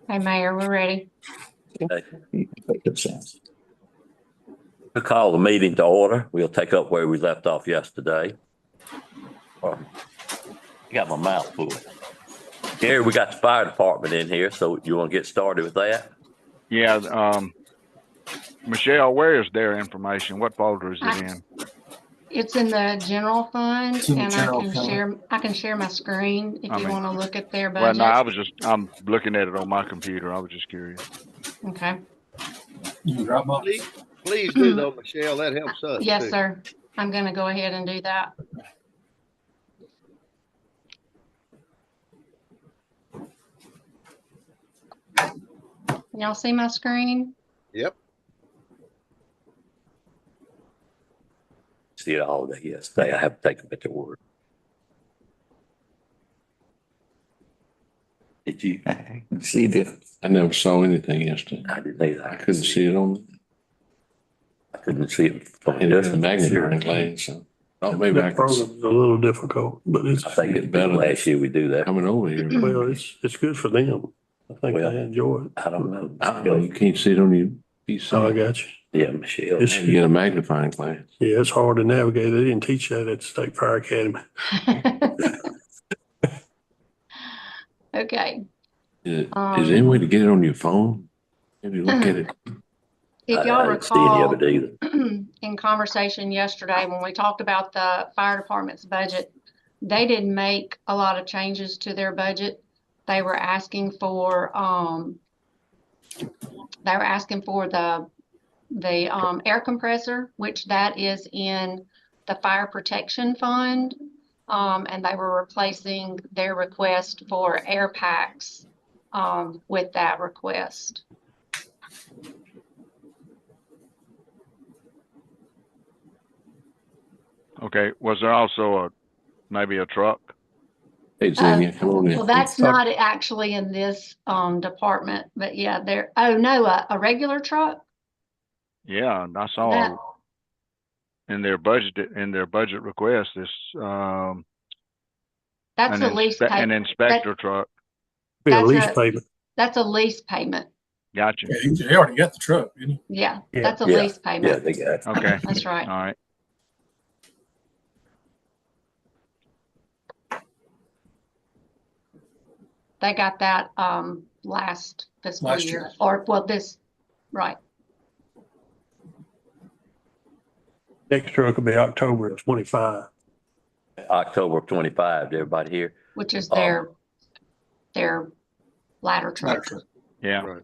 Hey, Mayor, we're ready. To call the meeting to order. We'll take up where we left off yesterday. Got my mouth full. Gary, we got the fire department in here, so you want to get started with that? Yeah, Michelle, where is their information? What folder is it in? It's in the general fund, It's in the and general I can share my screen if you want to look at their Well, budget. no, I'm looking at it on my computer. I was just curious. Okay. Please do though, Michelle. That helps us. Yes, too. sir. I'm going to go ahead and do that. Y'all see my screen? Yep. See it all day yesterday. I have to take them at their word. Did you? See that? I never saw anything yesterday. I didn't either. I couldn't see it on. I couldn't see it from It was a distance. magnifying glass, so thought maybe I The could program's a little difficult, but it's, I think it's better last year we do that. coming over here. well, it's good for them. I think Well, they enjoy it. I don't know. I don't know, you can't see it on your piece. So I got you. Yeah, Michelle. It's- You get a magnifying glass. Yeah, it's hard to navigate. They didn't teach that at State Fire Academy. Okay. Is there any way to get it on your phone? Maybe look at it. If I y'all didn't see any of recall, it either. in conversation yesterday, when we talked about the fire department's budget, they didn't make a lot of changes to their budget. They were asking for, the air compressor, which that is in the fire protection fund. And they were replacing their request for air packs, with that request. Okay. Was there also maybe a truck? Hey, Xenia, come on in. Well, that's not actually in this, department, but yeah, a regular truck? Yeah, and I saw That, in their budget request this that's a lease an payment. inspector truck. Be a That's lease a- payment. That's a lease payment. Gotcha. Yeah, he already got the truck, didn't he? Yeah, Yeah. that's a Yeah. lease Yeah, payment. they got it. Okay. That's right. All right. They got that, last fiscal Last year, year. right. Next truck will be October of 25. October of 25. Did everybody here? Which is Oh. their ladder truck. Yeah. Right.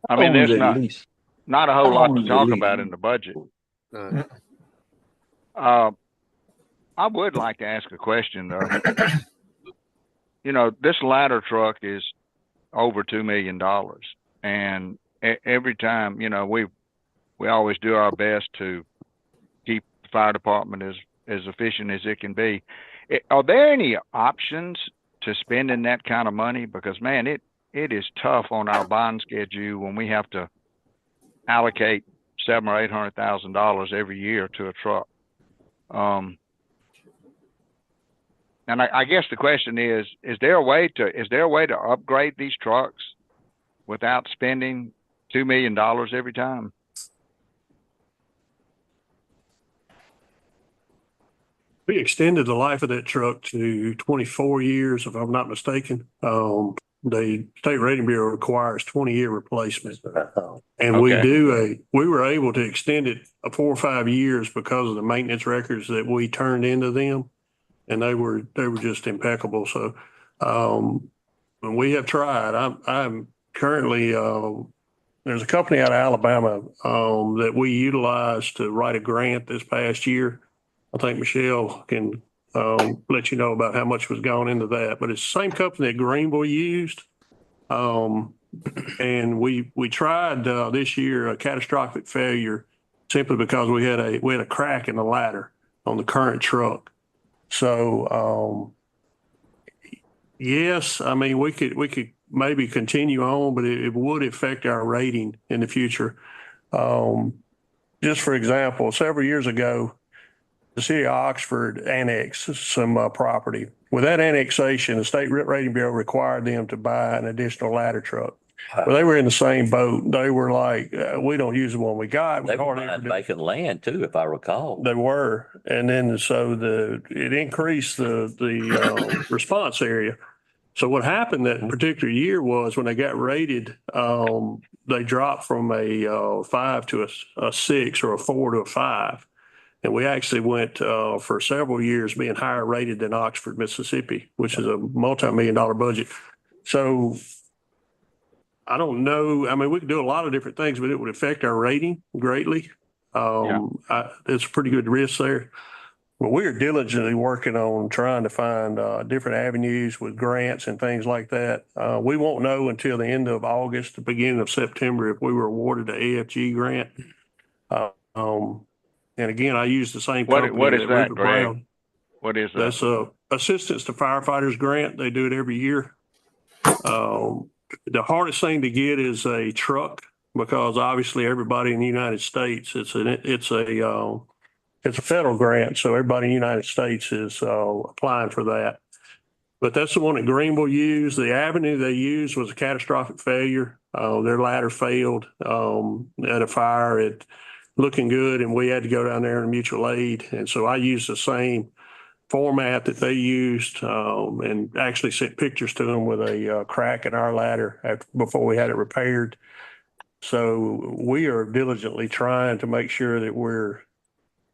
I mean, there's lease? not a whole lot to talk about in the budget. I would like to ask a question though. You know, this ladder truck is over $2 million, and every time, you know, we always do our best to keep the fire department as efficient as it can be. Are there any options to spending that kind of money? Because man, it is tough on our bond schedule when we have to allocate $700,000 or $800,000 every year to a truck. And I guess the question is there a way to upgrade these trucks without spending $2 million every time? We extended the life of that truck to 24 years, if I'm not mistaken. The State Rating Bureau requires 20-year replacement. That's what I thought. And Okay. we were able to extend it 4 or 5 years because of the maintenance records that we turned into them. And they were just impeccable. So, and we have tried. I'm currently, there's a company out of Alabama, that we utilized to write a grant this past year. I think Michelle can, let you know about how much was gone into that, but it's the same company that Greenville used. And we tried, this year a catastrophic failure simply because we had a crack in the ladder on the current truck. So, yes, I mean, we could maybe continue on, but it would affect our rating in the future. Just for example, several years ago, the city of Oxford annexed some property. With that annexation, the State Rating Bureau required them to buy an additional ladder truck. Well, they were in the same boat. They were like, we don't use the one we got. They were buying vacant land too, if I recall. They were. And then so it increased the response area. So what happened that particular year was when they got rated, they dropped from a 5 to a 6 or a 4 to a 5. And we actually went for several years being higher rated than Oxford, Mississippi, which is a multi-million-dollar budget. So I don't know. I mean, we could do a lot of different things, but it would affect our rating greatly. It's a pretty good risk there. But we are diligently working on trying to find different avenues with grants and things like that. We won't know until the end of August, the beginning of September, if we were awarded the AFG grant. And again, I use the same company. What is that, Rupert Greg? Brown. What is that? That's a Assistance to Firefighters grant. They do it every year. The hardest thing to get is a truck because obviously everybody in the United States, it's a federal grant. So everybody in the United States is applying for that. But that's the one that Greenville used. The avenue they used was a catastrophic failure. Their ladder failed at a fire. It looking good, and we had to go down there in mutual aid. And so I used the same format that they used and actually sent pictures to them with a crack in our ladder before we had it repaired. So we are diligently trying to make sure that we're,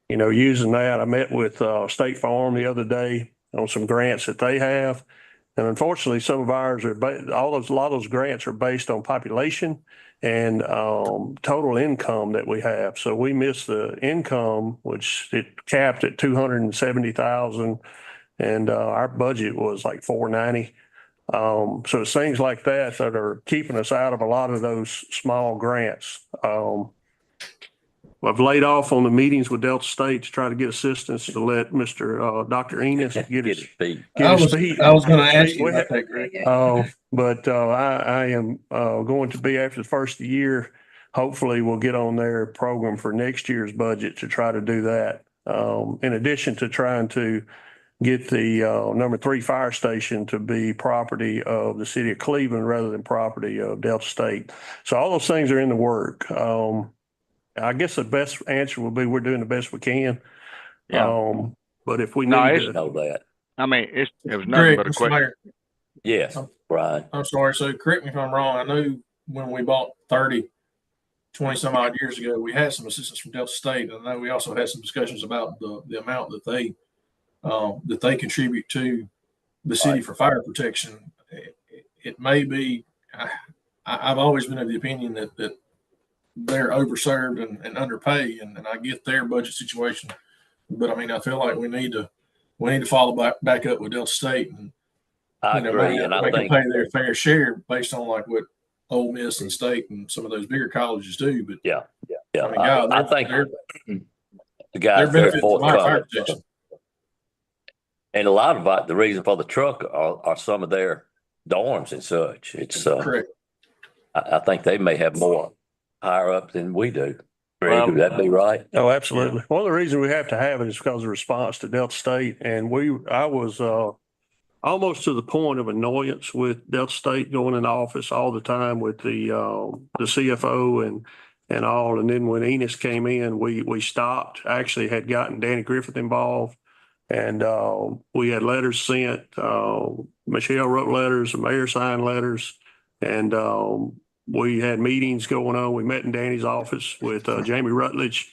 using that. I met with State Farm the other day on some grants that they have. And unfortunately, some of ours are, a lot of those grants are based on population and total income that we have. So we missed the income, which it capped at 270,000, and our budget was like 490. So it's things like that are keeping us out of a lot of those small grants. I've laid off on the meetings with Delta State to try to get assistance to let Dr. Enos get his feet. I was going to ask you about that, Greg. But I am going to be after the first of the year. Hopefully, we'll get on their program for next year's budget to try to do that. In addition to trying to get the number 3 fire station to be property of the city of Cleveland rather than property of Delta State. So all those things are in the work. I guess the best answer will be we're doing the best we can. Yeah. But if we need to know that. I mean, it was nothing Greg, but a Mr. question. Mayor, Yes, Brian. I'm sorry. So correct me if I'm wrong. I know when we bought 20 some odd years ago, we had some assistance from Delta State. And I know we also had some discussions about the amount that they contribute to the city for fire protection. It may be, I've always been of the opinion that they're overserved and underpay, and I get their budget situation. But I mean, I feel like we need to follow back up with Delta State and I agree, and I make them think pay their fair share based on like what Ole Miss and State and some of those bigger colleges do. But yeah. I mean, God, I think the guys they're there benefiting from our fire protection. And a lot of the reason for the truck are some of their dorms and such. It's Correct. I think they may have more higher up than we do. Greg, Well, would that be right? Oh, absolutely. One of the reasons we have to have it is because of the response to Delta State. And I was almost to the point of annoyance with Delta State going into office all the time with the CFO and all. And then when Enos came in, we stopped. Actually had gotten Danny Griffith involved. And we had letters sent. Michelle wrote letters, the mayor signed letters. And we had meetings going on. We met in Danny's office with Jamie Rutledge.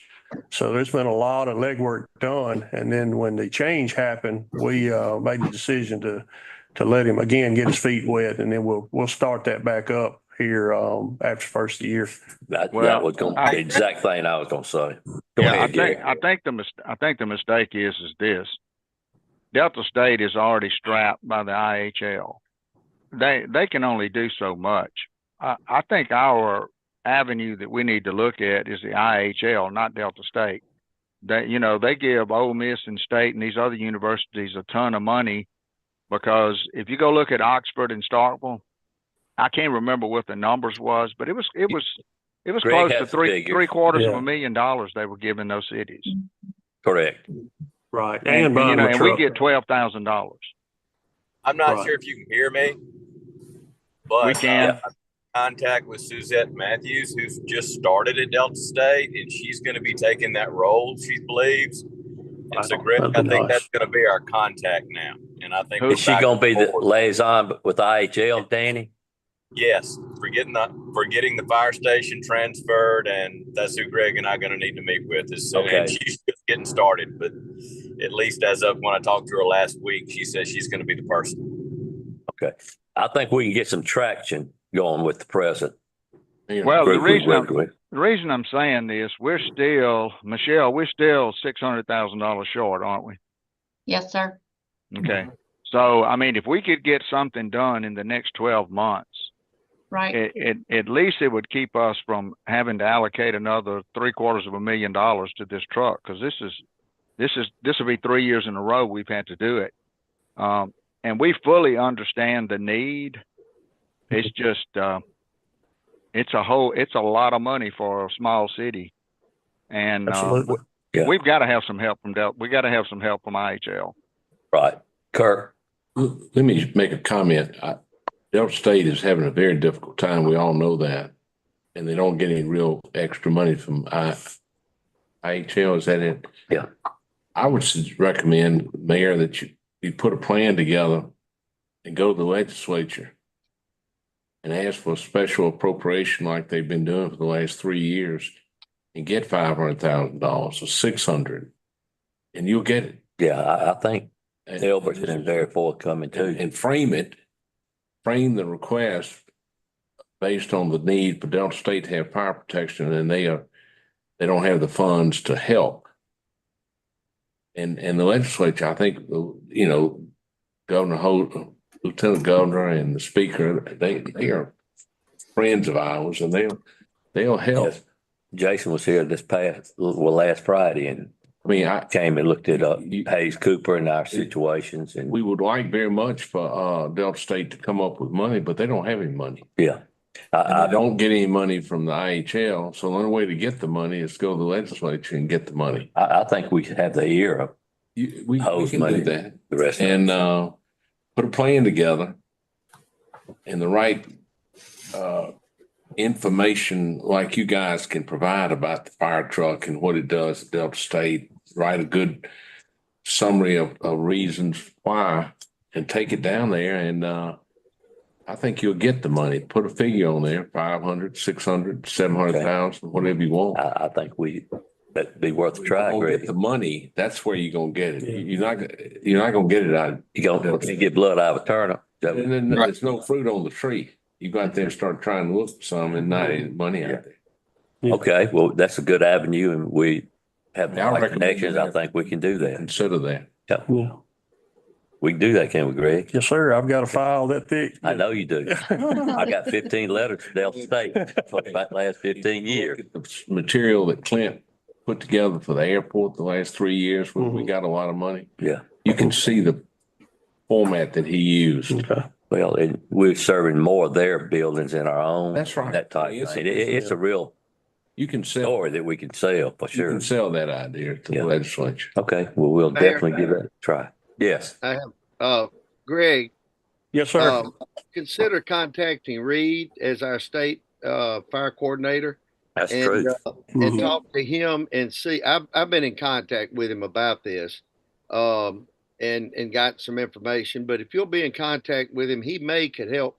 So there's been a lot of legwork done. And then when the change happened, we made the decision to let him again get his feet wet, and then we'll start that back up here after first of the year. That was the exact thing I was going to say. Go ahead, Gary. I think the mistake is this: Delta State is already strapped by the IHL. They can only do so much. I think our avenue that we need to look at is the IHL, not Delta State. They give Ole Miss and State and these other universities a ton of money, because if you go look at Oxford and Starkville, I can't remember what the numbers was, but it was close to $750,000 they were giving those cities. Correct. Right. And, buying you know, the and we truck. get $12,000. I'm not Right. sure if you can hear me, We but can. I'm in contact with Suzette Matthews, who's just started at Delta State, and she's going to be taking that role, she believes. And so, Wow, Greg, that'd I be think nice. that's going to be our contact now. And I think Who- we're Is she back gonna be and the forth. liaison with IHL, Danny? Yes, for getting the fire station transferred, and that's who Greg and I are going to need to meet with. Okay. And she's just getting started, but at least as of when I talked to her last week, she says she's going to be the person. Okay. I think we can get some traction going with the present. Well, the Group. reason I'm saying this, Michelle, we're still $600,000 short, aren't we? Yes, sir. Okay. So, I mean, if we could get something done in the next 12 months, Right. at least it would keep us from having to allocate another $750,000 to this truck. Cause this will be 3 years in a row we've had to do it. And we fully understand the need. It's just, it's a lot of money for a small city. And, Absolutely. Yeah. we've got to have some help from we got to have some help from IHL. Right. Kirk. Let me make a comment. Delta State is having a very difficult time. We all know that. And they don't get any real extra money from IHL. Is that it? Yeah. I would recommend, Mayor, that you put a plan together and go to the legislature and ask for a special appropriation like they've been doing for the last 3 years and get $500,000 or $600,000, and you'll get it. Yeah, I think Elbert's been very forthcoming too. And frame the request based on the need for Delta State to have fire protection, and they don't have the funds to help. And the legislature, I think, you know, Governor Holt, Lieutenant Governor, and the Speaker, they are friends of ours, and they'll help. Yes. Jason was here last Friday, and I mean, I came and looked it up. Hayes Cooper and our situations, and we would like very much for Delta State to come up with money, but they don't have any money. yeah, I don't get any money from the IHL, so the only way to get the money is to go to the legislature and get the money. I think we should have the ear of We hose can money. do that. The rest And of it. put a plan together and the right information like you guys can provide about the fire truck and what it does at Delta State. Write a good summary of reasons why and take it down there, and I think you'll get the money. Put a figure on there, 500, 600, 700,000, whatever you want. I think that'd be worth a try, You're gonna Greg. get the money, that's where you're gonna get it. You're not gonna get it out. You get blood out of a turnip. And then there's no fruit on the tree. You go out there and start trying to look for some and not any money out there. Okay, well, that's a good avenue, and we have the Yeah, I right recommend connections. I that. think we can do that. Consider that. Yeah. Yeah. We can do that, can't we, Greg? Yes, sir. I've got a file that thick. I know you do. I got 15 letters from Delta State for the last 15 years. The material that Clint put together for the airport the last 3 years, when we got a lot of money. Yeah. You can see the format that he used. Okay. Well, we're serving more of their buildings than our own. That's right. That type It's of a- thing. It's a real You can sell, story that we can sell for you sure. can sell that idea to Yeah. the legislature. Okay, well, we'll Mayor. definitely give that a try. Yes. I have, Greg, Yes, sir. consider contacting Reed as our state, fire coordinator. That's And, true. and Mhm. talk to him and see, I've been in contact with him about this, and got some information, but if you'll be in contact with him, he could help,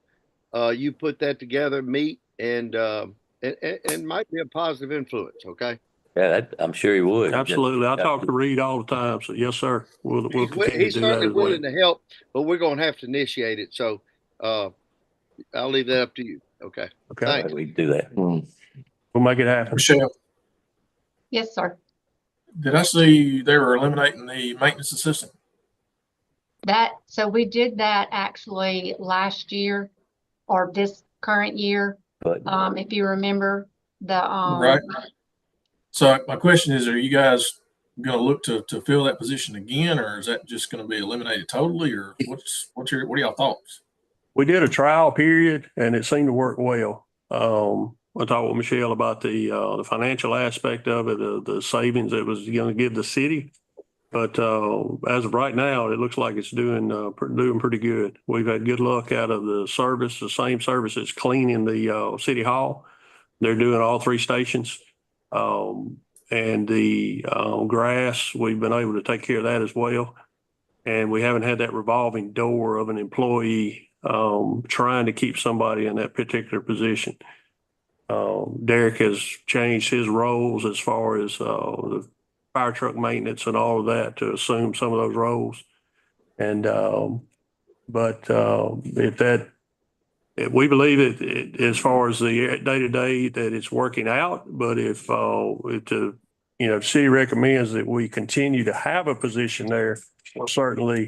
you put that together, meet, and might be a positive influence, okay? Yeah, I'm sure he would. Absolutely. I talk to Reed all the time. So yes, sir. We'll continue He's to do that certainly as well. willing to help, but we're gonna have to initiate it, so, I'll leave that up to you, okay? Okay. Thanks. We can do that. Hmm. We'll make it happen. Michelle, Yes, sir. did I see they were eliminating the maintenance assistant? So we did that actually last year or this current year. But If you remember Right. So my question is, are you guys going to look to fill that position again, or is that just going to be eliminated totally, or what are y'all thoughts? We did a trial period and it seemed to work well. I talked with Michelle about the financial aspect of it, the savings it was going to give the city. But as of right now, it looks like it's doing pretty good. We've had good luck out of the service, the same service that's cleaning the city hall. They're doing all three stations. And the grass, we've been able to take care of that as well. And we haven't had that revolving door of an employee trying to keep somebody in that particular position. Derek has changed his roles as far as the fire truck maintenance and all of that to assume some of those roles. And we believe it as far as the day-to-day that it's working out, but if the city recommends that we continue to have a position there, we'll certainly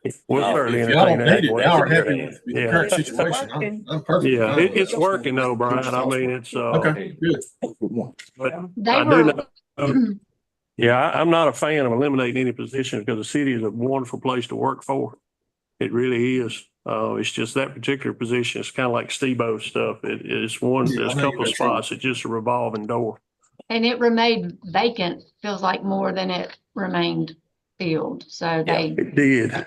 If y'all entertain don't that. need it, y'all are happy with the Yeah. current situation. I'm perfectly Yeah, fine with it's it. working though, Brian. I mean, it's Okay, good. but They I do were, know. Yeah, I'm not a fan of eliminating any position because the city is a wonderful place to work for. It really is. It's just that particular position. It's kind of like Steve-O stuff. It's one, Yeah, there's I a know couple of you're true. spots. It's just a revolving door. and it remained vacant, feels like more than it remained filled. So they, It did.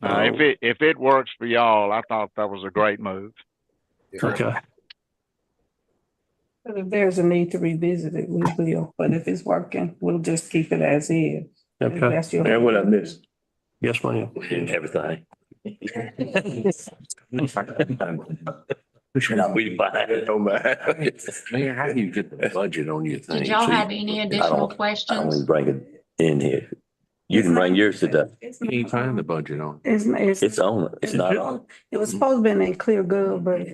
If it works for y'all, I thought that was a great move. Okay. But if there's a need to revisit it, we will. But if it's working, we'll just keep it as is. If Okay. that's your- And what I missed. Yes, ma'am. Everything. We Oh, man. Man, how do you get the budget on your thing? did y'all So you- have any additional I don't questions? even bring it in here. You can bring yours today. You can't find the budget on. It's on, it's not on. It was supposed to be in clear good, but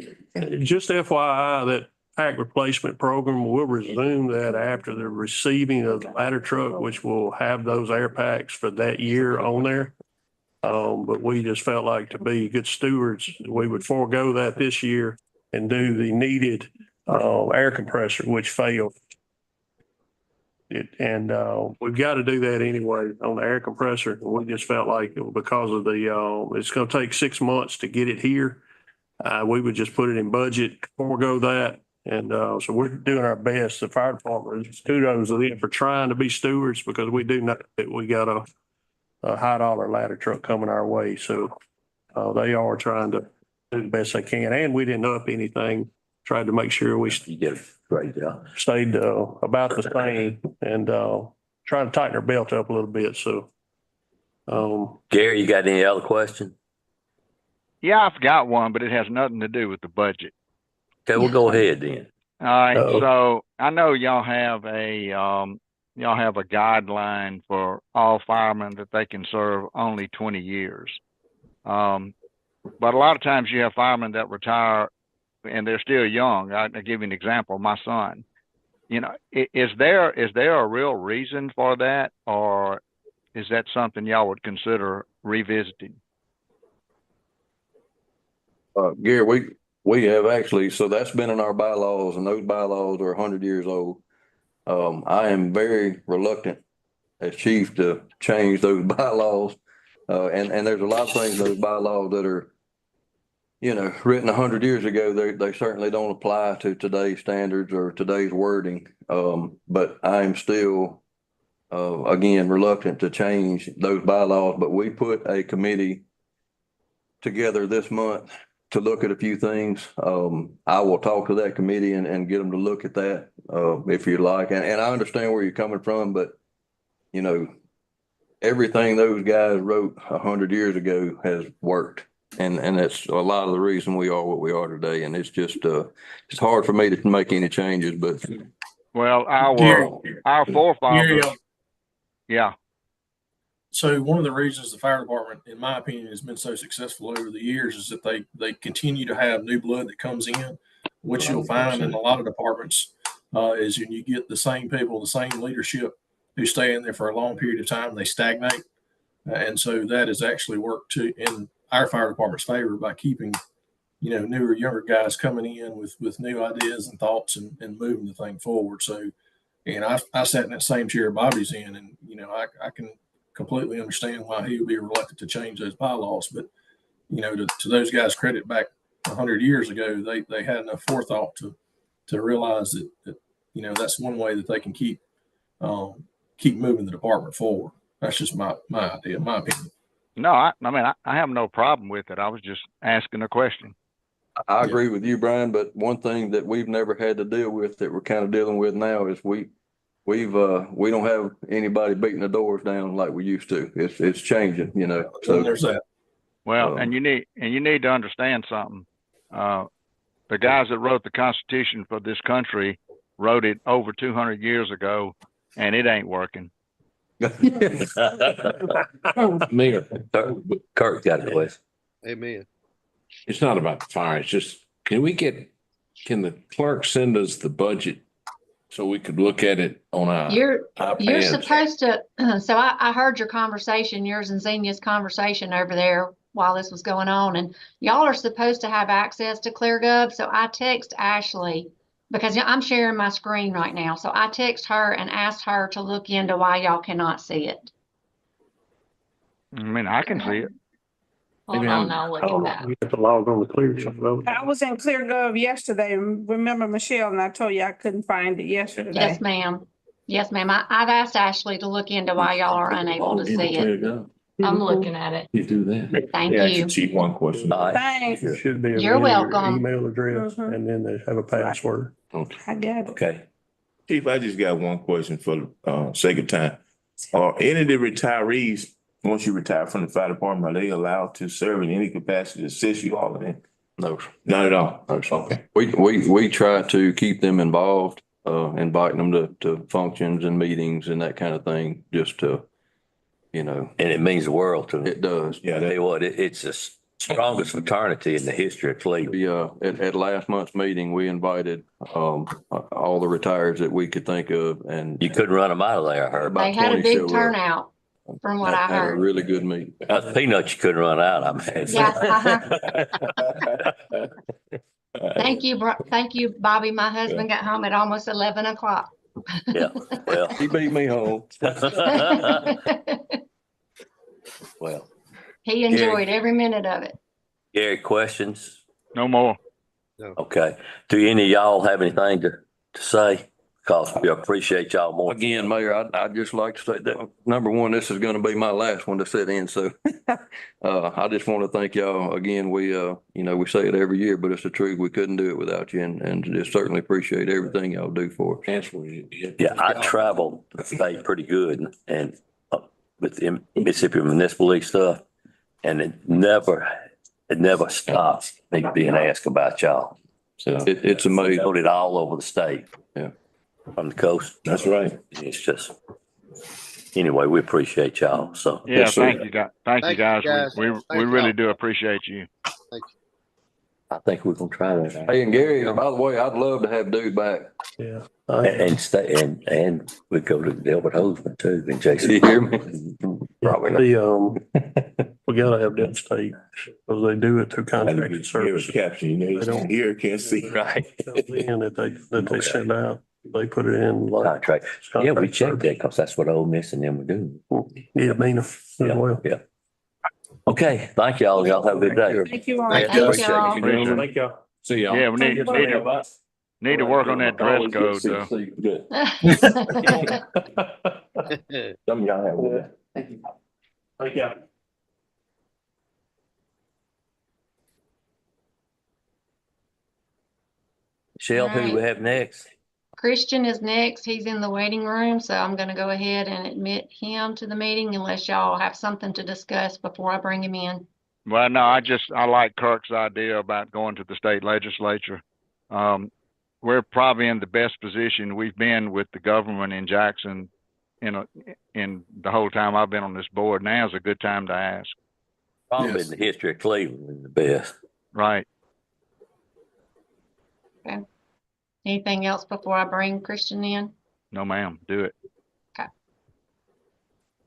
Just FYI, that pack replacement program, we'll resume that after the receiving of the ladder truck, which will have those air packs for that year on there. But we just felt like to be good stewards, we would forego that this year and do the needed air compressor, which failed. We've got to do that anyway on the air compressor. We just felt like because of it's going to take 6 months to get it here. We would just put it in budget, forego that. And so we're doing our best. The fire department, kudos to them for trying to be stewards because we do know that we got a high dollar ladder truck coming our way. So they are trying to do the best they can. And we didn't up anything, tried to make sure we You did a great job. stayed about the same and trying to tighten our belt up a little bit. So Gary, you got any other questions? Yeah, I've got one, but it has nothing to do with the budget. Okay, we'll go ahead then. All right, Uh-oh. so I know y'all have a guideline for all firemen that they can serve only 20 years. But a lot of times you have firemen that retire and they're still young. I'll give you an example, my son. Is there a real reason for that, or is that something y'all would consider revisiting? Gary, we have actually, so that's been in our bylaws, and those bylaws are 100 years old. I am very reluctant as chief to change those bylaws. And there's a lot of things in those bylaws that are, written 100 years ago. They certainly don't apply to today's standards or today's wording. But I'm still, again, reluctant to change those bylaws. But we put a committee together this month to look at a few things. I will talk to that committee and get them to look at that if you'd like. And I understand where you're coming from, but everything those guys wrote 100 years ago has worked. And that's a lot of the reason we are what we are today. And it's just it's hard for me to make any changes, but Well, Gary, our forefathers, Gary, yeah. So one of the reasons the fire department, in my opinion, has been so successful over the years is that they continue to have new blood that comes in. What you'll find in a lot of departments is when you get the same people, the same leadership who stay in there for a long period of time, they stagnate. And so that has actually worked in our fire department's favor by keeping, newer, younger guys coming in with new ideas and thoughts and moving the thing forward. So, and I sat in that same chair Bobby's in, and, I can completely understand why he would be reluctant to change those bylaws. But, to those guys' credit, back 100 years ago, they had enough forethought to realize that that's one way that they can keep keep moving the department forward. That's just my idea, my opinion. No, I mean, I have no problem with it. I was just asking a question. I agree with you, Brian, but one thing that we've never had to deal with that we're kind of dealing with now is we don't have anybody beating the doors down like we used to. It's changing, you know. So there's that. Well, and you need to understand something. The guys that wrote the Constitution for this country wrote it over 200 years ago, and it ain't working. Mayor, Kirk got a question. Amen. it's not about the fire. It's just, can the clerk send us the budget so we could look at it on our You're iPads? supposed to, so I heard your conversation, yours and Xenia's conversation over there while this was going on, and y'all are supposed to have access to ClearGov. So I text Ashley because I'm sharing my screen right now. So I text her and asked her to look into why y'all cannot see it. I mean, I can see it. Hold on, I'll look at that. You have to log on to ClearGov. I was in ClearGov yesterday. Remember, Michelle, and I told you I couldn't find it yesterday. Yes, ma'am. Yes, ma'am. I've asked Ashley to look into why y'all are unable to see it. I'm looking at it. You do that. Thank Yeah, you. Chief, one question. All right. Thanks. It should be You're welcome. email address, Mhm. and then they have a password. I got it. Okay. Chief, I just got one question for sake of time. Are any of the retirees, once you retire from the fire department, are they allowed to serve in any capacity to assist you all in? No, sir. Not at all. No, sir. Okay. We try to keep them involved, inviting them to functions and meetings and that kind of thing, just to, you know, And it means the world to them. it does. Yeah, Tell that, you what, it's the strongest fraternity in the history of Cleveland. At last month's meeting, we invited, all the retires that we could think of, and You couldn't run them out of there, I heard. About They had a 20 big show up. turnout from what I had a heard. really good meeting. That's peanuts you couldn't run out, I mean. Yeah, Thank you, thank you, Bobby. My husband got home at almost 11 o'clock. Yeah, well. He beat me home. Well, He enjoyed every minute of it. Gary, questions? No more. Okay. Do any of y'all have anything to say? Because we appreciate y'all more. Again, Mayor, I'd just like to say that, number one, this is going to be my last one to sit in, so I just want to thank y'all again. We we say it every year, but it's the truth. We couldn't do it without you, and just certainly appreciate everything y'all do for us. Yeah, I traveled the state pretty good and with the Mississippi Municipal League stuff, and it never stops me being asked about y'all. So It's amazing. Noted all over the state. Yeah. From the coast. that's right. It's just, anyway, we appreciate y'all, so. Yeah, Yes, sir. thank you, guys. Thank you, guys. We Thank really y'all. do appreciate you. I think we're gonna try that. Hey, and Gary, by the way, I'd love to have Dude back. Yeah. And stay, and we go to Delbert Hoseman too, and Jason. Did you hear me? Probably not. We gotta have that state, because they do it through contracted Hear a services. caption, They you don't- hear, can't see. Right. And that they send out, they put it in. Contract. Yeah, we checked that because that's what Ole Miss and them were doing. Yeah, Mina as Yeah, well. yeah. Okay, thank y'all. Y'all have a good day. Thank you all. Thank Appreciate y'all. you. Appreciate it. Thank y'all. See y'all. Yeah, we need to work on that dress code, though. Good. Some of y'all have one. Thank you. Michelle, who do we have next? Christian is next. He's in the waiting room, so I'm gonna go ahead and admit him to the meeting unless y'all have something to discuss before I bring him in. Well, no, I like Kirk's idea about going to the state legislature. We're probably in the best position we've been with the government in Jackson in the whole time I've been on this board. Now's a good time to ask. Probably Yes. in the history of Cleveland, the best. Right. Anything else before I bring Christian in? No, ma'am. Do it.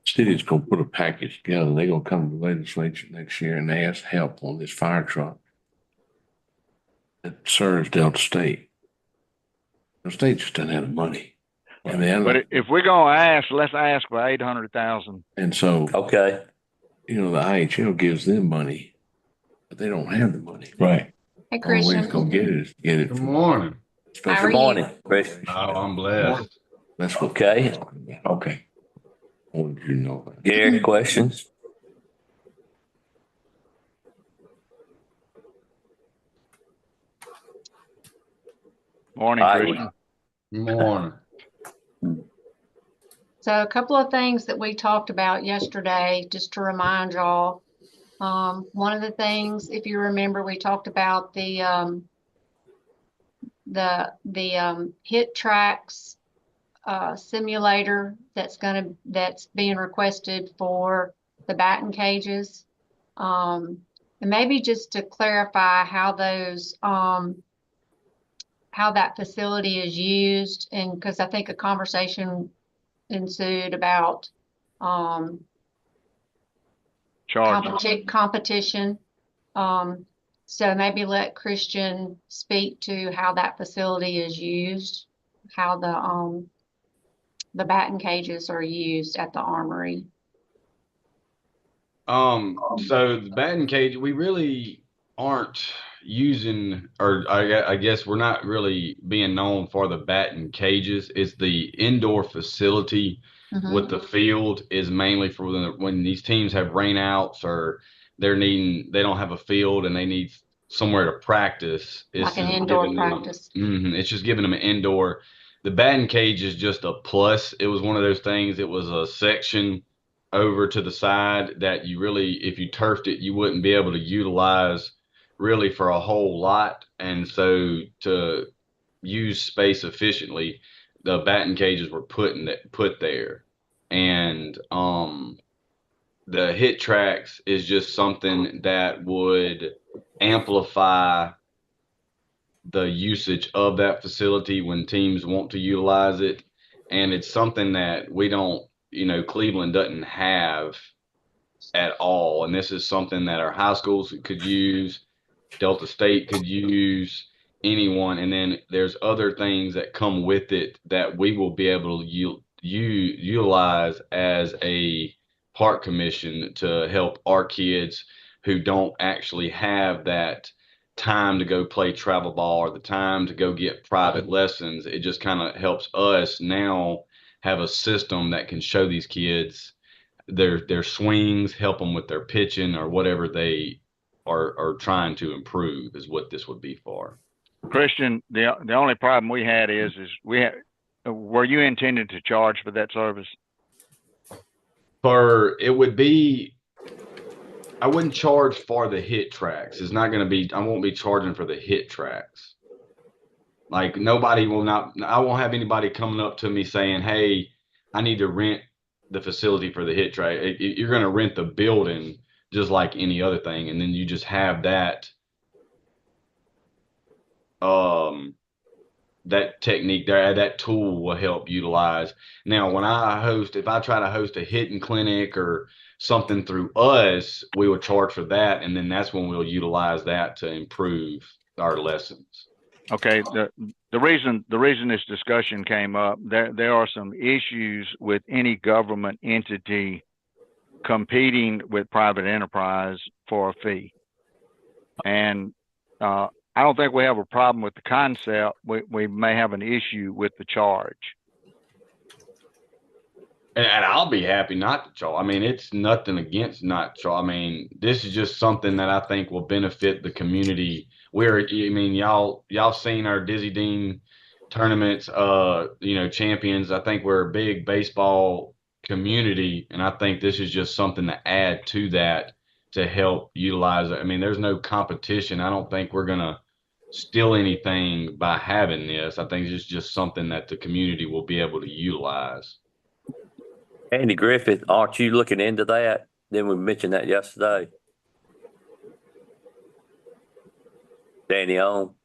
City's gonna put a package together. They're gonna come to the legislature next year and ask help on this fire truck that serves Delta State. The state just doesn't have the money. And But if we're gonna ask, let's ask for 800,000. and so, Okay, the IHL gives them money, but they don't have the money. Right. Hey, Only way it's Christian. gonna get it is get it Good from morning. How are good you? morning, Chris. Oh, I'm blessed. That's what. Okay, Okay. What do you know? Gary, questions? Morning, Aye. Christian. Morning. So a couple of things that we talked about yesterday, just to remind y'all. One of the things, if you remember, we talked about the hit tracks simulator that's being requested for the batting cages. And maybe just to clarify how those how that facility is used, and because I think a conversation ensued about competition. So maybe let Christian speak to how that facility is used, how the batting cages are used at the armory. So the batting cage, we really aren't using, or I guess we're not really being known for the batting cages. It's the indoor facility with the field is mainly for when these teams have rainouts or they don't have a field and they need somewhere to practice. Like an indoor practice. It's just giving them an indoor. The batting cage is just a plus. It was one of those things. It was a section over to the side that you really, if you turfed it, you wouldn't be able to utilize really for a whole lot. And so to use space efficiently, the batting cages were put there. And the hit tracks is just something that would amplify the usage of that facility when teams want to utilize it. And it's something that we don't, Cleveland doesn't have at all. And this is something that our high schools could use, Delta State could use, anyone. And then there's other things that come with it that we will be able to utilize as a park commission to help our kids who don't actually have that time to go play travel ball or the time to go get private lessons. It just kind of helps us now have a system that can show these kids their swings, help them with their pitching or whatever they are trying to improve is what this would be for. Christian, the only problem we had is were you intended to charge for that service? I wouldn't charge for the hit tracks. It's not going to be, I won't be charging for the hit tracks. Like I won't have anybody coming up to me saying, hey, I need to rent the facility for the hit track. You're going to rent the building just like any other thing. And then you just have that technique there, that tool will help utilize. Now, if I try to host a hitting clinic or something through us, we will charge for that. And then that's when we'll utilize that to improve our lessons. Okay. The reason this discussion came up, there are some issues with any government entity competing with private enterprise for a fee. And I don't think we have a problem with the concept. We may have an issue with the charge. And I'll be happy not to charge. I mean, it's nothing against not charge. I mean, this is just something that I think will benefit the community. Y'all seen our Dizzy Dean tournaments, champions. I think we're a big baseball community, and I think this is just something to add to that to help utilize it. I mean, there's no competition. I don't think we're gonna steal anything by having this. I think it's just something that the community will be able to utilize. Andy Griffith, aren't you looking into that? Then we mentioned that yesterday. Danny on.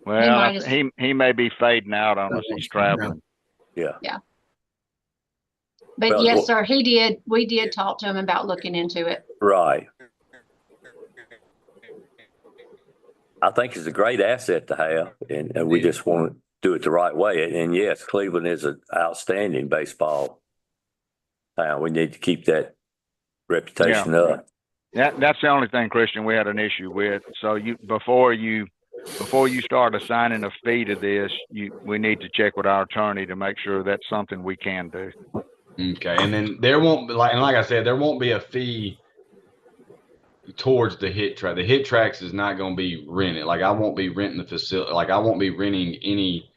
Well, he may be fading out on us. He's traveling. Yeah. But well, yes, sir, he did. We did talk to him about looking into it. Right. I think it's a great asset to have, and we just want to do it the right way. And yes, Cleveland is an outstanding baseball town. We need to keep that reputation up. That's the only thing, Christian, we had an issue with. So before you start assigning a fee to this, we need to check with our attorney to make sure that's something we can do. Okay, and then there won't be like I said, there won't be a fee towards the hit track. The hit tracks is not going to be rented. Like I won't be renting the facility. Like I won't be renting any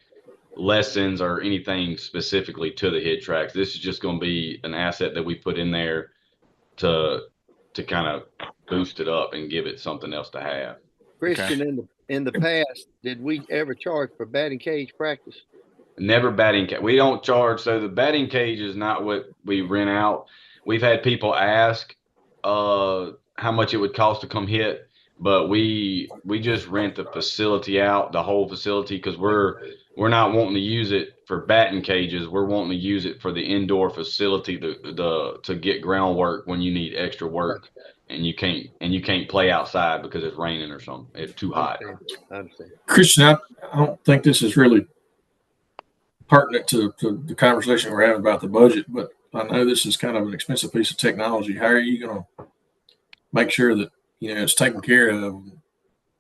lessons or anything specifically to the hit tracks. This is just going to be an asset that we put in there to kind of boost it up and give it something else to have. Christian, in the past, did we ever charge for batting cage practice? Never batting cage. We don't charge. So the batting cage is not what we rent out. We've had people ask how much it would cost to come hit, but we just rent the facility out, the whole facility, because we're not wanting to use it for batting cages. We're wanting to use it for the indoor facility to get groundwork when you need extra work and you can't play outside because it's raining or something. It's too hot. I understand. Christian, I don't think this is really pertinent to the conversation we're having about the budget, but I know this is kind of an expensive piece of technology. How are you going to make sure that it's taken care of?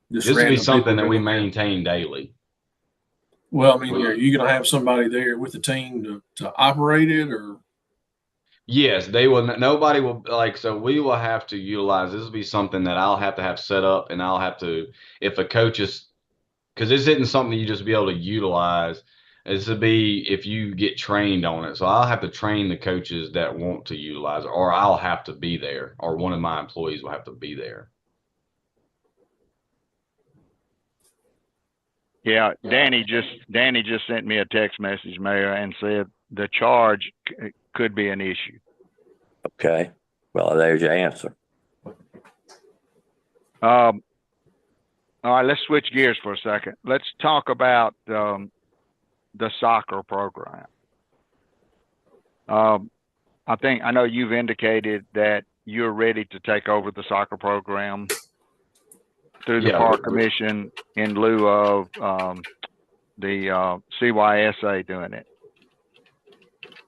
This would be something that we maintain daily. Well, I mean, are you going to have somebody there with the team to operate it, or? Yes, they will. Nobody will so we will have to utilize, this will be something that I'll have to have set up, and I'll have to, if a coach is, because this isn't something you just be able to utilize. This would be if you get trained on it. So I'll have to train the coaches that want to utilize it, or I'll have to be there, or one of my employees will have to be there. Yeah, Danny just sent me a text message, Mayor, and said the charge could be an issue. Okay. Well, there's your answer. All right, let's switch gears for a second. Let's talk about the soccer program. I know you've indicated that you're ready to take over the soccer program through the Park Commission in lieu of the CYSA doing it.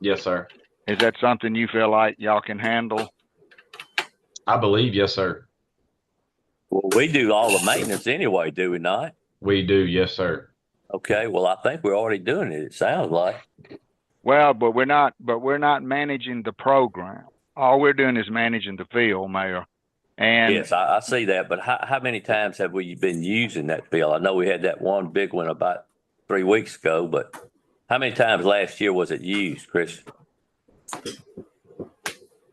Yes, sir. Is that something you feel like y'all can handle? I believe, yes, sir. Well, we do all the maintenance anyway, do we not? We do, yes, sir. Okay, well, I think we're already doing it. It sounds like. Well, but we're not managing the program. All we're doing is managing the field, Mayor. And yes, I see that. But how many times have we been using that field? I know we had that one big one about 3 weeks ago, but how many times last year was it used, Chris?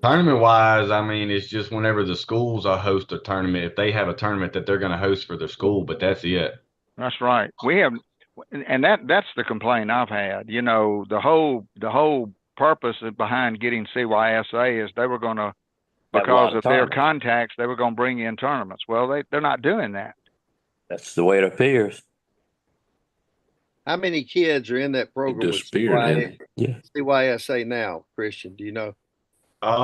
Tournament wise, I mean, it's just whenever the schools host a tournament, if they have a tournament that they're going to host for their school, but that's it. That's right. We have, and that's the complaint I've had. The whole purpose behind getting CYSA is they were going to, because of their contacts, they were going to bring in tournaments. Well, they're not doing that. That's the way it appears. How many kids are in that program with CYSA now, Christian? Do you know? I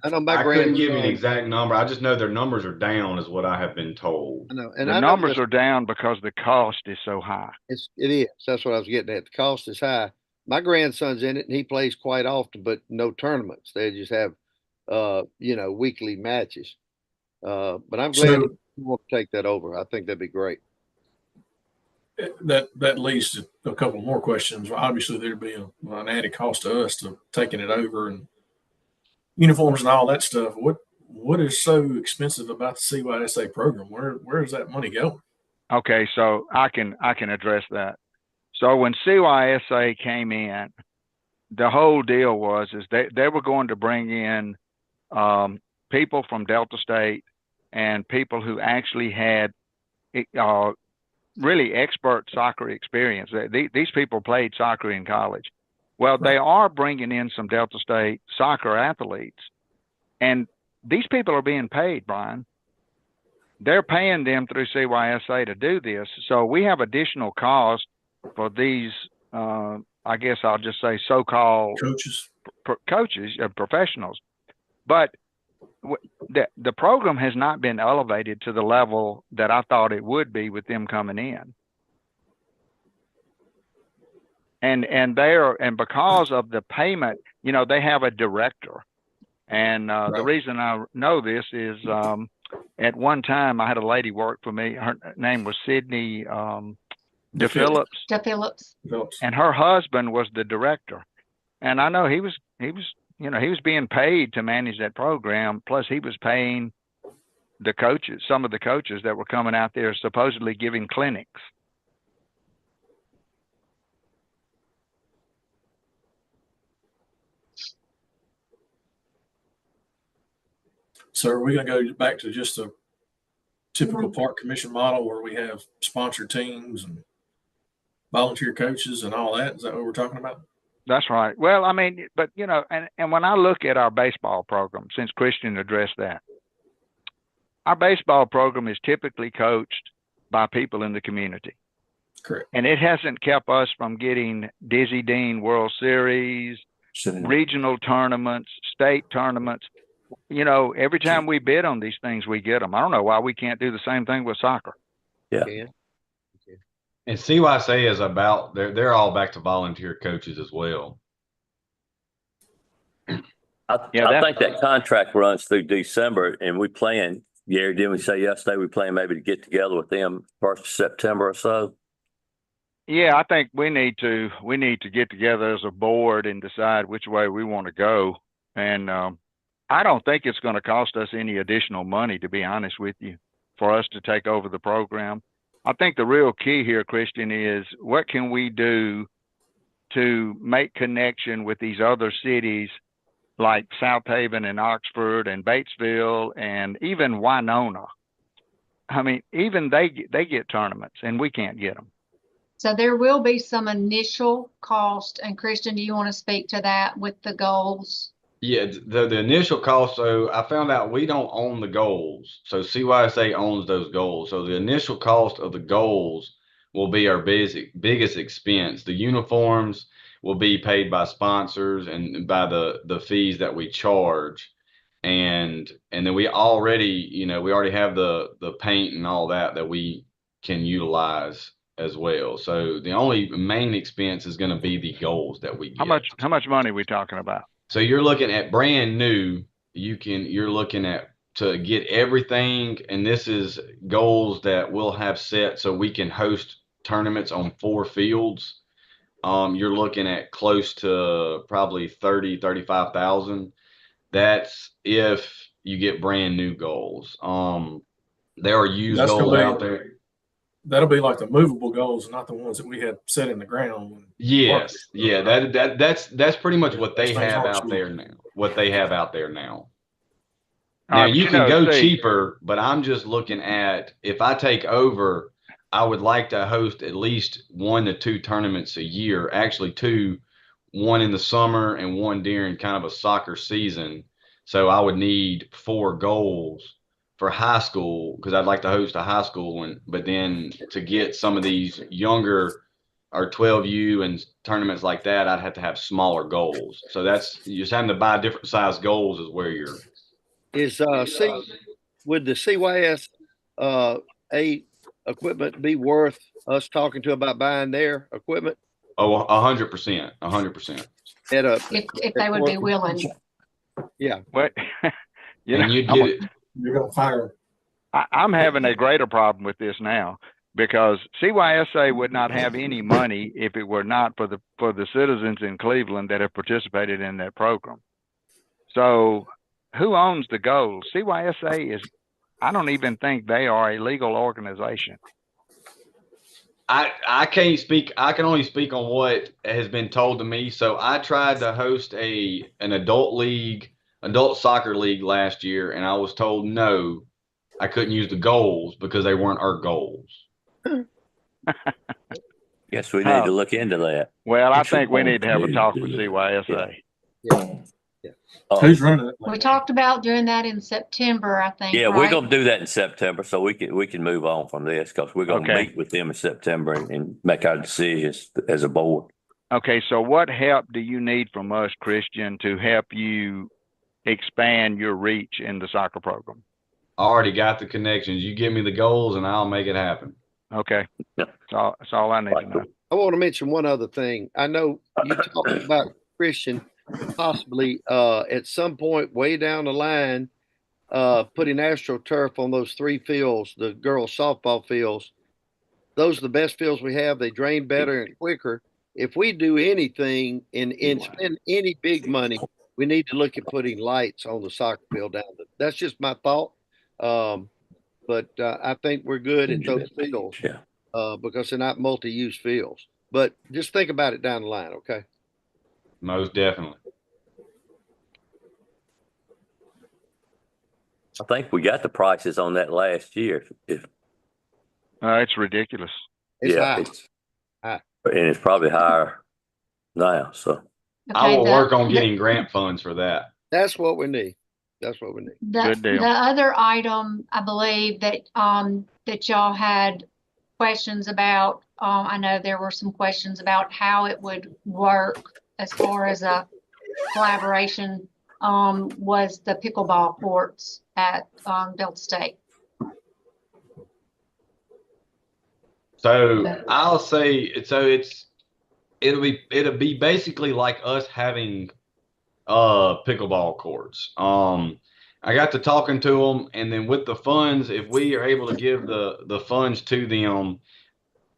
know I couldn't give you an exact number. I just know their numbers are down, is what I have been told. I know, and the numbers are down because the cost is so high. It is. That's what I was getting at. The cost is high. My grandson's in it, and he plays quite often, but no tournaments. They just have, weekly matches. But I'm glad you want to take that over. I think that'd be great. That leads to a couple more questions. Obviously, there'd be an added cost to us to taking it over and uniforms and all that stuff. What is so expensive about the CYSA program? Where is that money going? Okay, so I can address that. So when CYSA came in, the whole deal was they were going to bring in people from Delta State and people who actually had really expert soccer experience. These people played soccer in college. Well, they are bringing in some Delta State soccer athletes, and these people are being paid, Brian. They're paying them through CYSA to do this. So we have additional cost for these, I guess I'll just say so-called coaches, professionals. But the program has not been elevated to the level that I thought it would be with them coming in. And because of the payment, they have a director. And the reason I know this is at one time I had a lady work for me. Her name was Sydney DePhillips. DePhillips. And her husband was the director. And I know he was you know, he was being paid to manage that program. Plus he was paying the coaches, some of the coaches that were coming out there supposedly giving clinics. So are we going to go back to just a typical park commission model where we have sponsored teams and volunteer coaches and all that? Is that what we're talking about? That's right. Well, I mean, but you know, and when I look at our baseball program, since Christian addressed that, our baseball program is typically coached by people in the community. Correct. And it hasn't kept us from getting Dizzy Dean World Series, regional tournaments, state tournaments. You know, every time we bid on these things, we get them. I don't know why we can't do the same thing with soccer. Yeah. And CYSA is about, they're all back to volunteer coaches as well. I think that contract runs through December, and we plan, Gary, didn't we say yesterday we plan maybe to get together with them first of September or so? Yeah, I think we need to get together as a board and decide which way we want to go. And I don't think it's going to cost us any additional money, to be honest with you, for us to take over the program. I think the real key here, Christian, is what can we do to make connection with these other cities like South Haven and Oxford and Batesville and even Winona. I mean, even they get tournaments and we can't get them. So there will be some initial cost. And Christian, do you want to speak to that with the goals? Yeah, the initial cost. So I found out we don't own the goals. So CYSA owns those goals. So the initial cost of the goals will be our biggest expense. The uniforms will be paid by sponsors and by the fees that we charge. And then we already have the paint and all that we can utilize as well. So the only main expense is going to be the goals that we get. How much money are we talking about? So you're looking at brand new, you're looking at to get everything, and this is goals that we'll have set so we can host tournaments on 4 fields. You're looking at close to probably 35,000. That's if you get brand new goals. There are used goals out there. That'll be like the movable goals, not the ones that we had set in the ground. Yes, yeah, that's pretty much what they have out there now. Now you can go cheaper, but I'm just looking at, if I take over, I would like to host at least 1 to 2 tournaments a year. Actually 2, one in the summer and one during kind of a soccer season. So I would need 4 goals for high school, because I'd like to host a high school one, but then to get some of these younger or 12U and tournaments like that, I'd have to have smaller goals. So you're just having to buy different size goals is where you're. Would the CYS equipment be worth us talking to about buying their equipment? Oh, 100%, 100%. If they would be willing. Yeah. What? You'd get it. You're going to fire. I'm having a greater problem with this now, because CYSA would not have any money if it were not for the citizens in Cleveland that have participated in that program. So who owns the goals? CYSA I don't even think they are a legal organization. I can't speak. I can only speak on what has been told to me. So I tried to host an adult soccer league last year, and I was told no, I couldn't use the goals because they weren't our goals. Guess we need to look into that. Well, I think we need to have a talk with CYSA. Yeah. Who's running it? We talked about doing that in September, I think. Yeah, right? we're gonna do that in September, so we can move on from this, because we're gonna meet with them in September and make our decisions as a board. Okay, so what help do you need from us, Christian, to help you expand your reach in the soccer program? I already got the connections. You give me the goals and I'll make it happen. Okay. That's all I need to know. I want to mention one other thing. I know you talked about Christian possibly at some point way down the line putting AstroTurf on those 3 fields, the girls softball fields. Those are the best fields we have. They drain better and quicker. If we do anything and spend any big money we need to look at putting lights on the soccer field down there. That's just my thought. But I think we're good at those fields. Yeah. Because they're not multi-use fields. But just think about it down the line, okay? Most definitely. I think we got the prices on that last year. It's ridiculous. It's Yeah, high. and it's probably higher now, so. I Okay, will the- work on the- getting grant funds for that. That's what we need. That's what we need. Good deal. The other item, I believe that, that y'all had questions about, I know there were some questions about how it would work as far as a collaboration, was the pickleball courts at, Delta State. So I'll say, so it'll be basically like us having pickleball courts. I got to talking to them, and then with the funds, if we are able to give the funds to them,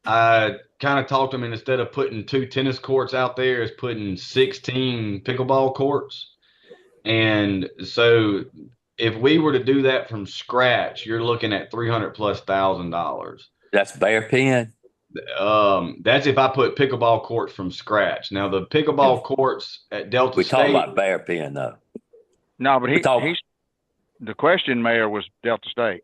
I kind of talked to them, and instead of putting 2 tennis courts out there, is putting 16 pickleball courts. And so if we were to do that from scratch, you're looking at $300,000+. That's bear pen? That's if I put pickleball courts from scratch. Now the pickleball courts at Delta We talking State. about bear pen though. No, but We talk- he's the question, Mayor, was Delta State.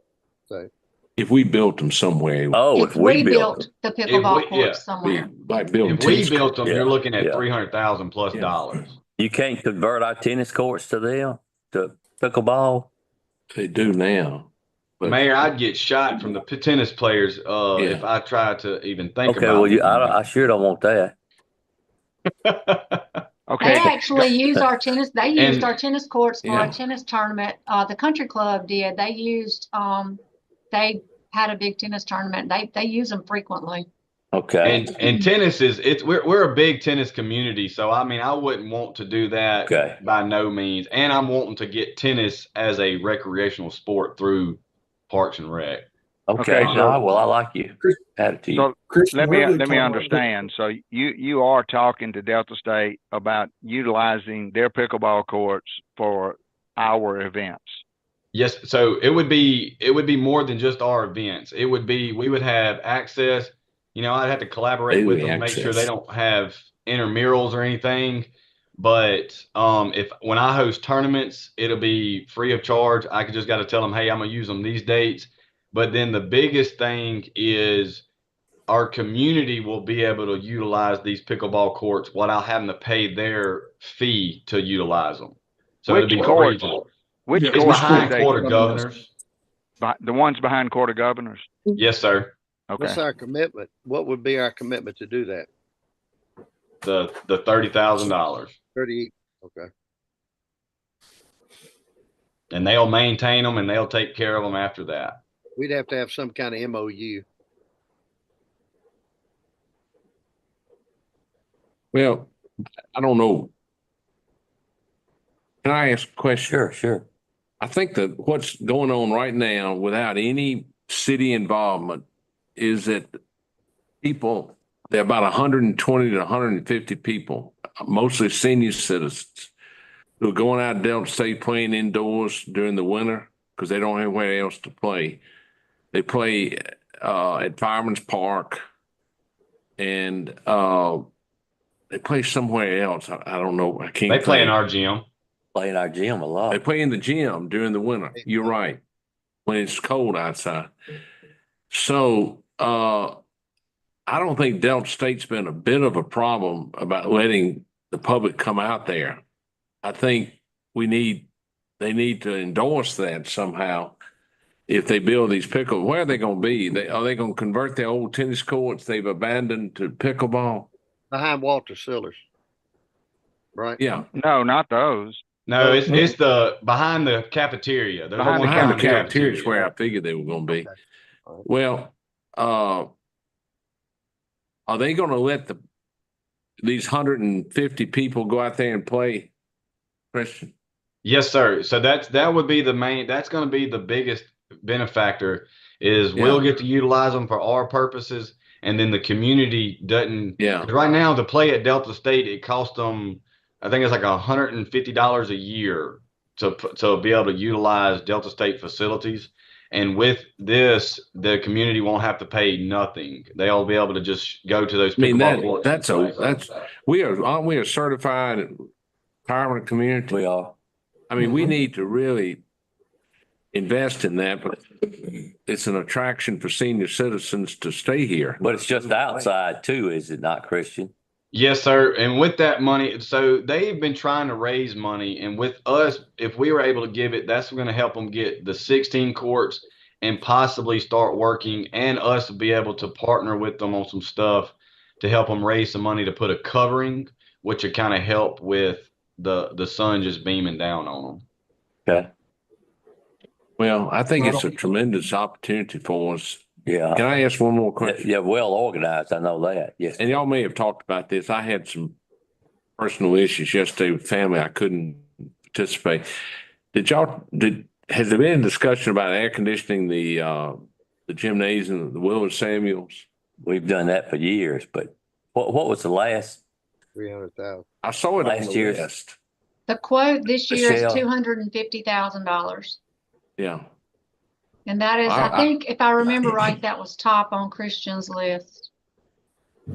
If we built them somewhere, Oh, If we built the pickleball courts somewhere. like building If we tennis built courts. them, Yeah, you're looking at yeah. $300,000+. You can't convert our tennis courts to them, to pickleball? They do now. But Mayor, I'd get shot from the tennis players if I tried to even think Okay, about well, it. I sure don't want that. Okay. They actually used our tennis, they used And- our tennis courts for Yeah. a tennis tournament. The country club did. They used, they had a big tennis tournament. They use them frequently. Okay, And tennis we're a big tennis community, so I mean I wouldn't want to do that Okay. by no means. And I'm wanting to get tennis as a recreational sport through Parks and Rec. okay, Okay, so- no, well, I like you. Attitude. So Chris, let me where are they let me talking- understand. So you are talking to Delta State about utilizing their pickleball courts for our events. Yes, so it would be more than just our events. It would be we would have access. You know, I'd have to collaborate with them, make sure they don't have intramurals or anything. But if when I host tournaments, it'll be free of charge. I just got to tell them, hey, I'm gonna use them these dates. But then the biggest thing is our community will be able to utilize these pickleball courts without having to pay their fee to utilize them. So Which it'll be courts? free. Which Yeah, It's courts behind do they Court of use? Governors. The ones behind Court of Governors. Yes, sir. Okay. What's our commitment? What would be our commitment to do that? The $30,000, 30, okay. and they'll maintain them and they'll take care of them after that. We'd have to have some kind of MOU. Well, I don't know. Can I ask a question? Sure, sure. I think that what's going on right now without any city involvement is that people, there are about 120 to 150 people, mostly senior citizens, who are going out to Delta State playing indoors during the winter because they don't have anywhere else to play. They play at Fireman's Park and they play somewhere else. I don't know. I can't They play in think. our gym. Play in our gym a They lot. play in the gym during the winter. You're right. When it's cold outside. So I don't think Delta State's been a bit of a problem about letting the public come out there. I think they need to endorse that somehow. If they build these where are they going to be? Are they going to convert their old tennis courts they've abandoned to pickleball? Behind Walter Sillers. Right? Yeah. No, not those. No, it's the behind the cafeteria. There's Behind one the Behind the behind cafeteria is where I figured they were going to be. Okay. All right. Well, are they going to let these 150 people go out there and play, Christian? Yes, sir. So that would be that's going to be the biggest benefactor is we'll get to utilize them for our purposes. And then the community doesn't. Yeah. 'Cause right now to play at Delta State, it costs them I think it's like $150 a year to be able to utilize Delta State facilities. And with this, the community won't have to pay nothing. They'll be able to just go to those I mean, pickleball courts. aren't we a certified retirement community? We are. I mean, we need to really invest in that, but it's an attraction for senior citizens to stay here. But it's just outside too, is it not, Christian? Yes, sir. And with that money, so they've been trying to raise money. And with us, if we were able to give it, that's going to help them get the 16 courts and possibly start working, and us be able to partner with them on some stuff to help them raise some money to put a covering, which would kind of help with the sun just beaming down on them. Okay. Well, I think it's a tremendous opportunity for us. Yeah. Can I ask one more question? Yeah, well organized. I know that. Yes. And y'all may have talked about this. I had some personal issues yesterday with family. I couldn't participate. Has there been a discussion about air conditioning the gymnasium, the Will and Samuels? We've done that for years, but what was the last? 300,000. I saw it on Last the year's- list. The quote this year is Michelle. $250,000. Yeah. And that is, I think, if I remember right, that was top on Christian's list.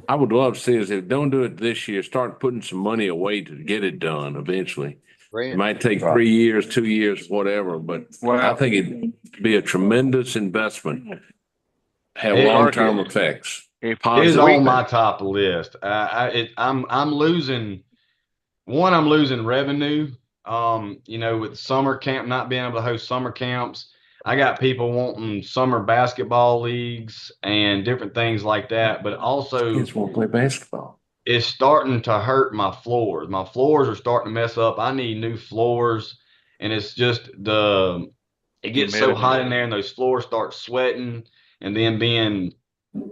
I would love to see us, if don't do it this year, start putting some money away to get it done eventually. It might take 3 years, 2 years, whatever, but I think it'd be a tremendous investment. Have Hey, long-term Mark, effects. It is Positive on effects. my top list. I'm losing. One, I'm losing revenue. With summer camp not being able to host summer camps, I got people wanting summer basketball leagues and different things like that. But also, Kids won't play basketball. it's starting to hurt my floors. My floors are starting to mess up. I need new floors, and it's just it gets so Humidity. hot in there, and those floors start sweating, and then being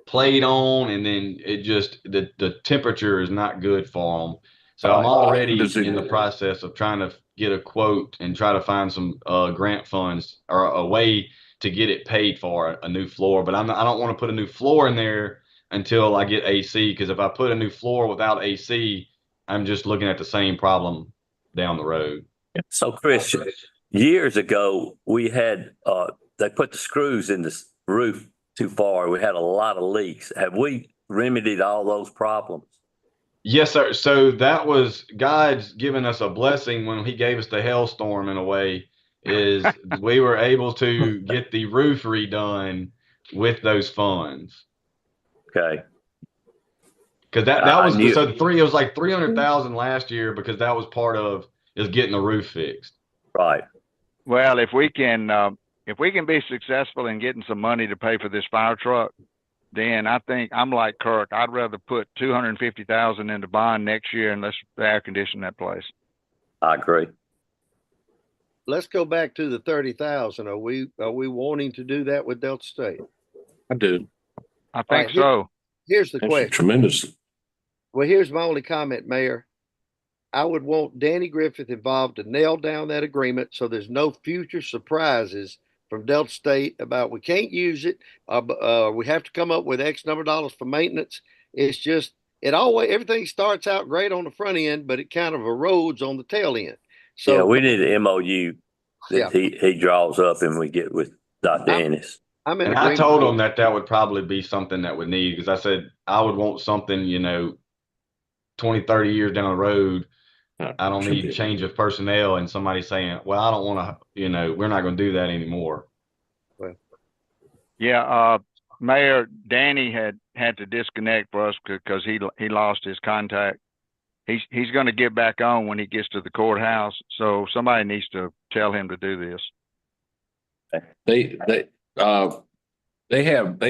played on, and then it just the temperature is not good for them. So I'm already in the process of trying to get a quote and try to find some grant funds or a way to get it paid for a new floor. But I don't want to put a new floor in there until I get AC, because if I put a new floor without AC, I'm just looking at the same problem down the road. So Christian, years ago, we had, they put the screws in the roof too far. We had a lot of leaks. Have we remedied all those problems? Yes, sir. So that was God's giving us a blessing when he gave us the hailstorm in a way, is we were able to get the roof redone with those funds. Okay. Because that was it was like 300,000 last year, because that was part of is getting the roof fixed. Right. Well, if we can be successful in getting some money to pay for this fire truck, then I think I'm like Kirk. I'd rather put 250,000 into bond next year and let's air condition that place. I agree. Let's go back to the 30,000. Are we wanting to do that with Delta State? I do. I think All right, so. Here's the That's question. tremendous. Well, here's my only comment, Mayor. I would want Danny Griffith involved to nail down that agreement so there's no future surprises from Delta State about we can't use it. We have to come up with X number of dollars for maintenance. It's just everything starts out great on the front end, but it kind of erodes on the tail end. So yeah, we need an MOU that he draws up and we get with Dr. Ennis. And I told him that would probably be something that would need, because I said I would want something, 20, 30 years down the road. I don't need change of personnel and somebody saying, well, I don't want to, we're not going to do that anymore. Well, yeah, Mayor Danny had to disconnect for us because he lost his contact. He's going to get back on when he gets to the courthouse. So somebody needs to tell him to do this. They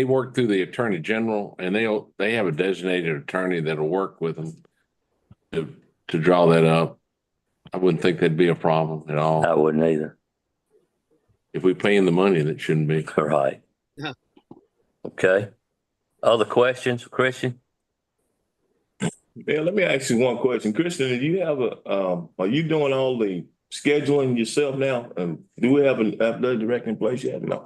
work through the Attorney General, and they have a designated attorney that'll work with them to draw that up. I wouldn't think that'd be a problem at all. I wouldn't either. If we pay him the money, that shouldn't be. Right. Yeah. Okay. Other questions, Christian? Yeah, let me ask you one question. Christian, do you have are you doing all the scheduling yourself now? Do we have an athletic director in place yet? No.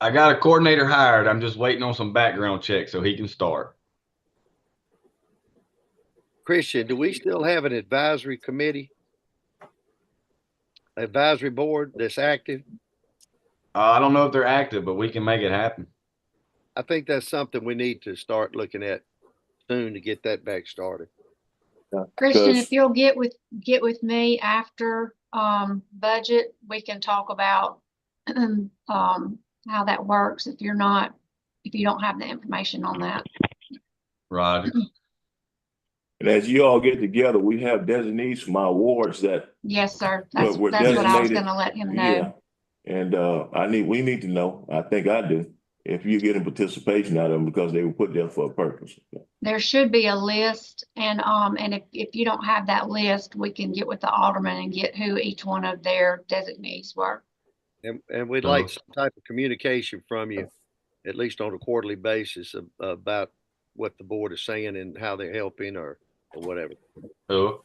I got a coordinator hired. I'm just waiting on some background checks so he can start. Christian, do we still have an advisory committee? Advisory board that's active? I don't know if they're active, but we can make it happen. I think that's something we need to start looking at soon to get that back started. Christian, if you'll get with me after budget, we can talk about how that works if you don't have the information on that. Roger. And as you all get together, we have designees from our wards that. Yes, sir. That's we're what I was designated. gonna let him know. Yeah. And we need to know, I think I do, if you're getting participation out of them because they were put there for a purpose. There should be a list, and if you don't have that list, we can get with the alderman and get who each one of their designees were. And we'd like some type of communication from you, at least on a quarterly basis, about what the board is saying and how they're helping or whatever. Oh.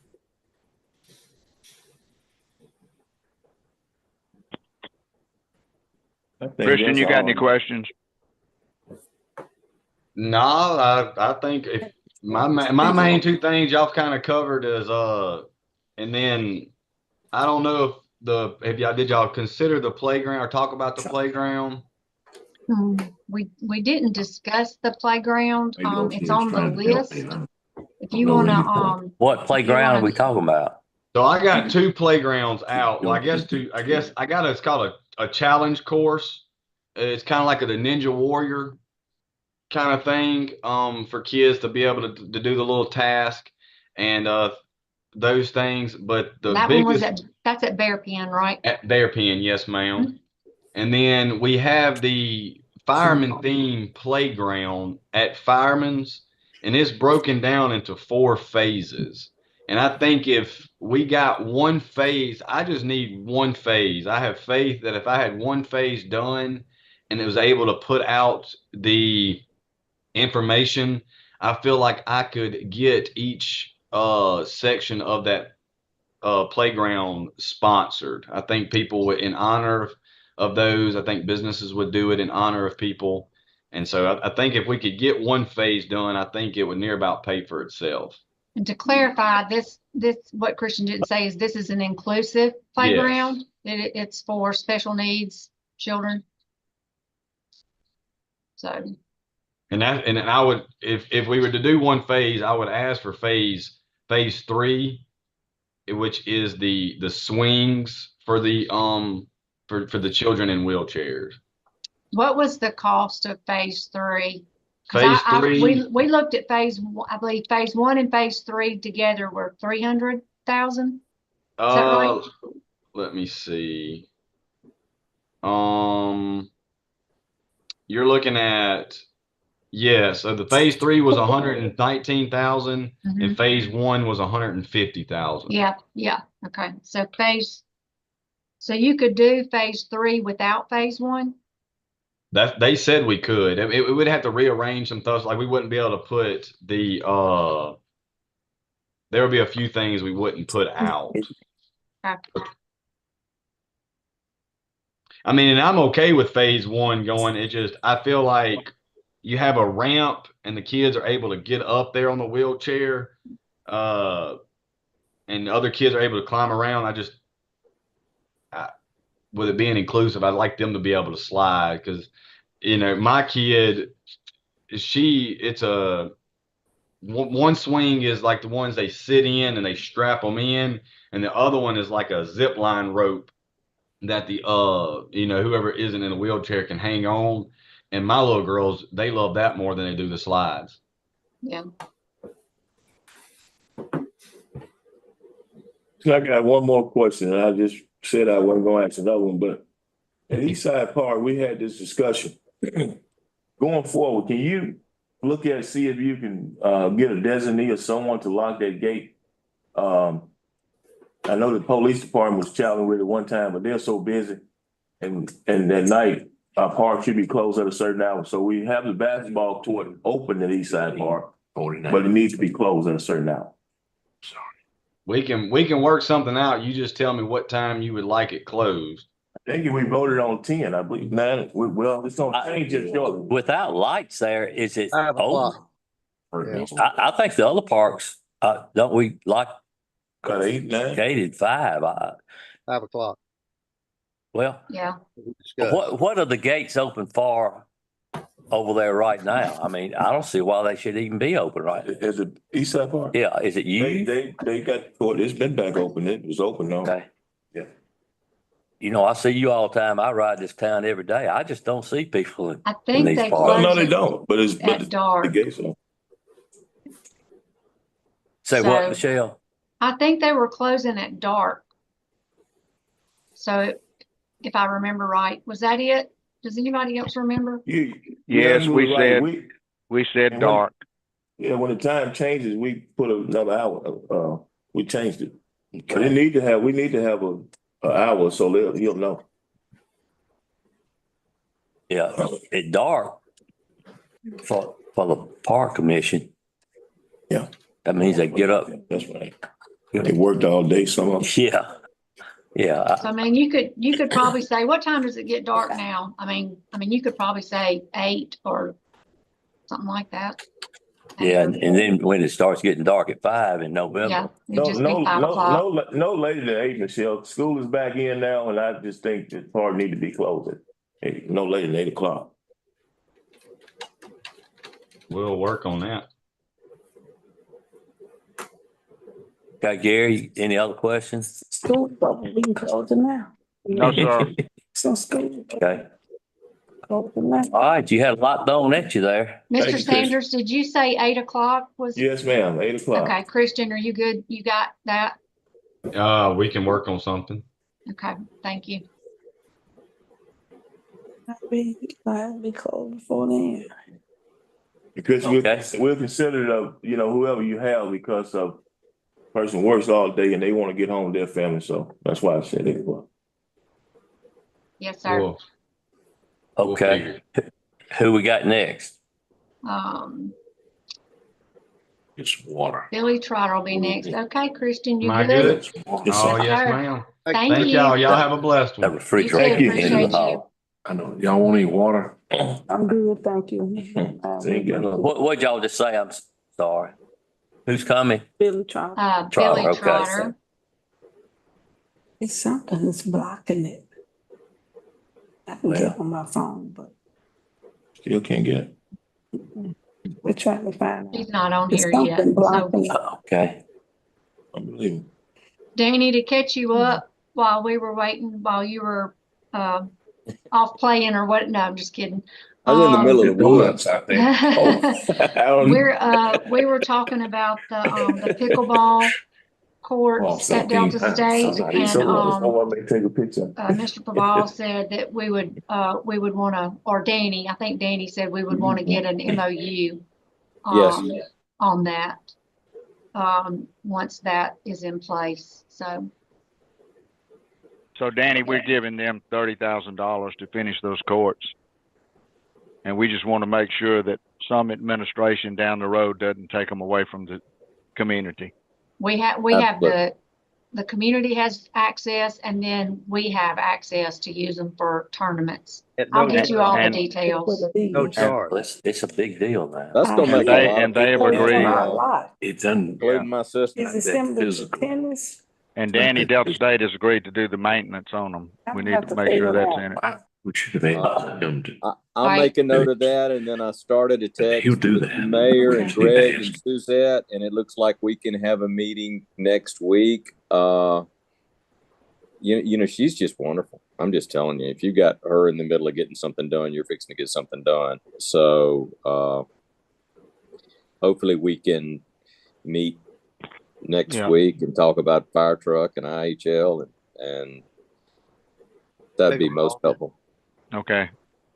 Christian, you got any questions? No, I think if my main two things y'all kind of covered is and then I don't know if y'all consider the playground or talk about the playground? We didn't discuss the playground. It's on the list. If you wanna What playground are we talking about? So I got two playgrounds out. Well, I guess I got it's called a challenge course. It's kind of like the Ninja Warrior kind of thing for kids to be able to do the little task and those things. But that biggest one was that's at Bear Pen, right? At Bear Pen, yes, ma'am. And then we have the fireman theme playground at Fireman's, and it's broken down into 4 phases. And I think if we got one phase, I just need one phase. I have faith that if I had one phase done and it was able to put out the information, I feel like I could get each section of that playground sponsored. I think people would, in honor of those, I think businesses would do it in honor of people. And so I think if we could get one phase done, I think it would near about pay for itself. And to clarify, this what Christian didn't say is this is an inclusive playground. Yes. It's for special needs children. So. And I would, if we were to do one phase, I would ask for phase 3, which is the swings for the for the children in wheelchairs. What was the cost of phase 3? Phase 3. We looked at I believe phase 1 and phase 3 together were 300,000. Is that right? Let me see. You're looking at, so the phase 3 was 119,000 and phase 1 was 150,000. Yeah. Okay. So you could do phase 3 without phase 1? That they said we could. It would have to rearrange some stuff. Like we wouldn't be able to put the there would be a few things we wouldn't put out. Okay. I mean, and I'm okay with phase 1 going. It just, I feel like you have a ramp and the kids are able to get up there on the wheelchair, and other kids are able to climb around. With it being inclusive, I'd like them to be able to slide because, my kid, one swing is like the ones they sit in and they strap them in, and the other one is like a zip line rope that the whoever isn't in a wheelchair can hang on. And my little girls, they love that more than they do the slides. Yeah. So I got one more question, and I just said I wasn't going to ask another one, but at Eastside Park, we had this discussion. Going forward, can you look at see if you can get a designee or someone to lock that gate? I know the police department was challenged with it one time, but they're so busy, and at night our park should be closed at a certain hour. So we have the basketball court open at Eastside Park, but it needs to be closed at a certain hour. Sorry. We can work something out. You just tell me what time you would like it closed. I think we voted on 10, I believe. 9. Well, it's gonna change it shortly. Without lights there, is it 5 o'clock. over? Yeah. I think the other parks Don't we like About 8, 9? gated 5? 5 o'clock. Well, Yeah. We discussed. what are the gates open for over there right now? I mean, I don't see why they should even be open right. Is it East Side Park? Yeah, is it you? They got, well, it's been back open. It was open though. Okay. Yeah. You know, I see you all the time. I ride this town every day. I just don't see people in I think these they parks. No, close they it don't, but it's, at the dark. gates are. Say what, So- Michelle? I think they were closing at dark. So if I remember right, was that it? Does anybody else remember? Yes, you we were right. said- We said And when- dark. Yeah, when the time changes, we put another hour, we changed it. But Okay. we need to have a hour so he'll know. Yeah, at dark for the park commission. Yeah. That means they get up. That's right. They worked all day, some of them. Yeah. Yeah. So I mean, you could probably say, what time does it get dark now? I mean, you could probably say 8 or something like that. Yeah. And then when it starts getting dark at 5 in November. Yeah, it'd just be 5 o'clock. No later than 8, Michelle. School is back in now, and I just think the park need to be closed at 8, no later than 8 o'clock. We'll work on that. Okay, Gary, any other questions? School, we can close it now. No, sir. So school, Okay. close it now. All right. You had a lot thrown at you there. Thank Mr. you, Chris. Sanders, did you say 8 o'clock was? Yes, ma'am, 8 o'clock. Okay, Christian, are you good? You got that? We can work on something. Okay, thank you. I'll be closed before then. Because Okay. we'll consider whoever you have because of person works all day and they want to get home to their family. So that's why I said 8 o'clock. Yes, sir. We'll Okay. figure. Who we got next? It's water. Billy Trotter will be next. Okay, Christian, you Am I good? good? It's water. Oh, yes, sir. ma'am. Thank Thank you. y'all. Y'all have a blessed That one. refrigerator You too. in the Appreciate hall. I know. Y'all want any water? I'm good, thank you. Thank you. What'd y'all just say? I'm sorry. Who's coming? Billy Trotter. Trotter, Billy okay. Trotter. It's something that's blocking it. I can get on my phone, but Still can't get it. we're trying to find out. He's not on It's here yet. something So blocking it. Okay. Unbelievable. Danny, to catch you up while we were waiting, while you were off playing or what? No, I'm just kidding. I was in the middle of the woods. Donuts out there. We were talking about the pickleball courts at Delta State, and Someone may take a picture. Mr. Paval said that we would want to, or Danny, I think Danny said we would want to get an MOU on that once that is in place. So Danny, we're giving them $30,000 to finish those courts. And we just want to make sure that some administration down the road doesn't take them away from the community. We have the community has access, and then we have access to use them for tournaments. I'll get you all the details. No charge. It's a big deal now. That's gonna make a lot of And they have people agreed. mad, It's un. including my sister. Is it similar to tennis? And Danny, Delta State has agreed to do the maintenance on them. We need to make sure that's in it. We should have asked him to. I'll Right. make a note of that, and then I started a text He'll do with that. the mayor and Okay. Greg and Suzette, and it looks like we can have a meeting next week. She's just wonderful. I'm just telling you, if you got her in the middle of getting something done, you're fixing to get something done. So hopefully we can meet next week and talk about fire truck and IHL, and that'd be most helpful. Okay.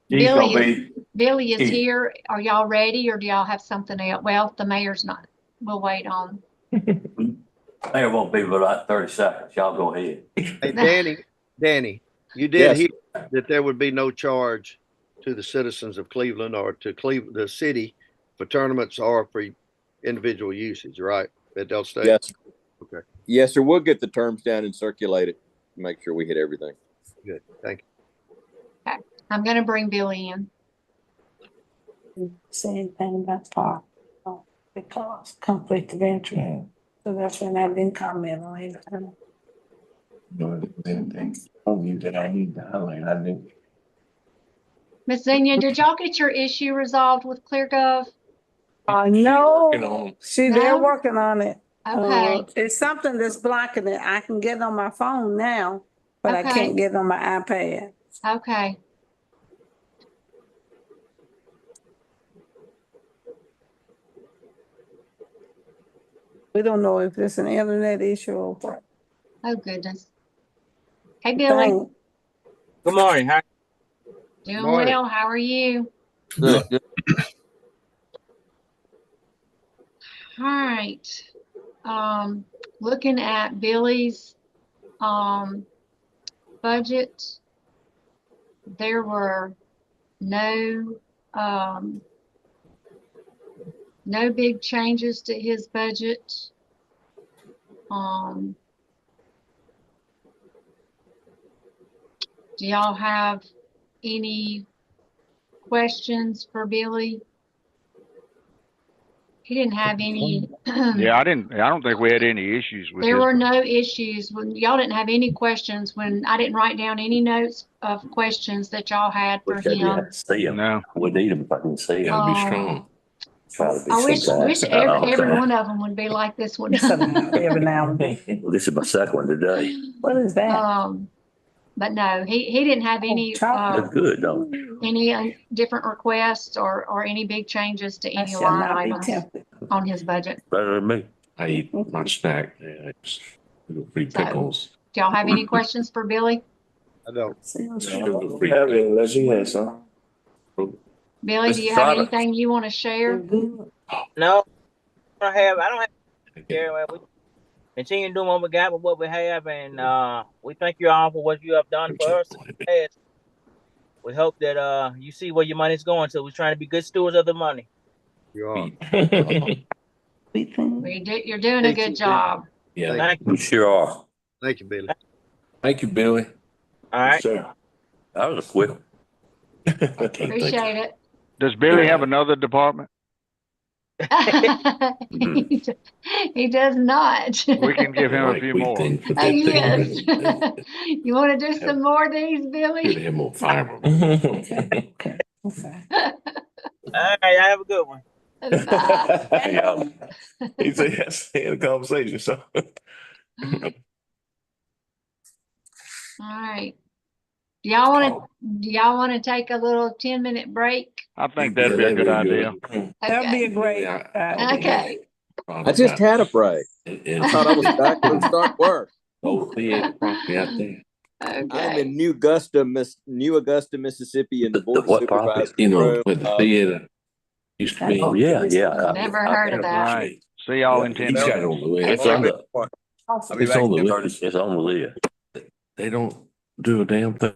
Billy is here. Are y'all ready, or do y'all have something else? Well, the mayor's not. We'll wait on. Mayor won't be but about 30 seconds. Y'all go ahead. Hey, Danny, you did Yes. hear that there would be no charge to the citizens of Cleveland or to the city for tournaments or for individual usage, right? At Delta State? Yes. Okay. Yes, sir. We'll get the terms down and circulate it. Make sure we hit everything. Good. Thank you. I'm going to bring Billy in. Say anything about park, because conflict of interest. So that's when I didn't comment on it. Anything on you that I need to highlight, I didn't. Miss Zenia, did y'all get your issue resolved with ClearGov? No, Working on, they're No? working on it. Okay, It's something that's blocking it. I can get it on my phone now, but I Okay. can't get it on my iPad. okay. We don't know if it's an internet issue or what. Oh, goodness. Hey, Billy. Thing. Good morning. How Doing Morning. well. How are you? good? Good. All right. Looking at Billy's, budget, there were no, no big changes to his budget. Do y'all have any questions for Billy? He didn't have any. Yeah, I don't think we had any issues with There his. were no issues when y'all didn't have any questions when I didn't write down any notes of questions that y'all had for Wish I him. didn't see him. No. We need him if I didn't see him. gotta be Um, strong. Try to be I wish sometimes. every Okay. one of them would be like this one. Every now and then. This is my second one today. What is that? But no, he didn't have any, Look good, don't it? any different requests or any big changes to I any shall line not be items tempted. on his budget. Better than me. I eat my snack, it's free pickles. Do y'all have any questions for Billy? I don't. Sugar-free Have it unless he has some. Billy, do Mr. you have Trotter. anything you want to share? No, I don't have care. Well, we continue doing what we got with what we have, and we thank you all for what you have done for us. We hope that you see where your money's going. So we're trying to be good stewards of the money. You are. You're doing a Thank good you, job. Yeah, Thank You sure are. Thank you, Billy. thank you, Billy. All right. Sir. That was a quick. I can't think of- Appreciate it. Does Billy have another department? He does not. We can give him a Like few we more. think that Yes. thing, You want to do some more of these, Should Billy? have more fiber. Okay. All right. I have a good one. Bye. He said, yes, he had a conversation, so. All right. Do y'all want to take a little 10-minute break? I think that'd be a good idea. That'd be a great. Okay. I just had a break. I thought I was back to start work. Oh, theater property out there. I'm Okay. in New Augusta, Mississippi, in the Board of What property? Supervisors You know, room. where the theater used to be. Oh, yeah, yeah. Never heard of All that. right. See y'all in 10 He's got it minutes. on the It's list. on the, I'll be It's back on the in list. it's on the list. They don't do a damn thing.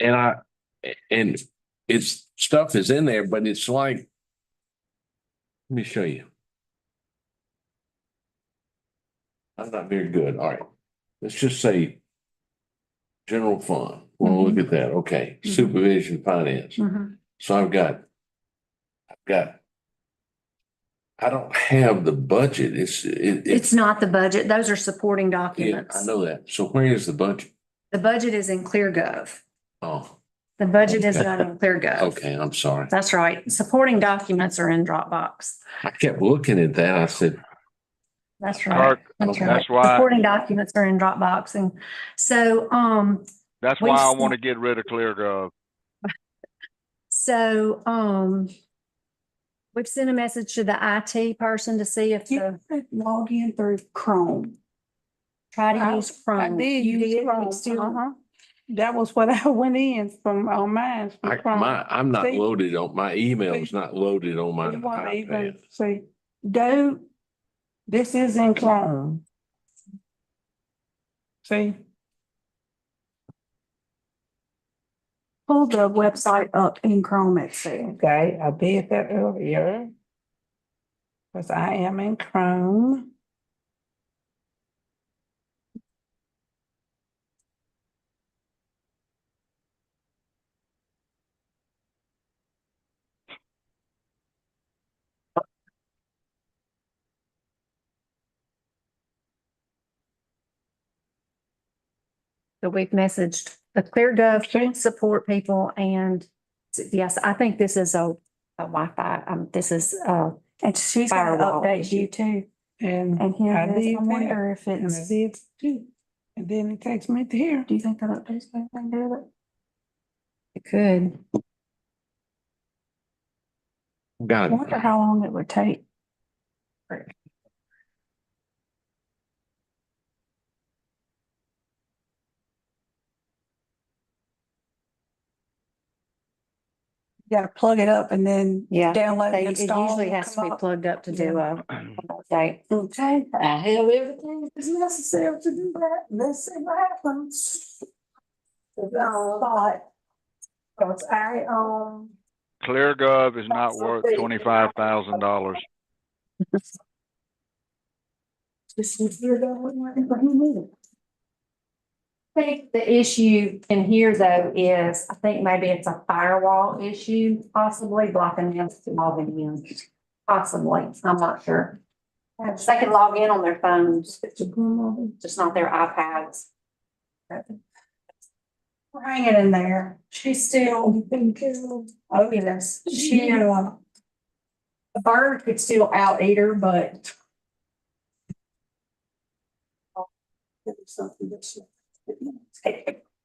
and it's stuff is in there, but it's like, let me show you. I'm not very good. All right. Let's just say general fund. We'll look at that. Okay. Supervision finance. So I don't have the budget. It's not the budget. Those are supporting Yeah, documents. I know that. So where is the budget? The budget is in ClearGov. Oh, The budget is not in ClearGov. okay. I'm sorry. That's right. Supporting documents are in Dropbox. I kept looking at that. I said, That's right. Kirk, That's right. that's why, Supporting documents are in Dropbox. And so, that's why I want to get rid of ClearGov. so, we've sent a message to the IT person to see if the Log in through Chrome. try to use I Chrome. did You use did? Chrome. It's still- That was what I went in from on mine. from Chrome. I'm not See? loaded on my email is not loaded on my You want to even iPad. see, go, this is in Chrome. See? Pull the website up in Chrome Excel. Okay, I did that earlier. Cause I am in Chrome. So we've messaged the ClearGov support people and yes, I think this is a Wi-Fi. This is And she's gonna Firewall update issue. you too. And here I it is. did I wonder if and I it's, did too. And then it takes me to here. do you think that update's got anything to do with it? It could. I Got wonder it. how long it would take. You gotta plug it up and then Yeah. download and It install. usually and has to come be up. plugged up to do a update. Okay, I have everything that's necessary to do that. Let's see what happens. Thought. Cause ClearGov is not worth $25,000. This is here that I think the issue in here though is, I think maybe it's a firewall issue, possibly blocking them from logging in. Possibly, I'm not sure. They can log in on their phones, just not their iPads. we're hanging in there. She's still being killed. Oh, yes. The bird could still out eat her, but.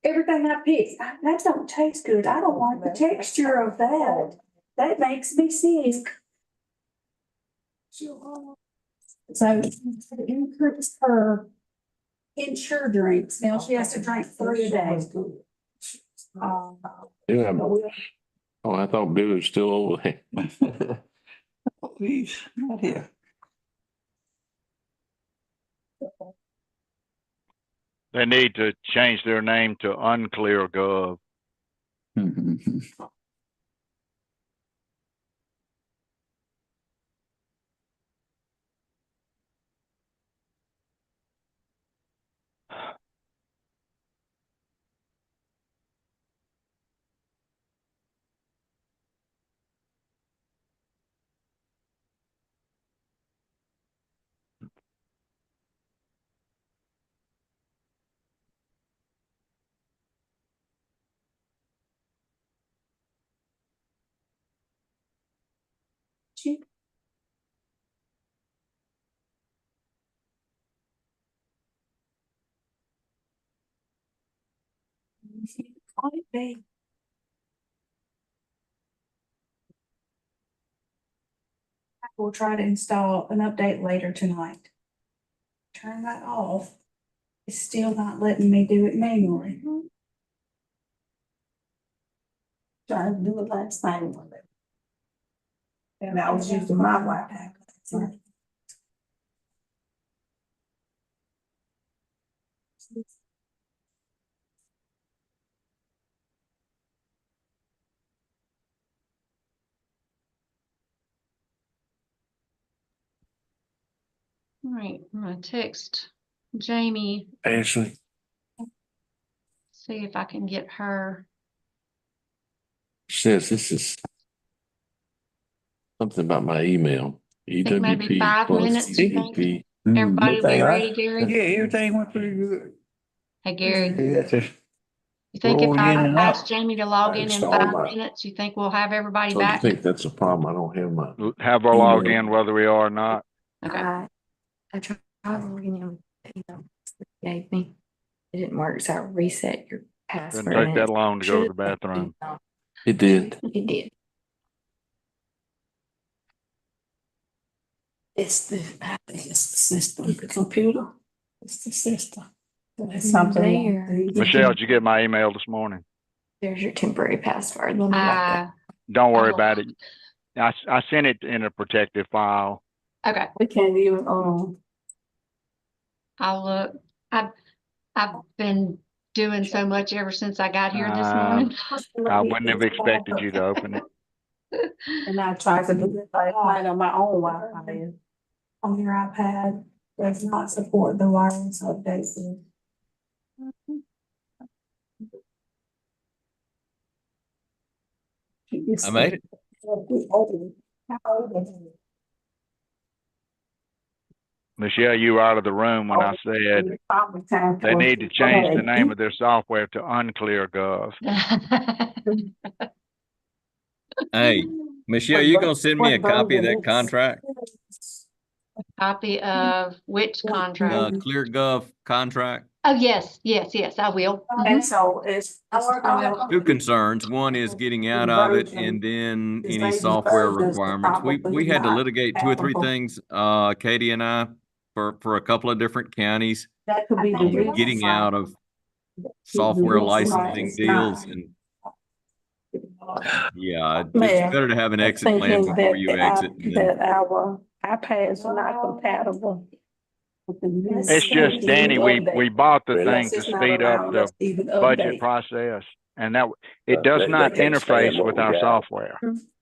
Everything I pick, that don't taste good. I don't like the texture of that. That makes me sick. So increase her insure drinks. Now she has to drink 3 a day. Yeah. Oh, I thought Bill was still over there. Please, not here. They need to change their name to UnclearGov. We'll try to install an update later tonight. Turn that off. It's still not letting me do it manually. Trying to do it last night with it. And I was using my Wi-Fi. All right, I'm gonna text Jamie, Ashley, see if I can get her. says this is something about my email. Think maybe EWP 5 plus minutes, you think? EWP. Everybody will be ready, Gary? Yeah, everything went pretty good. Hey, Gary, Yeah, just you think if roll I in and ask out. Jamie to log I in installed 5 my- minutes, you think we'll have everybody So you back? think that's a problem? I don't have my. Have her log Email. in whether we are or not. Okay. I tried logging in with the email it gave me. It didn't work, so I reset your password. Doesn't take and that it long to go to the should- bathroom. It did. It did. It's the, I think it's the system, the computer. It's the system. It's There. Michelle, did you get my email this morning? There's your temporary password. Don't worry about it. I sent it in a protected file. Okay, We can't even, I'll look. I've been doing so much ever since I got here this morning. I wouldn't have expected you to open it. and I tried to do it like on my own Wi-Fi. On your iPad does not support the wireless updates. I made it. Michelle, you were out of the room when I said they need to change the name of their software to Unclear Gov. Hey, Michelle, you gonna send me a copy of that contract? Copy of which contract? ClearGov contract? Oh, yes, I will. And so it's. Two concerns. One is getting out of it, and then any software requirements. We had to litigate 2 or 3 things, Katie and I, for a couple of different counties, That could be the reason. getting out of software licensing deals, and yeah, it's better to have an exit plan before you exit. That our iPads are not compatible. It's just, Danny, we bought the thing to speed up the budget process, and that it does not interface with our software.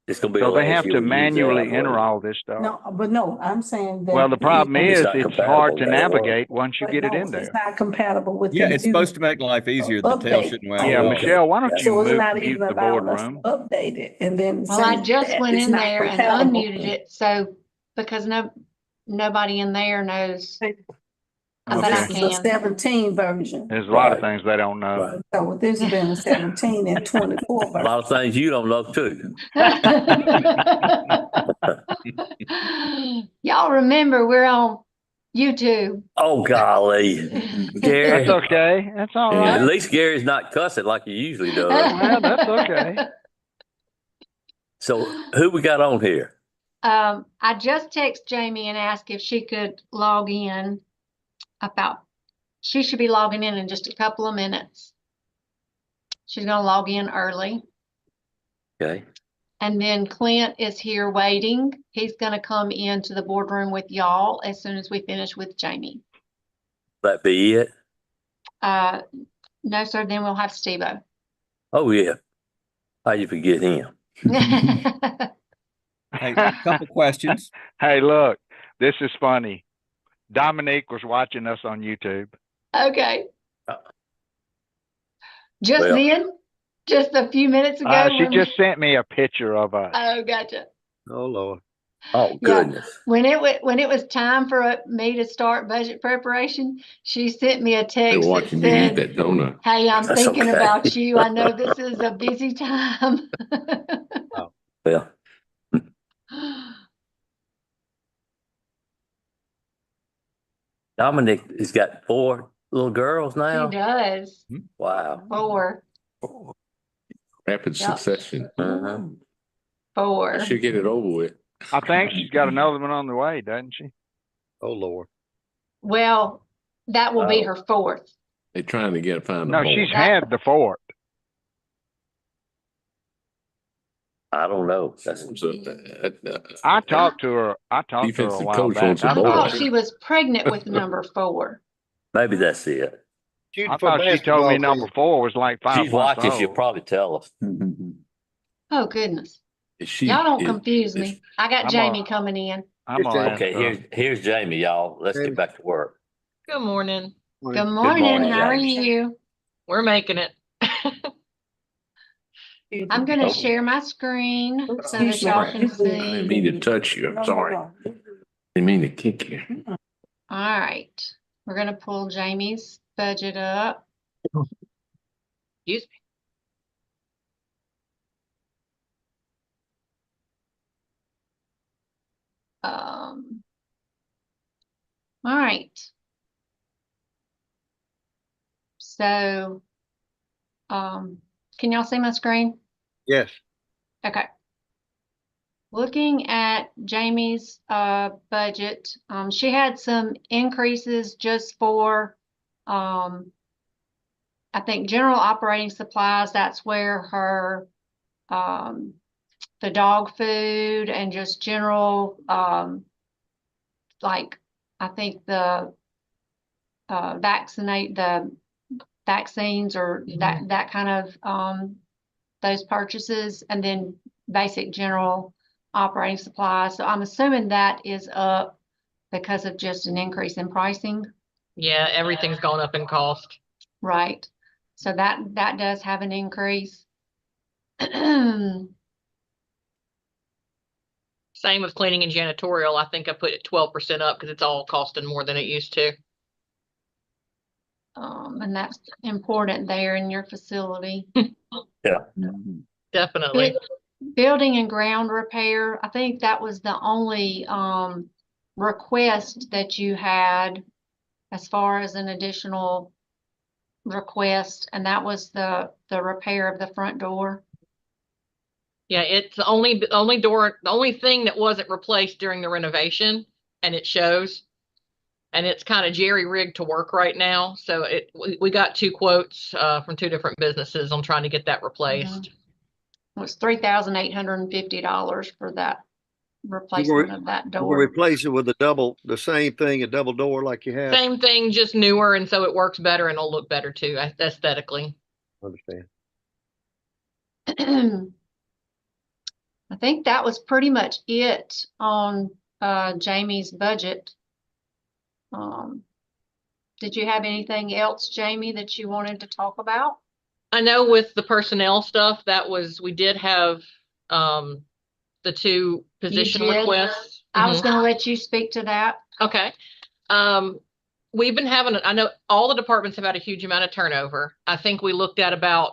It's gonna be. So the they last have year to we use that manually for. enter all this stuff. No, but no, I'm saying that. Well, the problem is not it's hard compatible, to that's why. navigate once you get it in there. It's not compatible with. Yeah, it's supposed to make life easier. The tail Update. shouldn't wag Yeah, the dog. Michelle, why don't you So it's mute not even the allowing us to boardroom? update it and then. Well, I say just that went it's in not there and compatible. unmuted it, so, because nobody in there knows. But I This is a can. 17 version. There's a lot of things they don't know. So with this being a 17 and 24 A version. lot of things you don't know too. Y'all remember, we're on YouTube. Oh, golly. Gary. That's okay. That's all At right. least Gary's not cussing like he usually does. Well, that's okay. So who we got on here? I just texted Jamie and asked if she could log in she should be logging in just a couple of minutes. She's gonna log in early. Okay. And then Clint is here waiting. He's gonna come into the boardroom with y'all as soon as we finish with Jamie. That be it? No, sir, then we'll have Steve-O. Oh, yeah. How you forget him? Hey, a couple questions. Hey, look, this is funny. Dominique was watching us on YouTube. Okay. Just Well. then? Just a few minutes ago? She just sent me a picture of us. Oh, gotcha. Oh, Lord. Oh, goodness. When it was time for me to start budget preparation, she sent me a They text were that watching you eat said, that donut. "Hey, I'm That's thinking okay. about you. I know this is a busy time." Well, Dominic has got 4 little girls He now. does. Wow. 4. Rapid Yep. succession. 4. I should get it over with. I think she's got another one on the way, doesn't she? Oh, Lord. Well, that will be her 4th. They're trying to find a No, boy. she's had the 4th. I don't know. I talked to her. A Defensive while coach back. wants a I boy. thought she was pregnant with number 4. Maybe that's it. I thought she told me number 4 was like 5 She's months watching. old. She'll probably tell us. Oh, goodness. Is she, Y'all don't is- confuse is- me. I got I'm Jamie coming in. I'm gonna ask, Okay, here's Jamie, y'all. Let's get back to work. Good morning. Good morning. How are Jamie. you? We're making it. I'm gonna Oh. share my screen so that y'all can I didn't see. mean to touch you. I'm sorry. Didn't mean to kick you. All right, we're gonna pull Jamie's budget up. Excuse me. All right. So, can y'all see my screen? Yes. Okay. Looking at Jamie's budget, she had some increases just for, I think, general operating supplies. That's where her, the dog food and just general, like, I think the vaccines or that kind of those purchases, and then basic general operating supplies. So I'm assuming that is up because of just an increase in pricing. Yeah, everything's gone up in cost. Right. So that does have an increase. Same with cleaning and janitorial. I think I put it 12% up because it's all costing more than it used to. And that's important there in your facility. Yeah. Definitely. Building and ground repair, I think that was the only request that you had as far as an additional request, and that was the repair of the front door. Yeah, it's the only door, the only thing that wasn't replaced during the renovation, and it shows. And it's kind of jerry-rigged to work right now. So we got 2 quotes from 2 different businesses on trying to get that replaced. It was $3,850 for that replacement of that We'll door. replace it with the same thing, a double door like you have. Same thing, just newer, and so it works better and it'll look better too, aesthetically. Understand. I think that was pretty much it on Jamie's budget. Did you have anything else, Jamie, that you wanted to talk about? I know with the personnel stuff, we did have the 2 position requests. I was going to let you speak to that. Okay. We've been having, I know all the departments have had a huge amount of turnover. I think we looked at I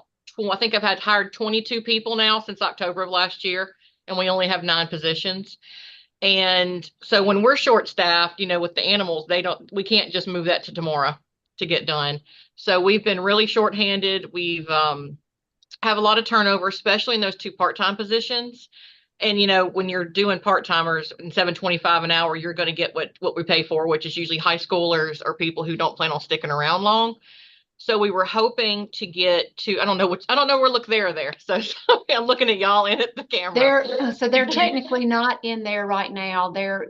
think I've hired 22 people now since October of last year, and we only have 9 positions. And so when we're short staffed, with the animals, we can't just move that to tomorrow to get done. So we've been really shorthanded. We've have a lot of turnover, especially in those 2 part-time positions. And when you're doing part-timers and $7.25 an hour, you're going to get what we pay for, which is usually high schoolers or people who don't plan on sticking around long. So we were hoping to get to, I don't know where look there. So I'm looking at y'all and at the camera. They're technically not in there right now. They're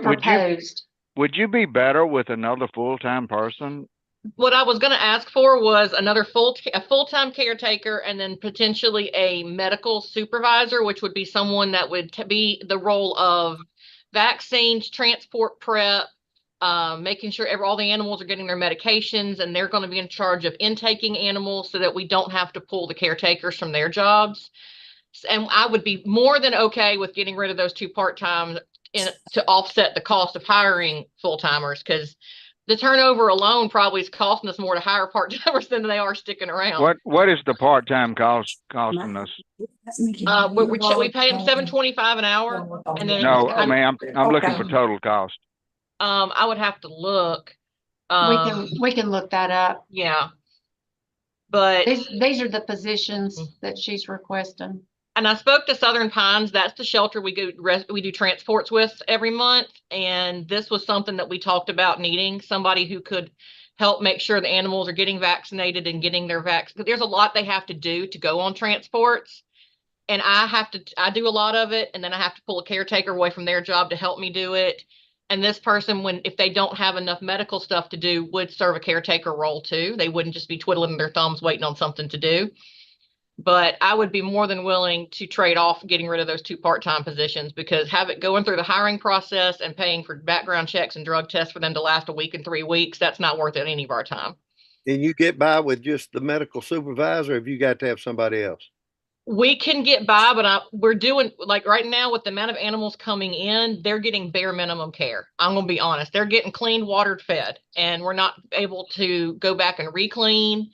proposed. Would you be better with another full-time person? What I was going to ask for was a full-time caretaker, and then potentially a medical supervisor, which would be someone that would be the role of vaccines, transport prep, making sure all the animals are getting their medications, and they're going to be in charge of intaking animals so that we don't have to pull the caretakers from their jobs. And I would be more than okay with getting rid of those 2 part-time to offset the cost of hiring full-timers, because the turnover alone probably is costing us more to hire part-timers than they are sticking around. What is the part-time costing us? We pay them $7.25 an hour, and then No, I mean I'm looking for total cost. I would have to look. We can look that up. Yeah, but these are the positions that she's requesting. And I spoke to Southern Pines. That's the shelter we do transports with every month. And this was something that we talked about needing, somebody who could help make sure the animals are getting vaccinated and getting their vaccine. There's a lot they have to do to go on transports. And I do a lot of it. And then I have to pull a caretaker away from their job to help me do it. And this person, if they don't have enough medical stuff to do, would serve a caretaker role too. They wouldn't just be twiddling their thumbs waiting on something to do. But I would be more than willing to trade off getting rid of those 2 part-time positions, because have it going through the hiring process and paying for background checks and drug tests for them to last a week and 3 weeks, that's not worth it any of our time. And you get by with just the medical supervisor, or have you got to have somebody else? We can get by, but we're doing, like right now with the amount of animals coming in, they're getting bare minimum care. I'm going to be honest. They're getting cleaned, watered, fed, and we're not able to go back and re-clean.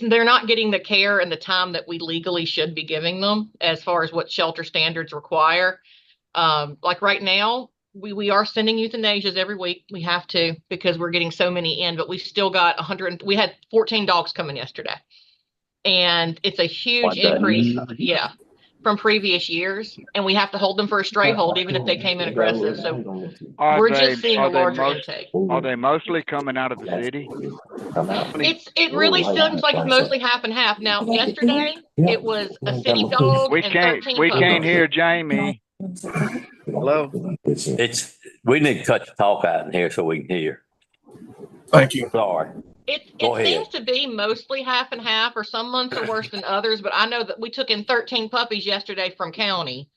They're not getting the care and the time that we legally should be giving them as far as what shelter standards require. Like right now, we are sending euthanasias every week. We have to, because we're getting so many in, but we still got 100. We had 14 dogs coming yesterday. And it's a huge increase, from previous years. And we have to hold them for a stray hold, even if they came in aggressive. So we're just seeing a larger intake. Are they mostly coming out of the city? It really seems like it's mostly half and half. Now, yesterday it was a city dog and 13 We puppies. can't hear Jamie. Hello? We need to cut the talk out in here so we can hear. Thank you. Sorry. It Go ahead. seems to be mostly half and half, or some months are worse than others, but I know that we took in 13 puppies yesterday from county,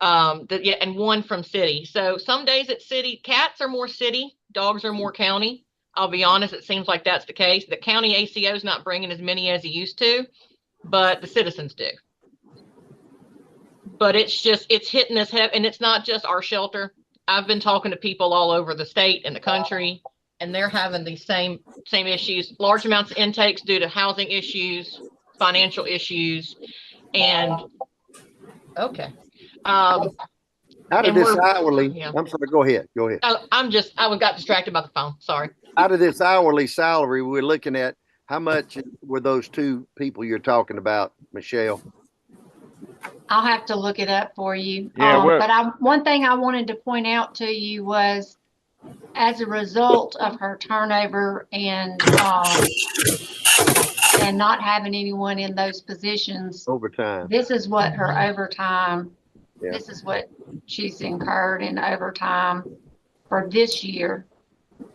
and 1 from city. So some days it's city. Cats are more city, dogs are more county. I'll be honest, it seems like that's the case. The county ACO is not bringing as many as he used to, but the citizens do. But it's hitting us heavy, and it's not just our shelter. I've been talking to people all over the state and the country, and they're having these same issues, large amounts of intakes due to housing issues, financial issues, and okay. How did this hourly? Yeah. I'm sorry. Go ahead. I got distracted by the phone. Sorry. Out of this hourly salary, we're looking at how much were those 2 people you're talking about, Michelle? I'll have to look it up for you. Yeah, but one thing I wanted to point out to you was, as a result of her turnover and not having anyone in those positions, overtime. This is what her overtime. Yeah. This is what she's incurred in overtime for this year.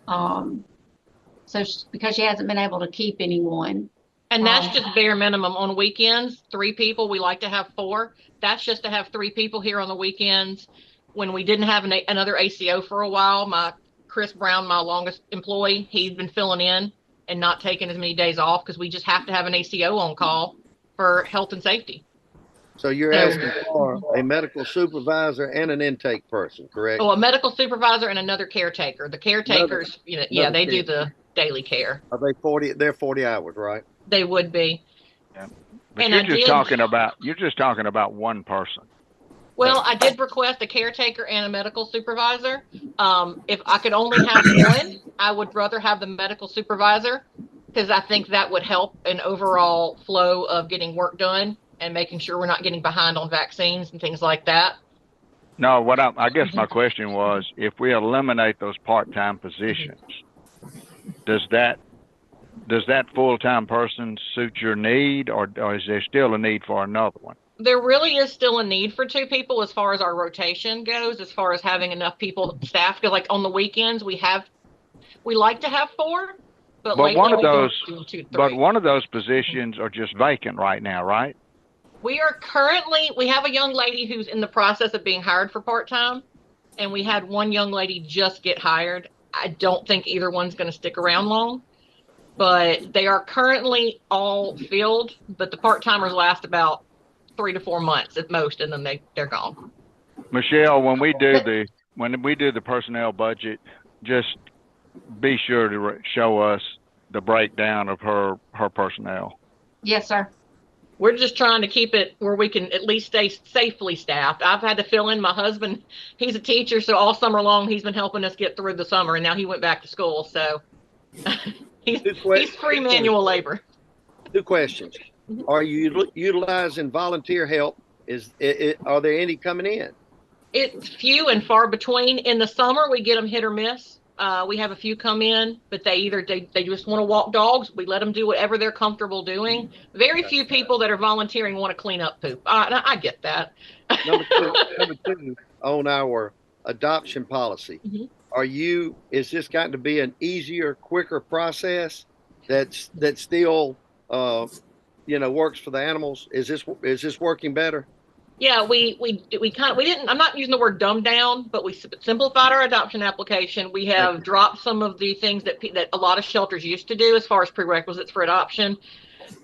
Because she hasn't been able to keep anyone. And that's just bare minimum. On weekends, 3 people. We like to have 4. That's just to have 3 people here on the weekends. When we didn't have another ACO for a while, Chris Brown, my longest employee, he's been filling in and not taking as many days off, because we just have to have an ACO on call for health and safety. So you're asking for a medical supervisor and an intake person, correct? Oh, a medical supervisor and another caretaker. The caretakers, they do the daily care. Are they 40? They're 40 hours, right? They would be. Yeah. But you're just talking about 1 person. Well, I did request a caretaker and a medical supervisor. If I could only have 1, I would rather have the medical supervisor, because I think that would help an overall flow of getting work done and making sure we're not getting behind on vaccines and things like that. No, I guess my question was, if we eliminate those part-time positions, does that full-time person suit your need, or is there still a need for another one? There really is still a need for 2 people as far as our rotation goes, as far as having enough people staffed. Like on the weekends, we like to have 4, but one of those positions are just vacant right now, right? We have a young lady who's in the process of being hired for part-time, and we had 1 young lady just get hired. I don't think either one's going to stick around long, but they are currently all filled, but the part-timers last about 3 to 4 months at most, and then they're gone. Michelle, when we do the personnel budget, just be sure to show us the breakdown of her personnel. Yes, sir. We're just trying to keep it where we can at least stay safely staffed. I've had to fill in. My husband, he's a teacher, so all summer long he's been helping us get through the summer, and now he went back to school, so he's free manual labor. 2 questions. Are you utilizing volunteer help? Are there any coming in? It's few and far between. In the summer, we get them hit or miss. We have a few come in, but they just want to walk dogs. We let them do whatever they're comfortable doing. Very few people that are volunteering want to clean up poop. I get that. Number two, on our adoption policy, is this gotten to be an easier, quicker process that's still works for the animals. Is this working better? Yeah, we didn't, I'm not using the word dumb down, but we simplified our adoption application. We have dropped some of the things that a lot of shelters used to do as far as prerequisites for adoption.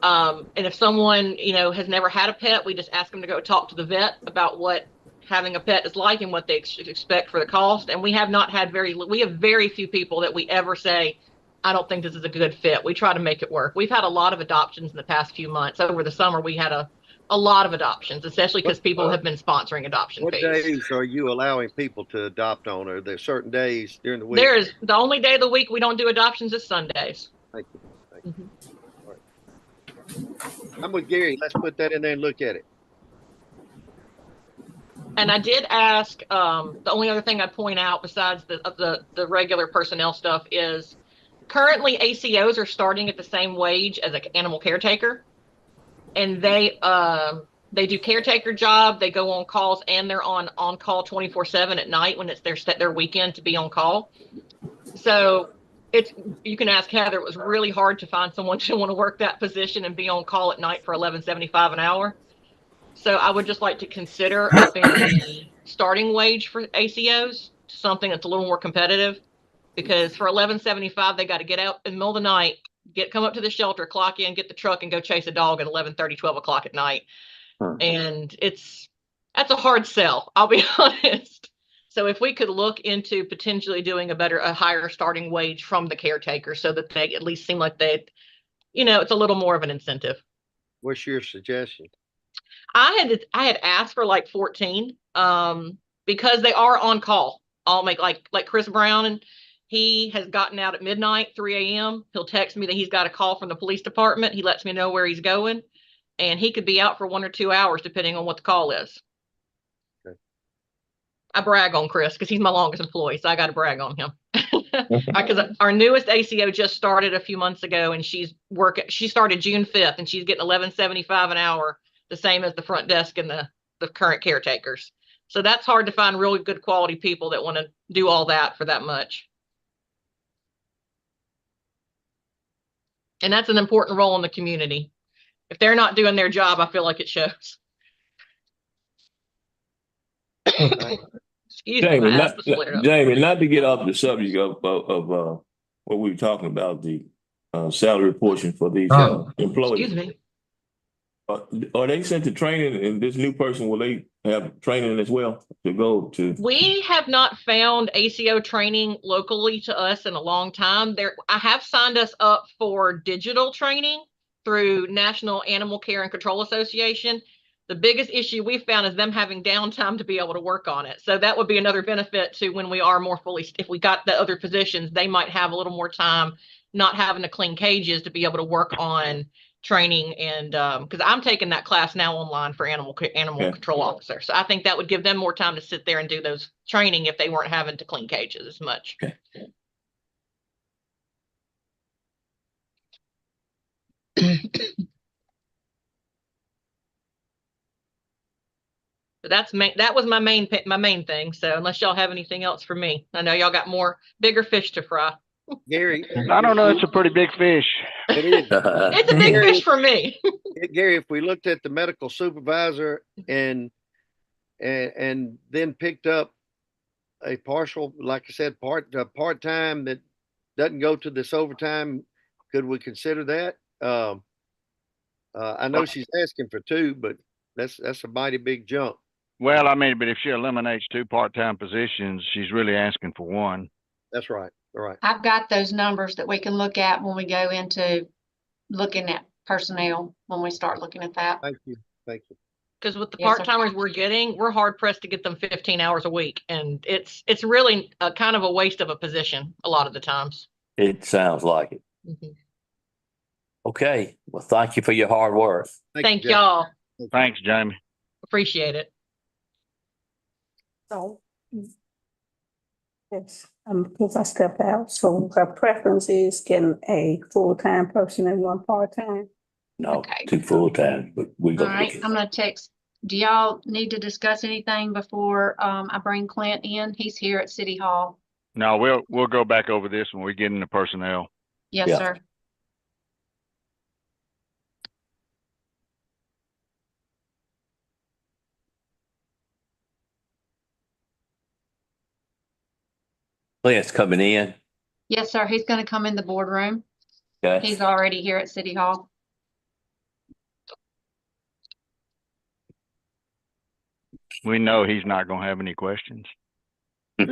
And if someone, has never had a pet, we just ask them to go talk to the vet about what having a pet is like and what they expect for the cost. And we have very few people that we ever say, I don't think this is a good fit. We try to make it work. We've had a lot of adoptions in the past few months. Over the summer, we had a lot of adoptions, especially because people have been sponsoring adoption What fees. days are you allowing people to adopt on? Are there certain days during the week? There is the only day of the week we don't do adoptions is Sundays. Thank you. All right. I'm with Gary. Let's put that in there and look at it. And I did ask, the only other thing I'd point out besides the regular personnel stuff is currently ACOs are starting at the same wage as an animal caretaker. And they do caretaker job, they go on calls, and they're on call 24/7 at night when it's their weekend to be on call. So you can ask Heather, it was really hard to find someone to want to work that position and be on call at night for $11.75 an hour. So I would just like to consider upping the starting wage for ACOs to something that's a little more competitive, because for $11.75, they got to get out in the middle of the night, come up to the shelter, clock in, get the truck, and go chase a dog at 11:30, 12 o'clock at night. And that's a hard sell, I'll be honest. So if we could look into potentially doing a higher starting wage from the caretaker so that they at least seem like it's a little more of an incentive. What's your suggestion? I had asked for like 14, because they are on call. I'll make like Chris Brown, and he has gotten out at midnight, 3 a.m. He'll text me that he's got a call from the police department. He lets me know where he's going, and he could be out for 1 or 2 hours depending on what the call is. Okay. I brag on Chris because he's my longest employee, so I got to brag on him. Because our newest ACO just started a few months ago, and she started June 5th, and she's getting $11.75 an hour, the same as the front desk and the current caretakers. So that's hard to find really good quality people that want to do all that for that much. And that's an important role in the community. If they're not doing their job, I feel like it shows. Jamie, not to get off the subject of what we were talking about, the salary portion for these employees. Excuse me. Are they sent to training, and this new person, will they have training as well to go to? We have not found ACO training locally to us in a long time. I have signed us up for digital training through National Animal Care and Control Association. The biggest issue we found is them having downtime to be able to work on it. So that would be another benefit to when we are more fully, if we got the other positions, they might have a little more time not having to clean cages to be able to work on training. And because I'm taking that class now online for animal control officer. So I think that would give them more time to sit there and do those training if they weren't having to clean cages as much. Okay. But that was my main thing. So unless y'all have anything else for me, I know y'all got bigger fish to fry. Gary, I don't know. It's a pretty big fish. It is. It's a big fish for me. Gary, if we looked at the medical supervisor and then picked up a partial, like I said, part-time that doesn't go to this overtime, could we consider that? I know she's asking for 2, but that's a mighty big jump. Well, I mean, but if she eliminates 2 part-time positions, she's really asking for 1. That's right. All right. I've got those numbers that we can look at when we go into looking at personnel, when we start looking at that. Thank you. Because with the Yes, sir. part-timers we're getting, we're hard pressed to get them 15 hours a week. And it's really a kind of a waste of a position a lot of the times. It sounds like it. Mm-hmm. Okay. Well, thank you for your hard work. Thank y'all. Thanks, Jamie. Appreciate it. So, yes, because I stepped out, so her preference is getting a full-time person and 1 part-time. No, Okay. 2 full-time, but we're All gonna right, look at I'm gonna text. Do y'all need to discuss anything before I bring Clint in? He's here at City Hall. No, we'll go back over this when we get into personnel. Yes, Yeah. sir. Clint's coming in. Yes, sir. He's gonna come in the boardroom. Okay. He's already here at City Hall. We know he's not gonna have any questions. Let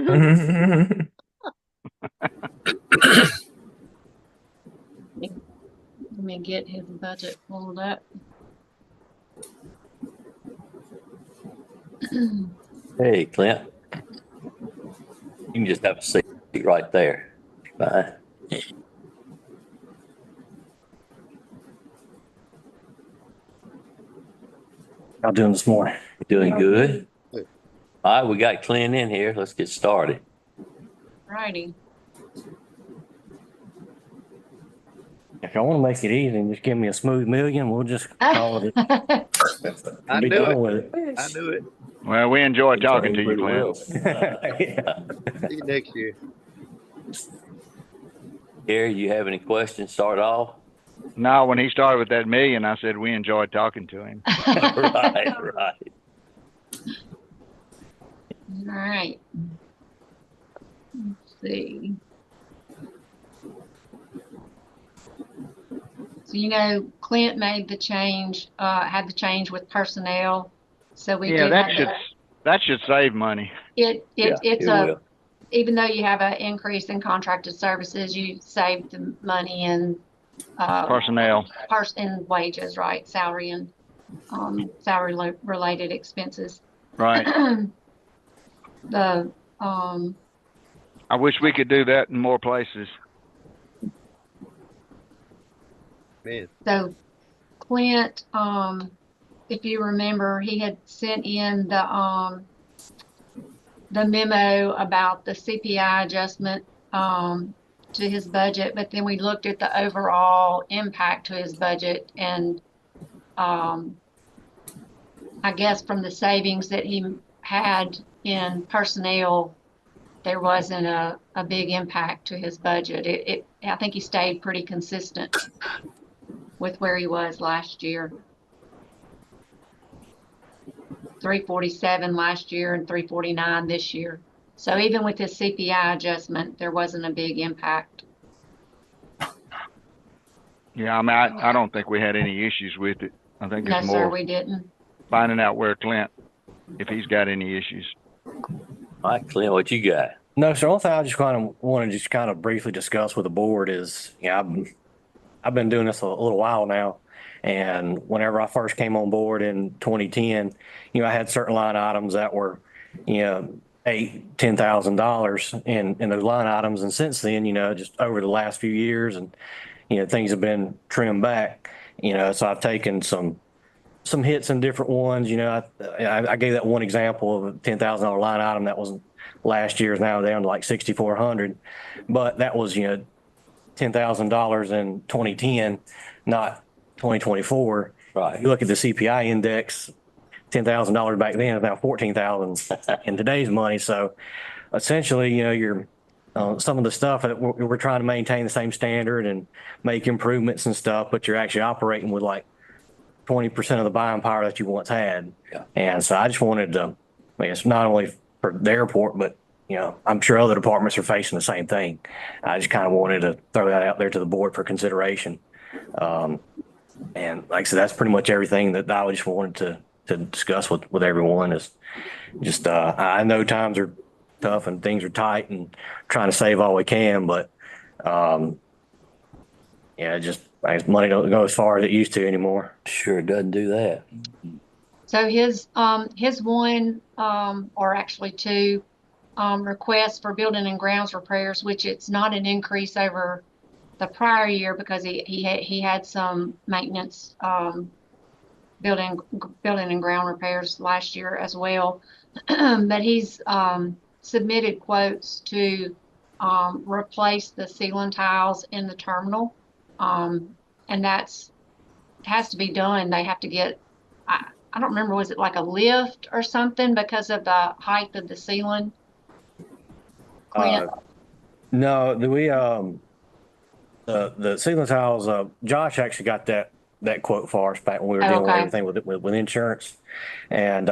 me get his budget pulled up. Hey, Clint. You can just have a seat right there. Fine. How doing this morning? Doing good. All right, we got Clint in here. Let's get started. Righty. If y'all want to make it easy and just give me a smooth million, we'll just call it. I Be knew done it. with it. I knew it. Well, we enjoyed talking to you, Pretty well. Clint. See you next year. Gary, you have any questions? Start off. No, when he started with that million, I said we enjoyed talking to him. Right. All right. Let's see. So, Clint made the change, had the change with personnel. So we Yeah, did that have should that should save money. Even though you have an increase in contracted services, you save the money in Personnel. in wages, right? Salary and salary related expenses. Right. I wish we could do that in more places. Man. So Clint, if you remember, he had sent in the memo about the CPI adjustment to his budget, but then we looked at the overall impact to his budget, and I guess from the savings that he had in personnel, there wasn't a big impact to his budget. I think he stayed pretty consistent with where he was last year. 347 last year and 349 this year. So even with his CPI adjustment, there wasn't a big impact. Yeah, I mean, I don't think we had any issues with it. I think No, it's sir, more we didn't. finding out where Clint, if he's got any issues. All right, Clint, what you got? No, sir. Only thing I just want to just kind of briefly discuss with the board is, I've been doing this a little while now. And whenever I first came on board in 2010, I had certain line items that were, $8,000-$10,000 in those line items. And since then, just over the last few years and, things have been trimmed back, so I've taken some hits in different ones. I gave that one example of a $10,000 line item that was last year's now down to like 6,400, but that was, $10,000 in 2010, not 2024. Right. You look at the CPI index, $10,000 back then is now 14,000 in today's money. So essentially, you're some of the stuff that we're trying to maintain the same standard and make improvements and stuff, but you're actually operating with like 20% of the buying power that you once had. Yeah. And so I just wanted to, it's not only for the airport, but I'm sure other departments are facing the same thing. I just kind of wanted to throw that out there to the board for consideration. And like I said, that's pretty much everything that I just wanted to discuss with everyone. Is just, I know times are tough and things are tight and trying to save all we can, but just money don't go as far as it used to anymore. Sure, it doesn't do that. So his one, or actually two, requests for building and grounds repairs, which it's not an increase over the prior year because he had some maintenance, building and ground repairs last year as well. But he's submitted quotes to replace the ceiling tiles in the terminal, and has to be done. They have to get, I don't remember, was it like a lift or something because of the height of the ceiling? No, the ceiling tiles, Josh actually got that quote for us back when we were dealing with everything with insurance. And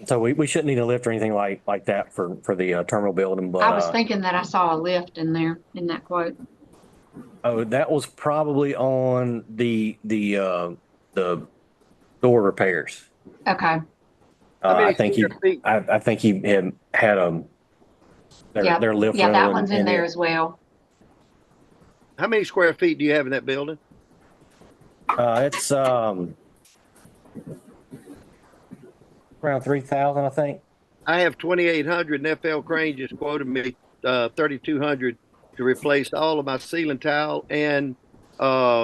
So we shouldn't need a lift or anything like that for the terminal building, but I was thinking that I saw a lift in there in that quote. oh, that was probably on the door repairs. Okay. I think he had their lift Yeah, that rental one's in there as well. How many square feet do you have in that building? It's around 3,000, I think. I have 2,800 and FL Crane just quoted me 3,200 to replace all of my ceiling tile and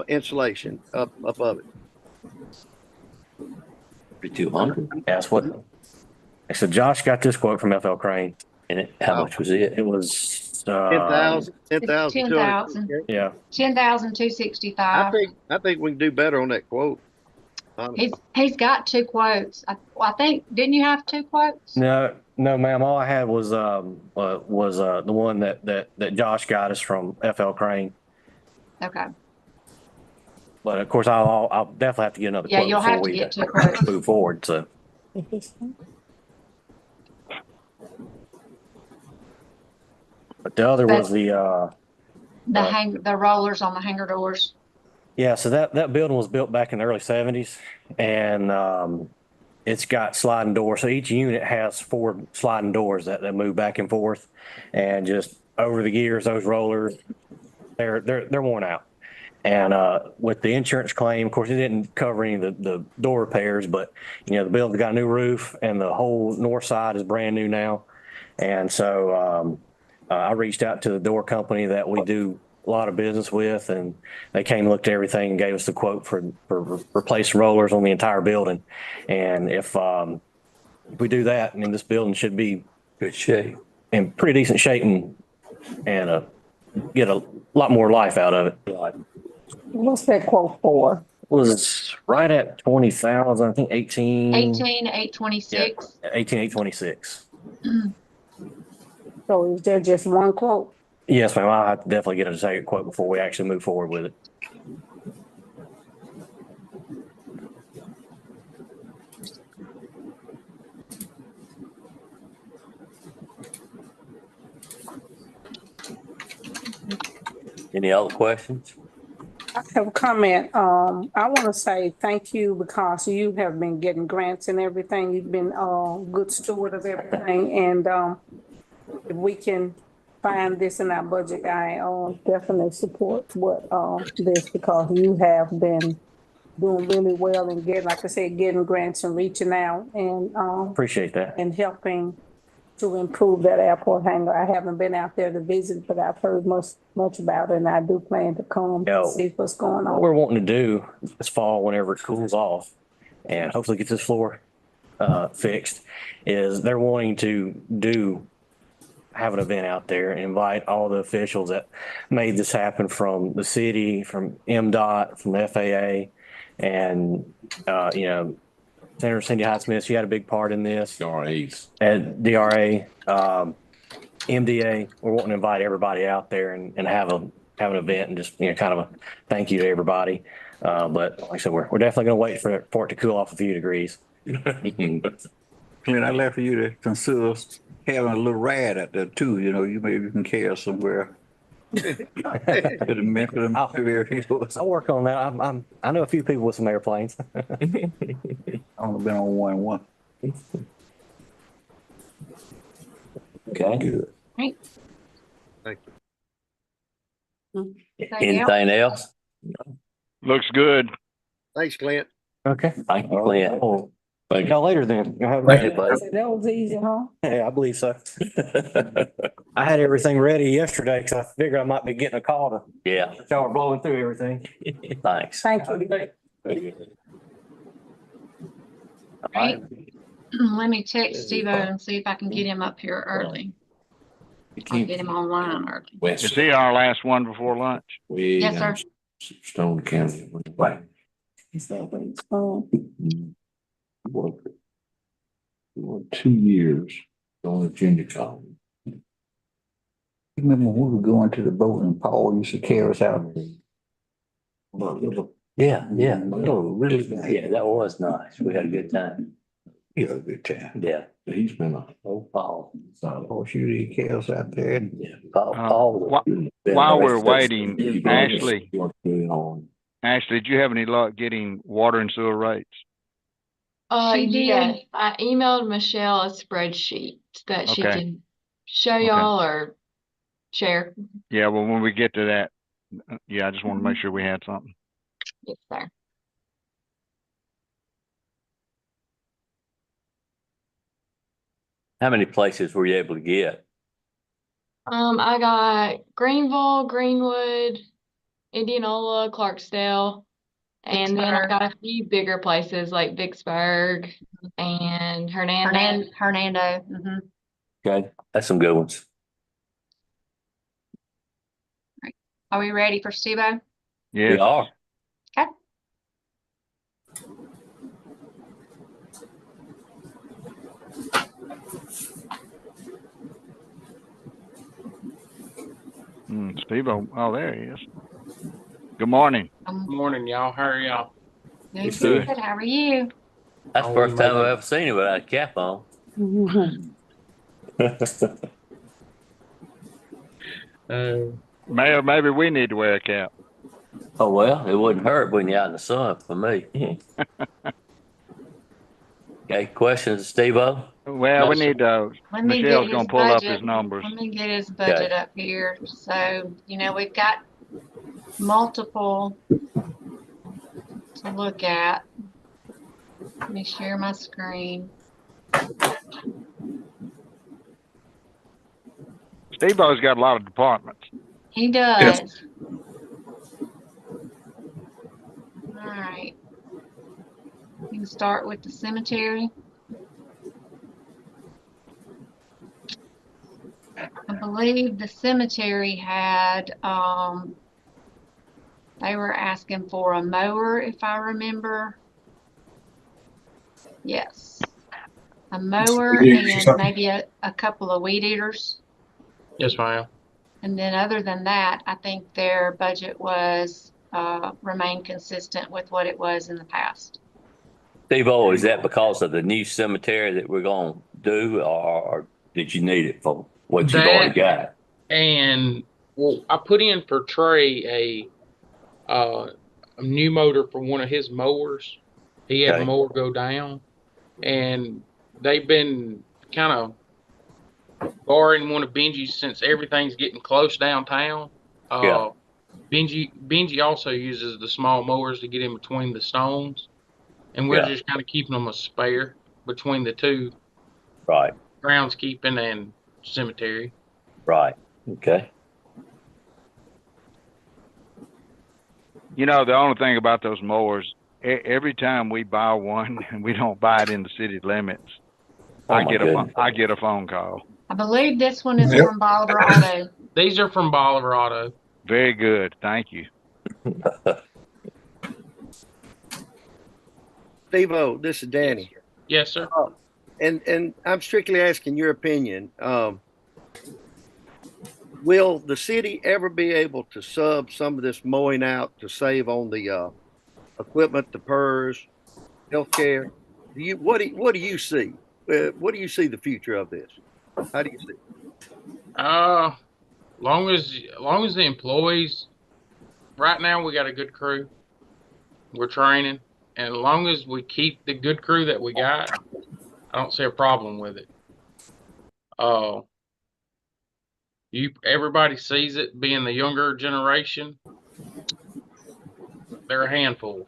insulation up above it. 3,200. That's what. So Josh got this quote from FL Crane. And how much was it? It was 10,000. 10,000. Yeah. 10,265. I think we can do better on that quote. He's got two quotes. I think, didn't you have two quotes? No, ma'am. All I had was the one that Josh got us from FL Crane. Okay. But of course, I'll definitely have to get another Yeah, quote you'll before have to we get two quotes. move forward. So. But the other was the rollers on the hangar doors. Yeah, so that building was built back in the early 70s, and it's got sliding doors. So each unit has 4 sliding doors that move back and forth, and just over the years, those rollers, they're worn out. And with the insurance claim, of course, it didn't cover any of the door repairs, but the building got a new roof, and the whole north side is brand new now. And so I reached out to the door company that we do a lot of business with, and they came and looked at everything and gave us the quote for replacing rollers on the entire building. And if we do that, I mean, this building should be good shape, in pretty decent shape, and get a lot more life out of it. What's that quote for? Was right at 20,000, I think 18,826. 18,826. So is there just one quote? Yes, ma'am. I'll have to definitely get a second quote before we actually move forward with it. Any other questions? I have a comment. I want to say thank you because you have been getting grants and everything. You've been good steward of everything. And if we can find this in our budget, I definitely support what this, because you have been doing really well and like I said, getting grants and reaching out and appreciate that, and helping to improve that airport hangar. I haven't been out there to visit, but I've heard much about it, and I do plan to come see what's going on. What we're wanting to do this fall, whenever it cools off, and hopefully get this floor fixed, is they're wanting to have an event out there and invite all the officials that made this happen, from the city, from MDOT, from the FAA, and Senator Cindy Hyde-Smith, she had a big part in this. DRAs. And DRA, MDA, we're wanting to invite everybody out there and have an event and just, kind of a thank you to everybody. But like I said, we're definitely going to wait for it to cool off a few degrees. Clint, I'd like for you to consider having a little ride out there too. You maybe can carry somewhere. I'll work on that. I know a few people with some airplanes. I've only been on one. Okay. Good. Right. Thank you. Anything else? Looks good. Thanks, Clint. Okay. Thank you, Clint. Thank y'all later then. Thank you, buddy. That was easy, huh? Yeah, I believe so. I had everything ready yesterday because I figured I might be getting a call to. Yeah. Y'all are blowing through everything. Thanks. Thank you. Right. Let me text Steve and see if I can get him up here early. I'll get him online early. Is he our last one before lunch? Yes, sir. Stone County. Worked 2 years on the junior college. Remember when we were going to the boat and Paul used to carry us out? Yeah. Oh, really? Yeah, that was nice. We had a good time. He had a good time. Yeah. He's been a Paul. Horseshoe the cows out there. Yeah. Paul. While we're waiting, Ashley, on. Ashley, did you have any luck getting water and sewer rates? She Yeah, did. I emailed Michelle a spreadsheet that she Okay. can show Okay. y'all or share. Yeah, well, when we get to that, yeah, I just want to make sure we had something. Yes, sir. How many places were you able to get? I got Greenville, Greenwood, Indianola, Clarksdale, and then I got a few bigger places like Vicksburg and Hernando. Hernando. Mhm. Okay, that's some good ones. Are we ready for Steve-O? Yeah. We are. Okay. Steve-O, oh, there he is. Good morning. Good morning, y'all. How are y'all? Good. How are you? That's the first time I've ever seen you without a cap on. Mayor, maybe we need to wear a cap. Oh, well, it wouldn't hurt when you're out in the sun for me. Okay, questions, Steve-O? Well, we need to, Let me Michelle's get gonna his pull up budget. his numbers. Let me get his budget up here. So, we've got multiple to look at. Let me share my screen. Steve-O's got a lot of departments. He does. Yes. All right. You can start with the cemetery. I believe the cemetery had, they were asking for a mower, if I remember. Yes. A mower and maybe a couple of weed eaters. Yes, ma'am. And then other than that, I think their budget was, remained consistent with what it was in the past. Steve-O, is that because of the new cemetery that we're gonna do, or did you need it for what you've already got? And well, I put in for Trey a new motor for one of his mowers. He had a mower go down, and they've been kind of borrowing one of Benji's since everything's getting close downtown. Benji also uses the small mowers to get in between the stones, and we're just kind of keeping them a spare between the two. Right. Groundskeeping and cemetery. Right. Okay. The only thing about those mowers, every time we buy one and we don't buy it in the city limits, I get a phone call. I believe this one is from Bolivar Auto. These are from Bolivar Auto. Very good. Thank you. Steve-O, this is Danny. Yes, sir. And I'm strictly asking your opinion. Will the city ever be able to sub some of this mowing out to save on the equipment, the PERS, healthcare? What do you see? What do you see the future of this? How do you see it? Long as the employees, right now we got a good crew. We're training, and as long as we keep the good crew that we got, I don't see a problem with it. Everybody sees it, being the younger generation, they're a handful.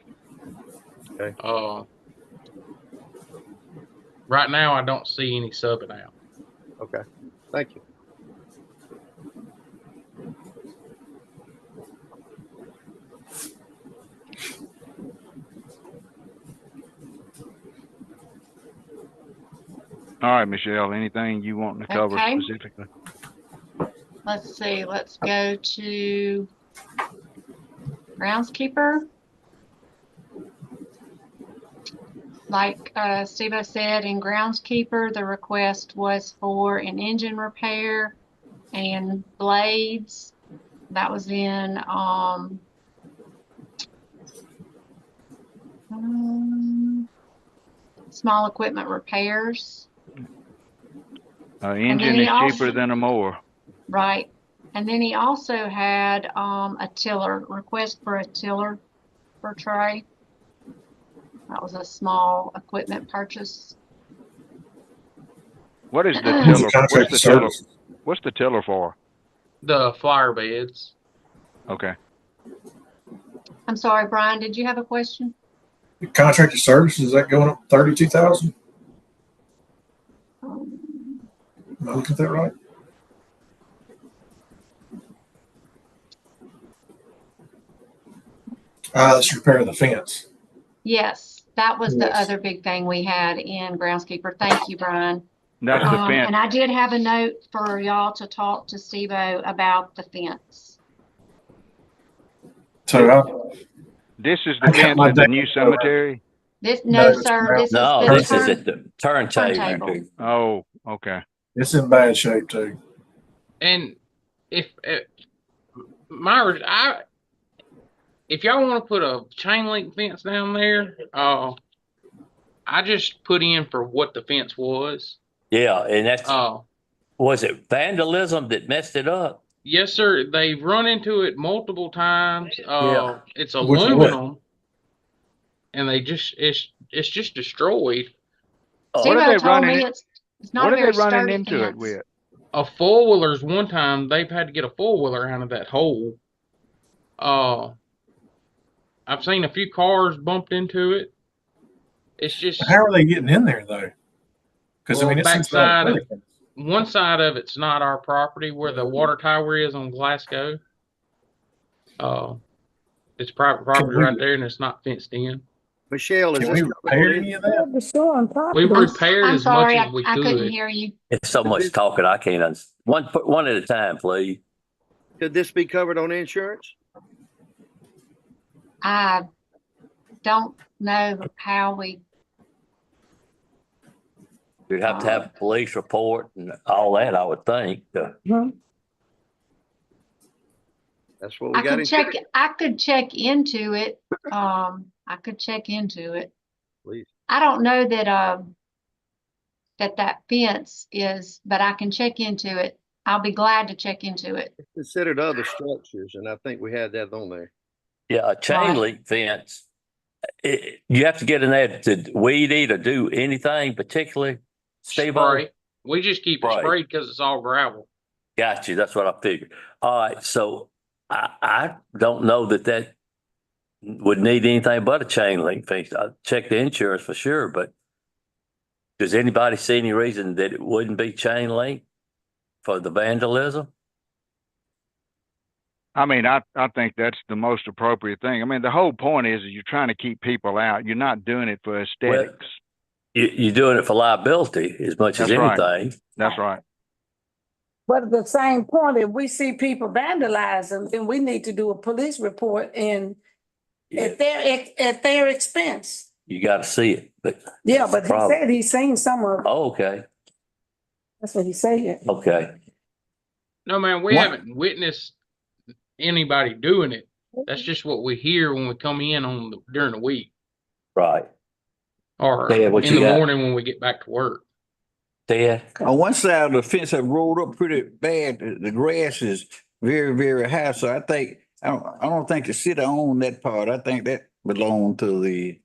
Okay. Right now I don't see any subbing out. Okay. Thank you. All right, Michelle, anything you want to cover specifically? Let's see. Let's go to groundskeeper. Like Steve-O said, in groundskeeper, the request was for an engine repair and blades. That was in small equipment repairs. Engine he is cheaper also- than a mower. Right. And then he also had a tiller, request for a tiller for Trey. That was a small equipment purchase. What is the What's tiller? the contract service? What's the tiller for? The flower beds. Okay. I'm sorry, Brian, did you have a question? The contracted services, is that going up 32,000? Am I looking at that right? That's repairing the fence. Yes, that was the Yes. other big thing we had in groundskeeper. Thank you, Brian. That's the fence. And I did have a note for y'all to talk to Steve-O about the fence. So This is the fence at the new cemetery? No, sir, this is No, the this is at the turntable. turntable. Oh, okay. it's in bad shape too. And if Myers, if y'all want to put a chain link fence down there, I just put in for what the fence was. Yeah, and that's, was it vandalism that messed it up? Yes, sir. They've run into it multiple times. Yeah. It's Which one? aluminum, and it's just destroyed. Steve-O told me it's not What a are very they running sturdy into it fence. with? A four-wheeler's one time they've had to get a four-wheeler out of that hole. I've seen a few cars bumped into it. It's just How are they getting in there though? Because I mean, it's backside of one side of it's not our property where the water tower is on Glasgow. It's private property right there, and it's not fenced in. Michelle, is Can this we repair any of that? We've repaired I'm as sorry, much as we I could. couldn't hear you. It's so much talking, I can't one at a time, please. Could this be covered on insurance? I don't know how we, You'd have to have a police report and all that, I would think. That's what we got. I could check into it. I could check into it. Please. I don't know that, that fence is, but I can check into it. I'll be glad to check into it. Considered other structures, and I think we had that on there. Yeah, a chain link fence, you have to get in there to weed eat or do anything particularly, Steve-O? Spray. We just keep it sprayed because it's all gravel. Got you. That's what I figured. All right. So I don't know that would need anything but a chain link fence. I'll check the insurance for sure, but does anybody see any reason that it wouldn't be chain link for the vandalism? I mean, I think that's the most appropriate thing. I mean, the whole point is you're trying to keep people out. You're not doing it for aesthetics. Well, you're doing it for liability as much as anything. Right. That's right. But at the same point, if we see people vandalizing, then we need to do a police report and at their expense. You got to see it, but But he said he's seen some of it. Oh, okay. That's what he said. Okay. No, man, we haven't witnessed anybody doing it. That's just what we hear when we come in during the week. Right. Or Dad, what in you the got? morning when we get back to work. Dad? On one side of the fence have rolled up pretty bad. The grass is very, very high. So I don't think the city owned that part. I think that belonged to the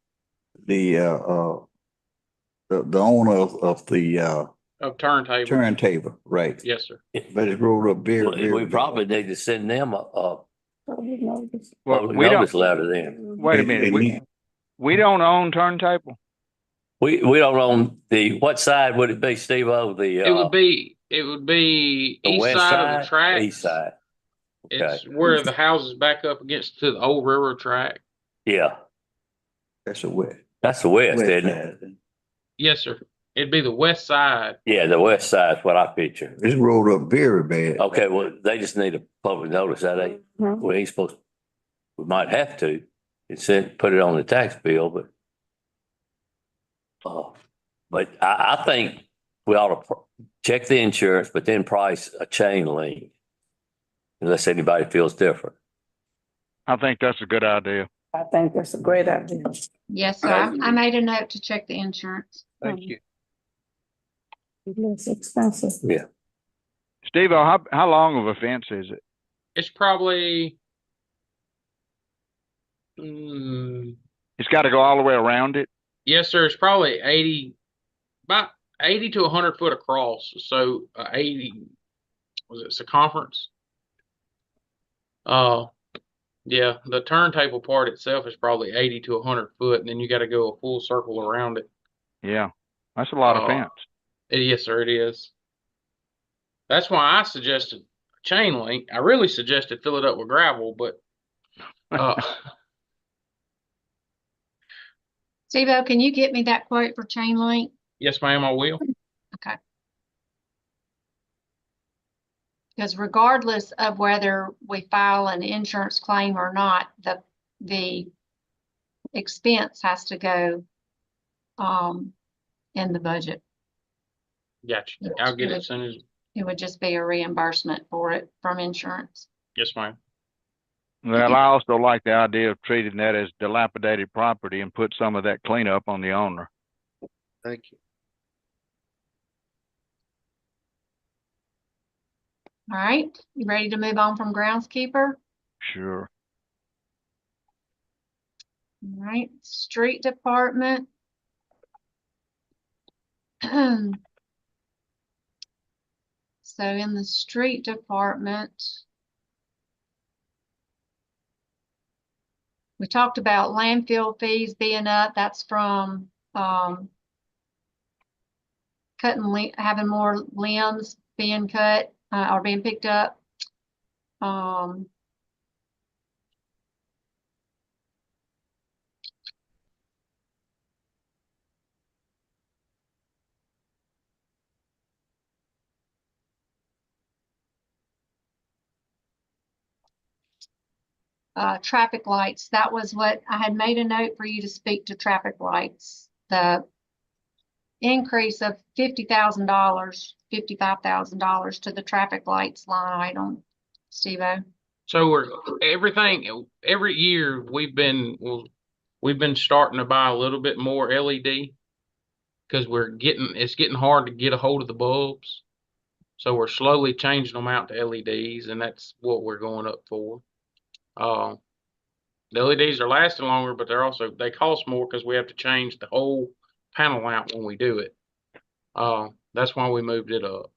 owner of the Of turntable. turntable, right? Yes, sir. But it's rolled up very, Well, very we bad. probably need to send them a Well, we notice letter then. Wait a minute. We don't own turntable. We don't own what side would it be, Steve-O? It would be the east west side of the track. East side. Okay. It's where the house is back up against to the old railroad track. Yeah. That's the west. That's the west, isn't it? Yes, sir. It'd be the west side. Yeah, the west side is what I picture. It's rolled up very bad. Okay, well, they just need a public notice that we ain't supposed, we might have to. It put it on the tax bill, but I think we ought to check the insurance, but then price a chain link. Unless anybody feels different. I think that's a good idea. I think that's a great idea. Yes, sir. I made a note to check the insurance. Thank you. It's expensive. Yeah. Steve, how long of a fence is it? It's probably, It's got to go all the way around it. yes, sir. It's probably about 80 to 100 foot across. So 80, was it circumference? Yeah, the turntable part itself is probably 80 to 100 foot, and then you got to go a full circle around it. Yeah, that's a lot of fence. Yes, sir, it is. That's why I suggested chain link. I really suggested fill it up with gravel, but Steve-O, can you get me that quote for chain link? yes, ma'am, I will. Okay. Because regardless of whether we file an insurance claim or not, the expense has to go in the budget. Gotcha. I'll get it as soon as. It would just be a reimbursement for it from insurance. Yes, ma'am. Well, I also like the idea of treating that as dilapidated property and put some of that cleanup on the owner. Thank you. All right, you ready to move on from groundskeeper? Sure. All right, street department. So in the street department, we talked about landfill fees being up. That's from having more limbs being cut or being picked up. Traffic lights. That was what I had made a note for you to speak to traffic lights. The increase of $50,000, $55,000 to the traffic lights line item, Steve-O. So every year we've been starting to buy a little bit more LED because it's getting hard to get a hold of the bulbs. So we're slowly changing them out to LEDs, and that's what we're going up for. The LEDs are lasting longer, but they cost more because we have to change the whole panel out when we do it. That's why we moved it up.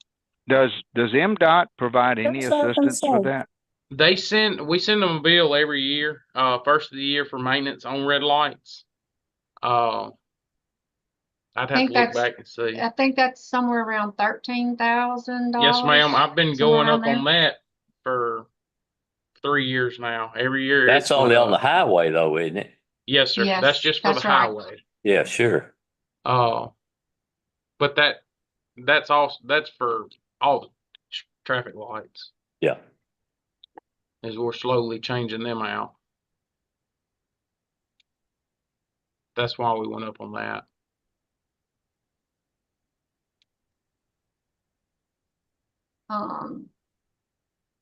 Does MDOT provide any assistance with that? We send them a bill every year, first of the year for maintenance on red lights. I'd have to look back and see. I think that's somewhere around $13,000. Yes, ma'am. I've been going up on that for 3 years now. Every year. That's only on the highway though, isn't it? Yes, sir. Yes, that's just for the highway. Yeah, sure. But that's for all the traffic lights. Yeah. As we're slowly changing them out. That's why we went up on that.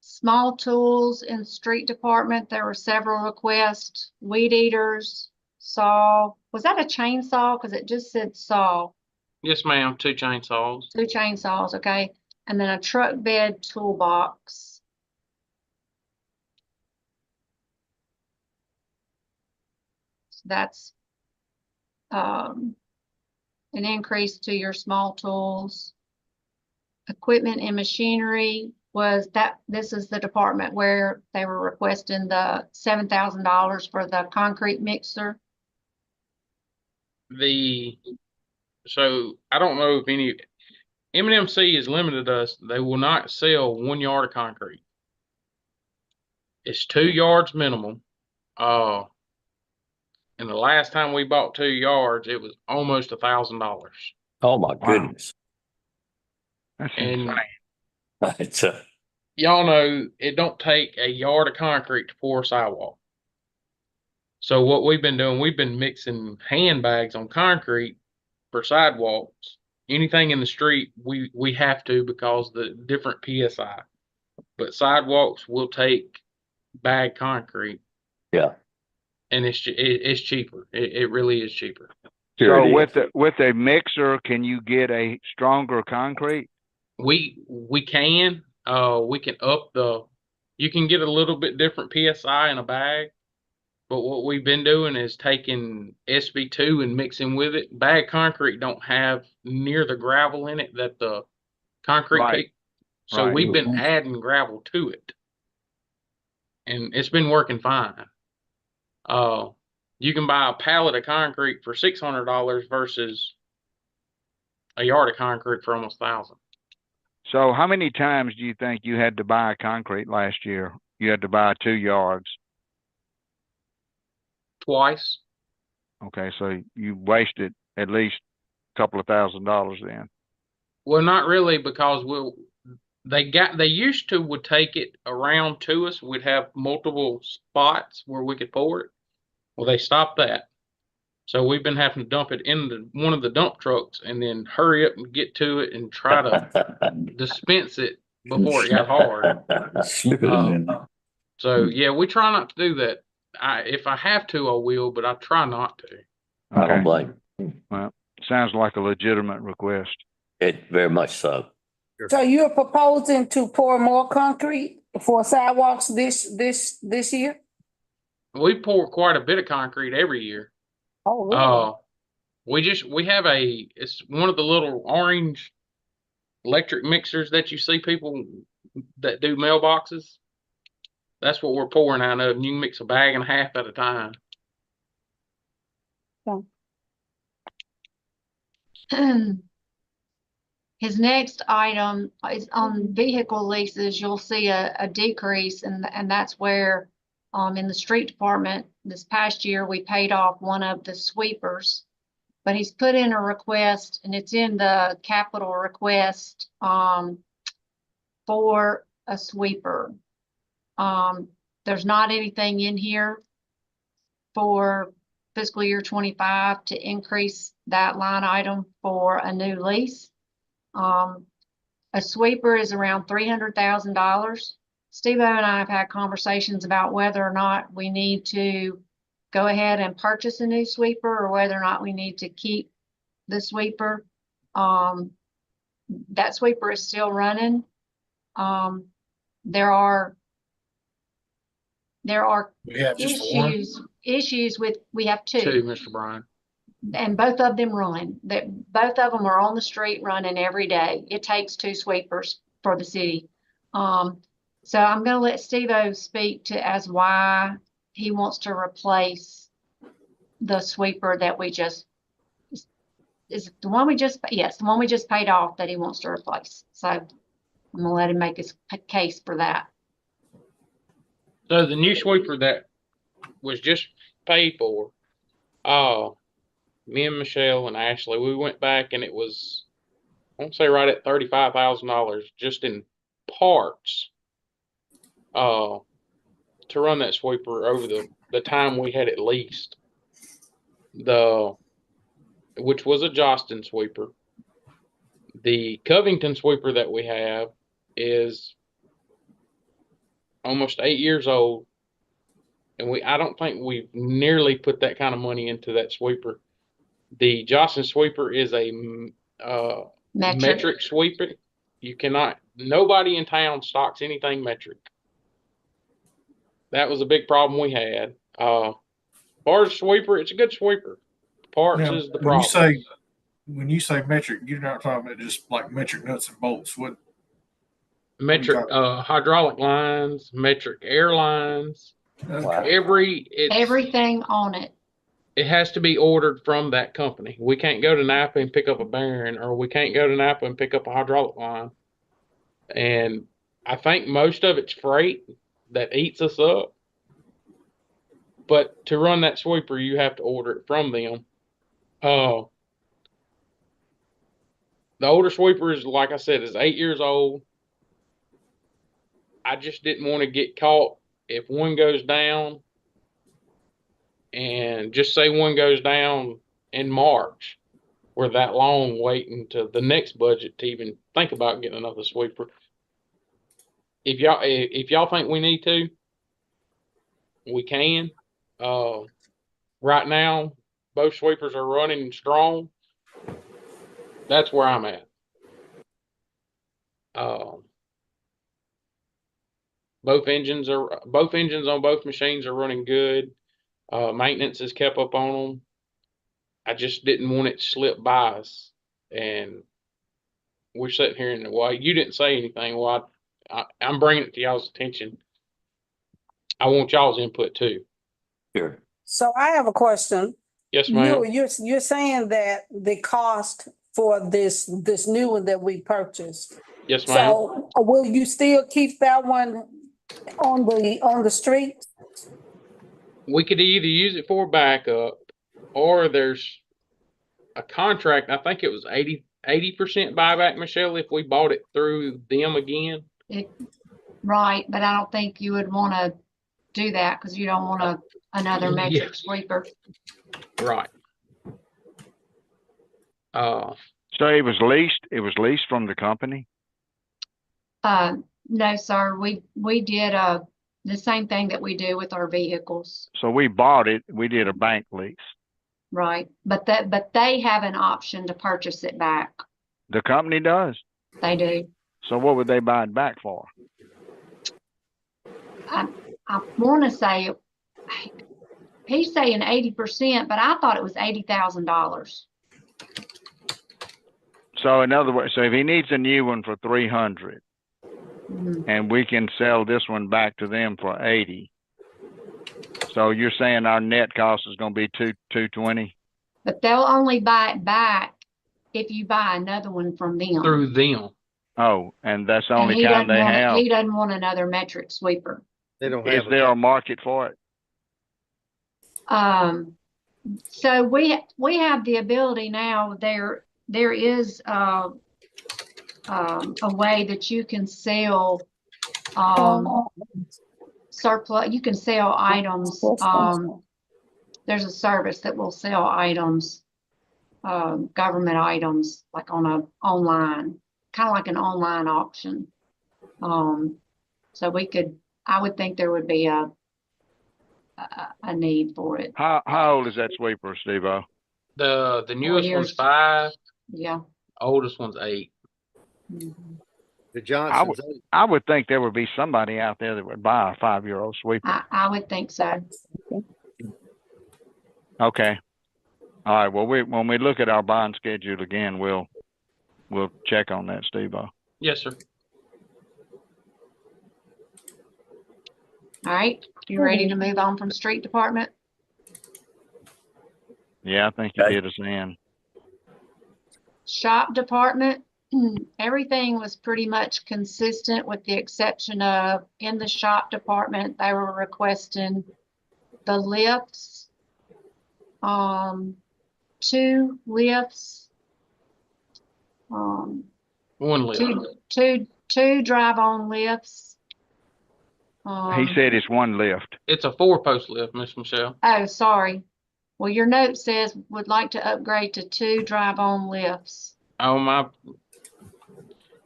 Small tools in street department. There were several requests. Weed eaters, saw. Was that a chainsaw? Because it just said saw. Yes, ma'am. 2 chainsaws. 2 chainsaws, okay. And then a truck bed toolbox. So that's an increase to your small tools. Equipment and machinery this is the department where they were requesting the $7,000 for the concrete mixer. So I don't know if any M&MC has limited us. They will not sell 1 yard of concrete. It's 2 yards minimum. And the last time we bought 2 yards, it was almost $1,000. Oh my goodness. And It's y'all know it don't take a yard of concrete to pour a sidewalk. So what we've been doing, we've been mixing handbags on concrete for sidewalks. Anything in the street, we have to because the different PSI. But sidewalks will take bag concrete. Yeah. and it's cheaper. It really is cheaper. Sure. So with a mixer, can you get a stronger concrete? We can up you can get a little bit different PSI in a bag, but what we've been doing is taking SB2 and mixing with it. Bag concrete don't have near the gravel in it that the concrete takes. So we've been adding gravel to it, and it's been working fine. You can buy a pallet of concrete for $600 versus a yard of concrete for almost $1,000. So how many times do you think you had to buy concrete last year? You had to buy 2 yards. Twice. Okay, so you wasted at least a couple of $1,000 then. Well, not really, because they used to would take it around to us. We'd have multiple spots where we could pour it. Well, they stopped that. So we've been having to dump it into one of the dump trucks and then hurry up and get to it and try to dispense it before it got hard. Slip it in there. So yeah, we try not to do that. If I have to, I will, but I try not to. I don't blame. Well, sounds like a legitimate request. It very much so. So you're proposing to pour more concrete for sidewalks this year? We pour quite a bit of concrete every year. Oh, really? We have it's one of the little orange electric mixers that you see people that do mailboxes. That's what we're pouring out of. You can mix a bag and a half at a time. His next item is on vehicle leases. You'll see a decrease, and that's where in the street department this past year we paid off one of the sweepers, but he's put in a request, and it's in the capital request for a sweeper. There's not anything in here for fiscal year 25 to increase that line item for a new lease. A sweeper is around $300,000. Steve-O and I have had conversations about whether or not we need to go ahead and purchase a new sweeper or whether or not we need to keep the sweeper. That sweeper is still running. There are issues with, we have two, Mr. Brian. And both of them run. Both of them are on the street running every day. It takes 2 sweepers for the city. So I'm going to let Steve-O speak to as why he wants to replace the sweeper that we just is the one we just paid off that he wants to replace. So I'm going to let him make his case for that. So the new sweeper that was just paid for, me and Michelle and Ashley, we went back and it was, I want to say right at $35,000 just in parts to run that sweeper over the time we had it leased. Which was a Jostin sweeper. The Covington sweeper that we have is almost 8 years old, and I don't think we've nearly put that kind of money into that sweeper. The Jostin sweeper is a metric sweeper. Nobody in town stocks anything metric. That was a big problem we had. Bars sweeper, it's a good sweeper. Parts is the problem. When you say metric, you're not talking about just like metric nuts and bolts. What metric hydraulic lines, metric air lines. Okay. Everything on it. It has to be ordered from that company. We can't go to Napa and pick up a bearing, or we can't go to Napa and pick up a hydraulic line. And I think most of it's freight that eats us up. But to run that sweeper, you have to order it from them. The older sweeper is, like I said, is 8 years old. I just didn't want to get caught if one goes down, and just say one goes down in March. We're that long waiting to the next budget to even think about getting another sweeper. If y'all think we need to, we can. right now, both sweepers are running strong. That's where I'm at. Both engines on both machines are running good. Maintenance has kept up on them. I just didn't want it to slip by us. And we're sitting here and well, you didn't say anything. Well, I'm bringing it to y'all's attention. I want y'all's input too. Sure. So I have a question. Yes, ma'am. You're saying that the cost for this new one that we purchased. Yes, ma'am. So will you still keep that one on the street? We could either use it for backup, or there's a contract. I think it was 80% buyback, Michelle, if we bought it through them again. Right, but I don't think you would want to do that because you don't want another metric sweeper. Right. So it was leased from the company? No, sir. We did the same thing that we do with our vehicles. So we bought it, we did a bank lease. Right. But they have an option to purchase it back. The company does? They do. So what would they buy it back for? I want to say he's saying 80%, but I thought it was $80,000. So in other words, so if he needs a new one for 300, and we can sell this one back to them for 80. So you're saying our net cost is going to be 220? But they'll only buy it back if you buy another one from them. Through them. Oh, and that's the only kind they have? He doesn't want another metric sweeper. They don't have. Is there a market for it? So we have the ability now. There is a way that you can sell surplus. You can sell items. There's a service that will sell items, government items, like on a online, kind of like an online auction. So I would think there would be a need for it. How old is that sweeper, Steve-O? The newest one's 5. Yeah. Oldest one's 8. The Johnson's I would think there would be somebody out there that would buy a 5-year-old sweeper. I would think so. Okay. All right. Well, when we look at our bond schedule again, we'll check on that, Steve-O. Yes, sir. All right. You ready to move on from street department? Yeah, I think you did us in. Shop department, everything was pretty much consistent with the exception of in the shop department, they were requesting the lifts, 2 lifts, 1 lift. two drive-on lifts. He said it's 1 lift. It's a 4-post lift, Miss Michelle. Oh, sorry. Well, your note says would like to upgrade to 2 drive-on lifts. Oh,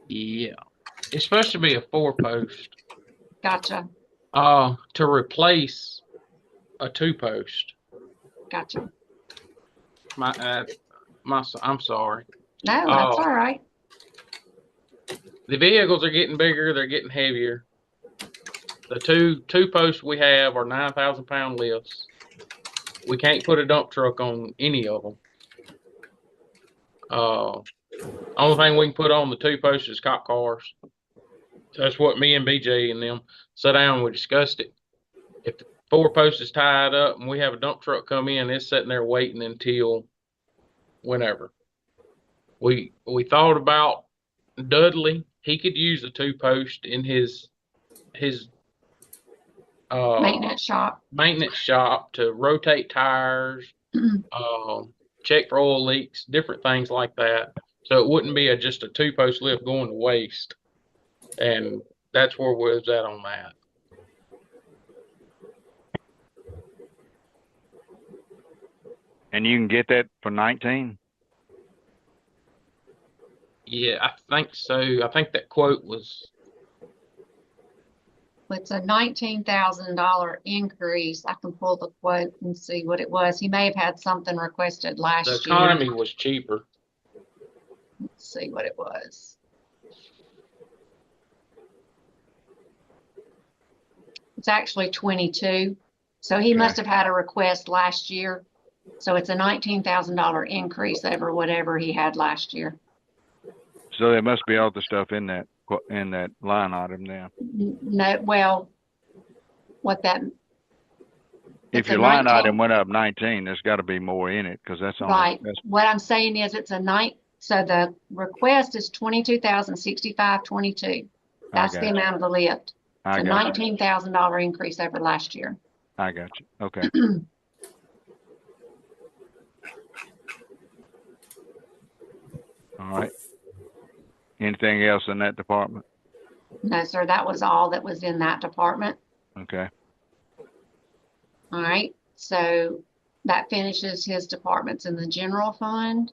yeah. It's supposed to be a 4-post. Gotcha. To replace a 2-post. Gotcha. I'm sorry. No, that's all right. The vehicles are getting bigger. They're getting heavier. The two posts we have are 9,000-pound lifts. We can't put a dump truck on any of them. Only thing we can put on the 2 posts is cop cars. That's what me and BJ and them sat down and we discussed it. If the 4 post is tied up and we have a dump truck come in, it's sitting there waiting until whenever. We thought about Dudley. He could use a 2 post in his Maintenance shop to rotate tires, check for oil leaks, different things like that. So it wouldn't be just a 2-post lift going to waste. And that's where we was at on that. And you can get that for 19? Yeah, I think so. I think that quote was It's a $19,000 increase. I can pull the quote and see what it was. He may have had something requested last The year. economy was cheaper. Let's see what it was. It's actually 22. So he must have had a request last year. So it's a $19,000 increase over whatever he had last year. So there must be other stuff in that line item now. No, well, what that. If your line item went up 19, there's got to be more in it because that's right. What I'm saying is it's a so the request is 22,065.22. That's the amount of the lift. It's a $19,000 increase over last year. I got you. Okay. All right. Anything else in that department? No, sir. That was all that was in that department. Okay. All right. So that finishes his departments in the general fund.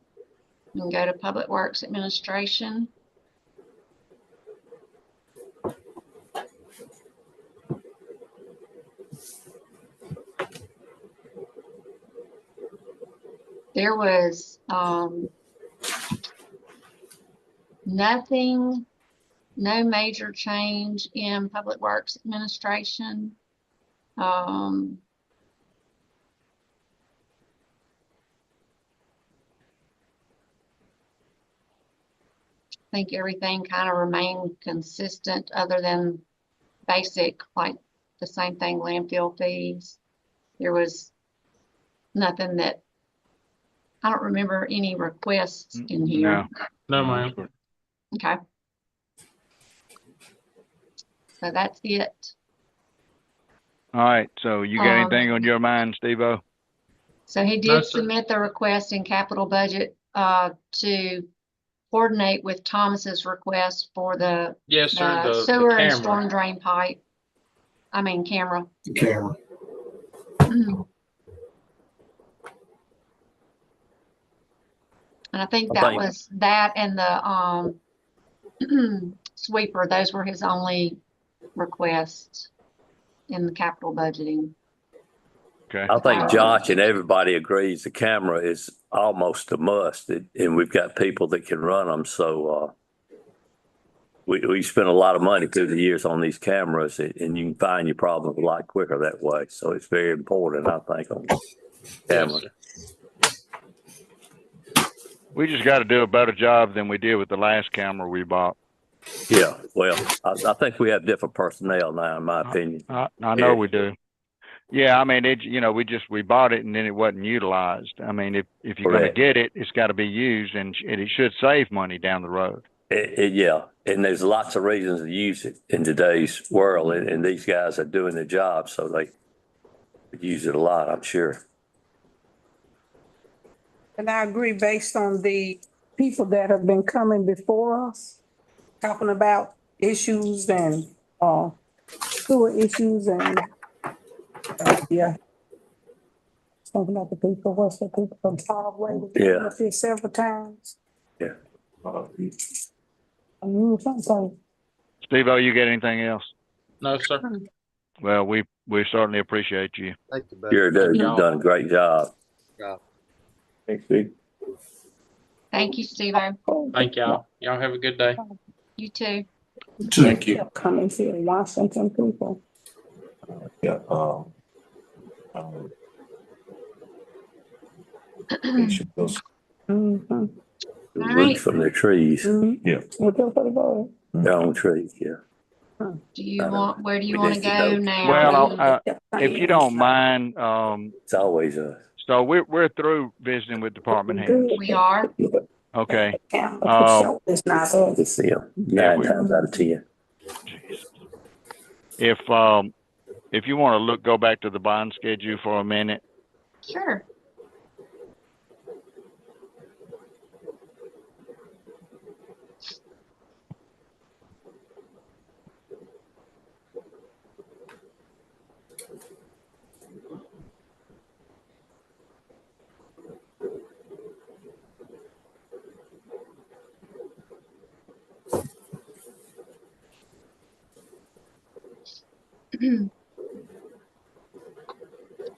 You can go to Public Works Administration. There was nothing, no major change in Public Works Administration. I think everything kind of remained consistent other than basic, like the same thing, landfill fees. There was nothing that, I don't remember any requests in here. No, ma'am. Okay. So that's it. All right. So you got anything on your mind, Steve-O? So he did submit the request in capital budget to coordinate with Thomas's request for the sewer and storm drain pipe. I mean, camera. The camera. And I think that was that and the sweeper. Those were his only requests in the capital budgeting. Okay. I think Josh and everybody agrees the camera is almost a must, and we've got people that can run them. So we spent a lot of money through the years on these cameras, and you can find your problems a lot quicker that way. So it's very important, I think, on cameras. Yes, We just got to do a better job than we did with the last camera we bought. Yeah, well, I think we have different personnel now, in my opinion. I know we do. Yeah, I mean, we bought it and then it wasn't utilized. I mean, if you're going to get it, it's got to be used, and it should save money down the road. Yeah, and there's lots of reasons to use it in today's world, and these guys are doing their job, so they use it a lot, I'm sure. And I agree based on the people that have been coming before us, talking about issues and sewer issues and yeah. Talking about the people, what's the people from Solid Yeah. Up here several times. Yeah. Steve-O, you got anything else? No, sir. Well, we certainly appreciate you. Thank you, buddy. You're dude, you've done a great job. Thanks, Steve. Thank you, Steve. Thank y'all. Y'all have a good day. You too. Thank you. Coming here, Washington people. Yeah. Mm-hmm. The roots from the trees. Yeah. Their own trees, yeah. Do you want, where do you want to go now? Well, if you don't mind, it's always us. So we're through visiting with department heads. We are. Okay. It's them 9 times out of 10. If you want to go back to the bond schedule for a minute. Sure.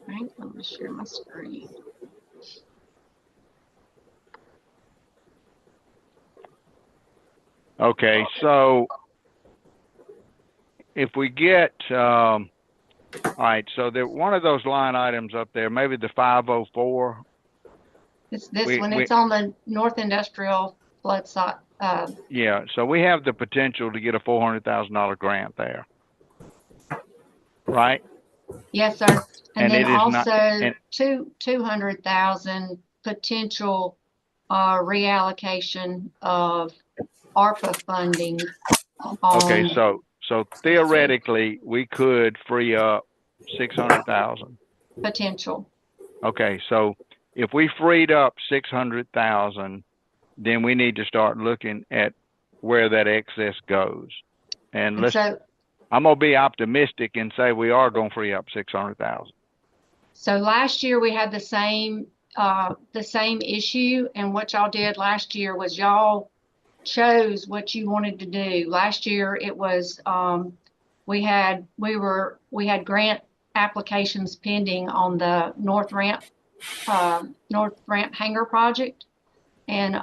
Right, let me share my screen. Okay, so if we get, all right, so there, one of those line items up there, maybe the 504. It's this one. It's on the North Industrial flood site. Yeah, so we have the potential to get a $400,000 grant there, right? Yes, sir. And then it is not, also 200,000 potential reallocation of ARPA funding. Okay, so theoretically, we could free up 600,000. Potential. Okay, so if we freed up 600,000, then we need to start looking at where that excess goes. And I'm gonna be optimistic and say we are gonna free up 600,000. So last year we had the same issue, and what y'all did last year was y'all chose what you wanted to do. Last year it was we had grant applications pending on the North Ramp hangar project, and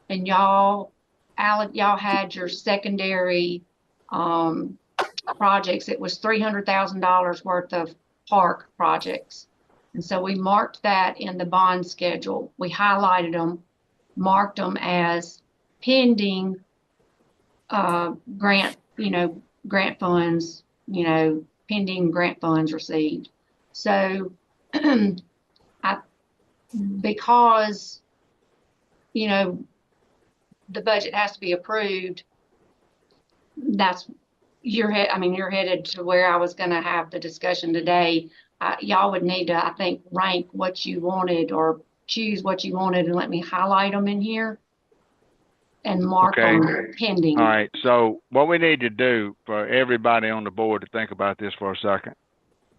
y'all had your secondary projects. It was $300,000 worth of park projects, and so we marked that in the bond schedule. We highlighted them, marked them as pending grant funds, pending grant funds received. So because the budget has to be approved, you're headed to where I was going to have the discussion today. Y'all would need to, I think, rank what you wanted or choose what you wanted and let me highlight them in here and mark them pending. All right, so what we need to do for everybody on the board to think about this for a second,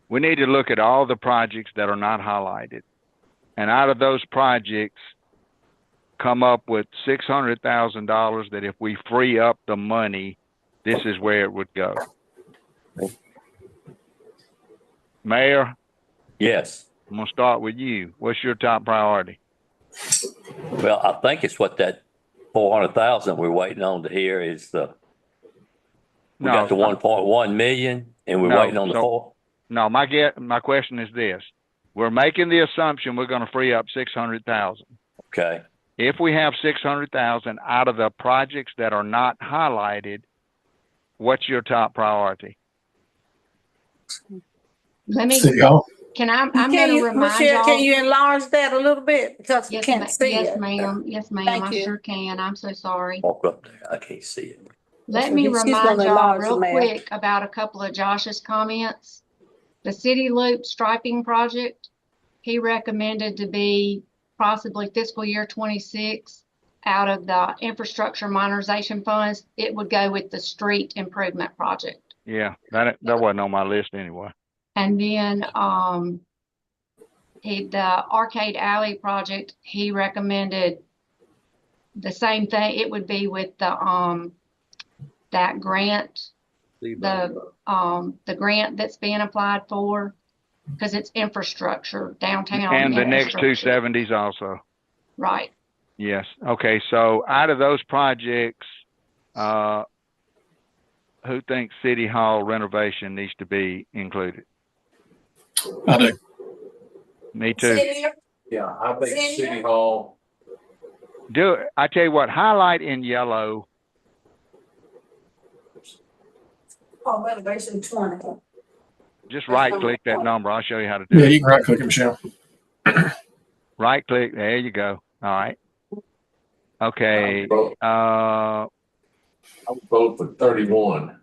we need to look at all the projects that are not highlighted, and out of those projects come up with $600,000 that if we free up the money, this is where it would go. Mayor? Yes. I'm gonna start with you. What's your top priority? Well, I think it's what that 400,000 we're waiting on to hear is we got the 1.1 million and we're waiting on the 4. No, my question is this. We're making the assumption we're going to free up 600,000. Okay. If we have 600,000 out of the projects that are not highlighted, what's your top priority? I'm going to remind Michelle, y'all. can you enlarge that a little bit? Because we Yes, can't see it. Yes, ma'am. Yes, ma'am. Thank I you. sure can. I'm so sorry. Walk up there. I can't see it. Let me remind y'all real quick about a couple of Josh's comments. The city loop striping project, he recommended to be possibly fiscal year 26 out of the infrastructure modernization funds. It would go with the street improvement project. Yeah, that wasn't on my list anyway. And then the Arcade Alley project, he recommended the same thing. It would be with the that grant, the grant that's being applied for, because it's infrastructure, downtown. And the next 270s also. Right. Yes. Okay. So out of those projects, who thinks City Hall renovation needs to be included? I do. Me too. Yeah, I think City Hall. I tell you what, highlight in yellow. Oh, renovation 20. Just right click that number. I'll show you how to do it. Yeah, you can right click it, Michelle. Right click. There you go. All right. Okay. I would vote for 31.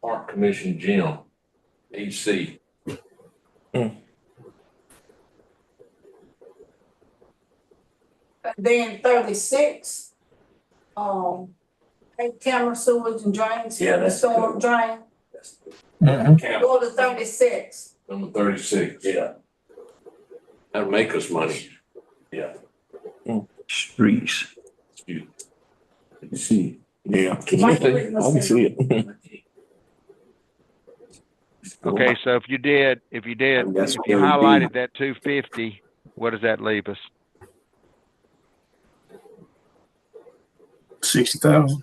Park Commission Gym. AC. Then 36. Camera, sewage, and drains. Yeah, that's storm drain. Go to 36. Number 36. Yeah. That'd make us money. Yeah. Streets. See. Yeah. I can see it. Okay, so if you highlighted that 250, what does that leave us? 60,000,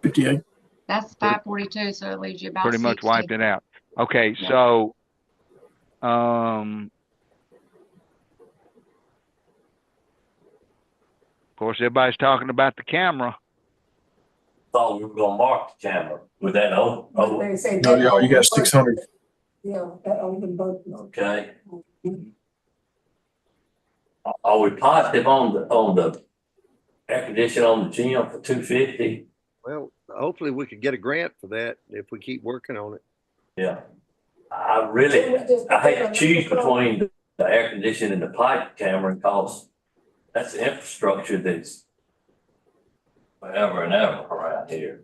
58. That's 542, so it leaves you about Pretty much 60. wiped it out. Okay, Yeah. so, of course, everybody's talking about the camera. Thought we were gonna mark the camera with that No, y'all, you got 600. Yeah, that open boat. Okay. Are we positive on the air conditioning on the gym for 250? Well, hopefully we could get a grant for that if we keep working on it. Yeah. I hate to choose between the air conditioning and the pipe camera because that's the infrastructure that's forever and ever around here.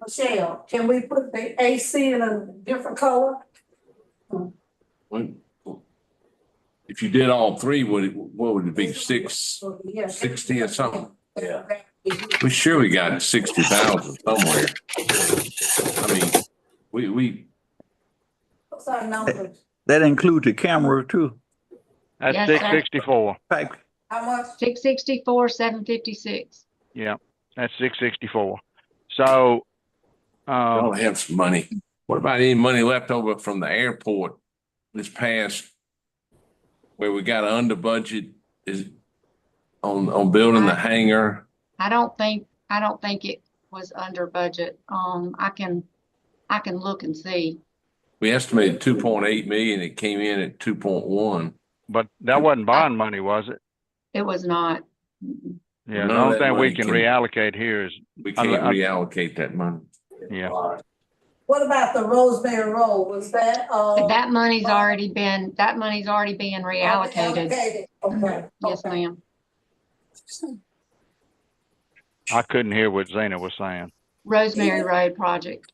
Michelle, can we put the AC in a different color? If you did all three, what would it be, 660 or something? Yeah. We sure we got 60,000 somewhere. I mean, we. What's our numbers? That includes the camera too. That's Yes, 664. How much? 664, 756. Yeah, that's 664. So, Y'all have some money. What about any money left over from the airport this past where we got under budget is on building the hangar? I don't think it was under budget. I can look and see. We estimated 2.8 million. It came in at 2.1. but that wasn't bond money, was it? It was not. Yeah, None the of only that thing we money can can- reallocate here is, We can't reallocate that money. yeah. What about the Rosemary Road? Was that, That money's already being reallocated. Okay. Yes, ma'am. I couldn't hear what Zena was saying. Rosemary Road project.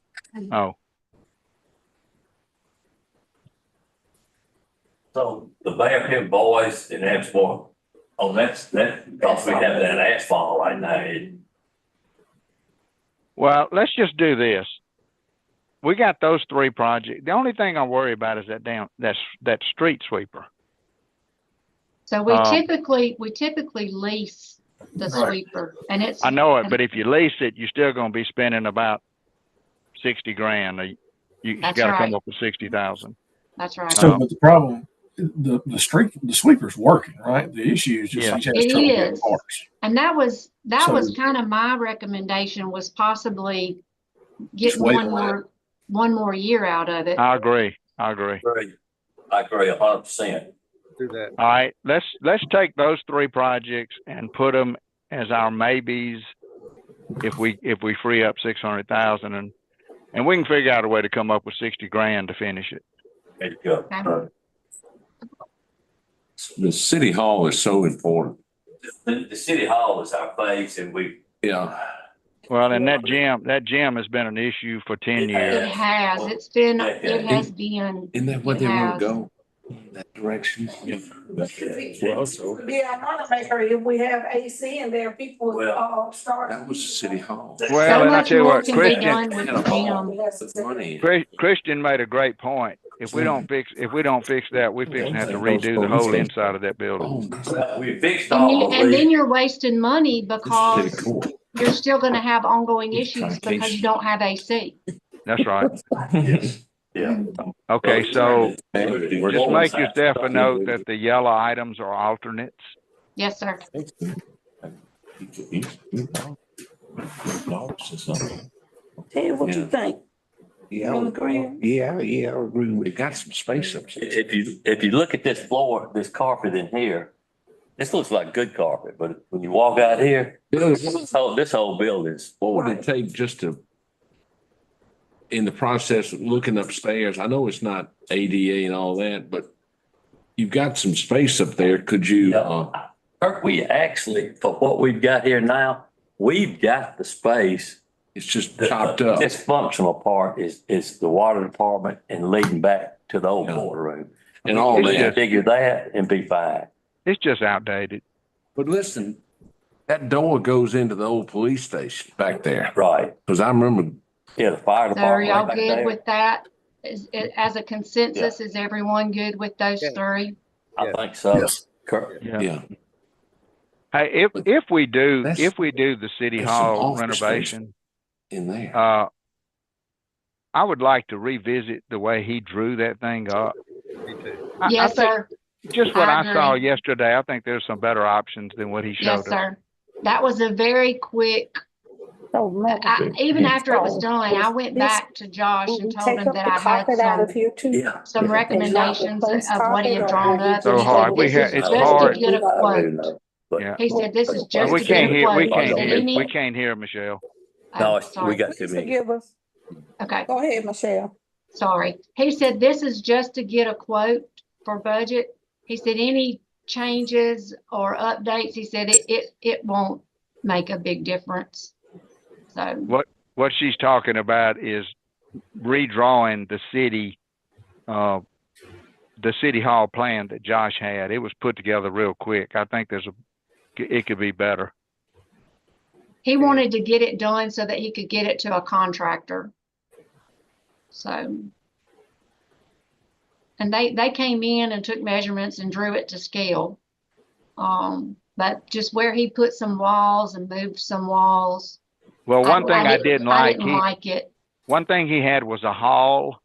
Oh, So the Bearcat boys and export, that's because we have that asphalt right now. well, let's just do this. We got those three projects. The only thing I worry about is that street sweeper. So we typically lease the Right. sweeper, and it's. I know it, but if you lease it, you're still gonna be spending about 60 grand. You That's gotta come right. up with 60,000. That's right. So, but the problem, the sweeper's working, right? The issue is just Yeah. he has It trouble getting is. parts. And that was So- kind of my recommendation, was possibly Just getting wait one on that. more year out of it. I agree. I agree 100%. Do that. All right, let's take those three projects and put them as our maybes if we free up 600,000 and we can figure out a way to come up with 60 grand to finish it. There you go. Okay. The city hall is so important. The city hall is our face and Yeah. Well, and that gym has been an issue for 10 It years. has. It has been. Isn't that what It they want has. to go? That direction? Yeah, I want to make sure if we have AC in there, people start. That was the city hall. Well, So and I much tell you more what, can be done with the gym. Money. Christian made a great point. If we don't fix that, we fixing to have to redo the whole inside of that building. we fixed And all then three. you're wasting money because Pretty cool. you're still going to have ongoing issues because you don't have AC. That's right. Yeah. Okay, so just make yourself a note that the yellow items are alternates. Yes, sir. Ted, what you think? Yeah, You agree? yeah, I agree. We got some space up there. If you look at this floor, this carpet in here, this looks like good carpet, but when you walk out here, this whole building's. What would it take just to, in the process of looking upstairs, I know it's not ADA and all that, but you've got some space up there. Could you, Kirk, we actually, for what we've got here now, we've got the space. it's just chopped up? This functional part is the water department and leading back to the old boardroom. And all We can that. figure that and be fine. It's just outdated. But listen, That door goes into the old police station back there. Right. Cause I remember. Yeah, the fire So are department. y'all back good there. with that? As a consensus, is everyone good with those three? I think so. Yes. Yeah. Hey, if we do That's- the city there's some hall office renovation, in there. I would like to revisit the way he drew that thing up. Me too. Yes, sir. Just what I saw agree. yesterday, I think there's some better options than what he showed Yes, us. sir. That was a very quick, even after it was done, I went back to Josh and told him that I had some recommendations of what he had drawn up. So He hard. said, this is It's just to hard. get a quote. Yeah. He said, this is just We to get can't a hear. We quote. He can't said, hear. We can't hear Michelle. No, Oh, we sorry. got too many. Forgive us. Okay, Go ahead, Michelle. sorry. He said, this is just to get a quote for budget. He said, any changes or updates, he said, it won't make a big difference. So What she's talking about is redrawing the city hall plan that Josh had. It was put together real quick. I think it could be better. he wanted to get it done so that he could get it to a contractor. So, and they came in and took measurements and drew it to scale. But just where he put some walls and moved some walls. Well, one thing I didn't like, it. One thing he had was a hall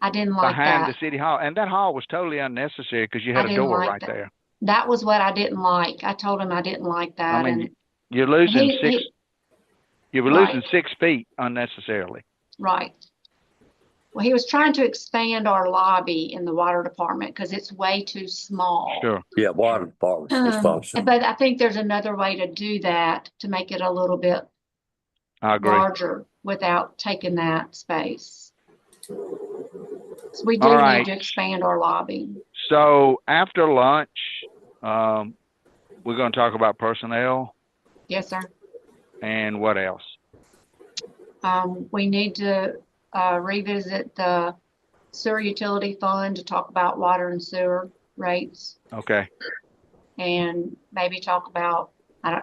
I didn't like behind that. the city hall, and that hall was totally unnecessary because you had I a didn't door like right that. there. That was what I didn't like. I told him I didn't like that. I mean, and you're losing he- you were Right. losing 6 feet unnecessarily. Right. Well, he was trying to expand our lobby in the water department because it's way too small. Sure. Yeah, water department's dysfunctional. But I think there's another way to do that to make it a little bit I agree. larger without taking that space. So we do All need right. to expand our lobby. So after lunch, we're going to talk about personnel Yes, sir. and what else? We need to revisit the sewer utility fund to talk about water and sewer rates Okay. and maybe talk about, I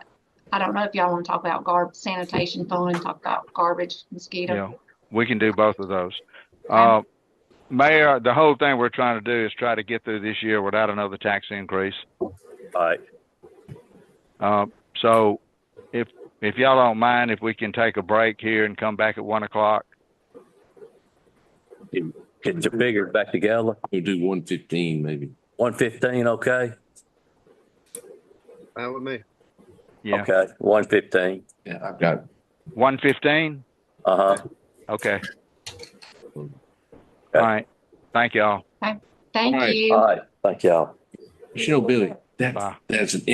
don't know if y'all want to talk about sanitation fund, talk about garbage, mosquito. Yeah, we can do both of those. Mayor, the whole thing we're trying to do is try to get through this year without another tax increase. All right. So if y'all don't mind, if we can take a break here and come back at 1 o'clock. Get your figures back together. We'll do 1:15 maybe. 1:15, okay? Fine with me. Yeah. Okay, 1:15. Yeah, I've got 1:15? Uh-huh. Okay. All right. Thank y'all. Thank you. All right, thank y'all. Billy, that's an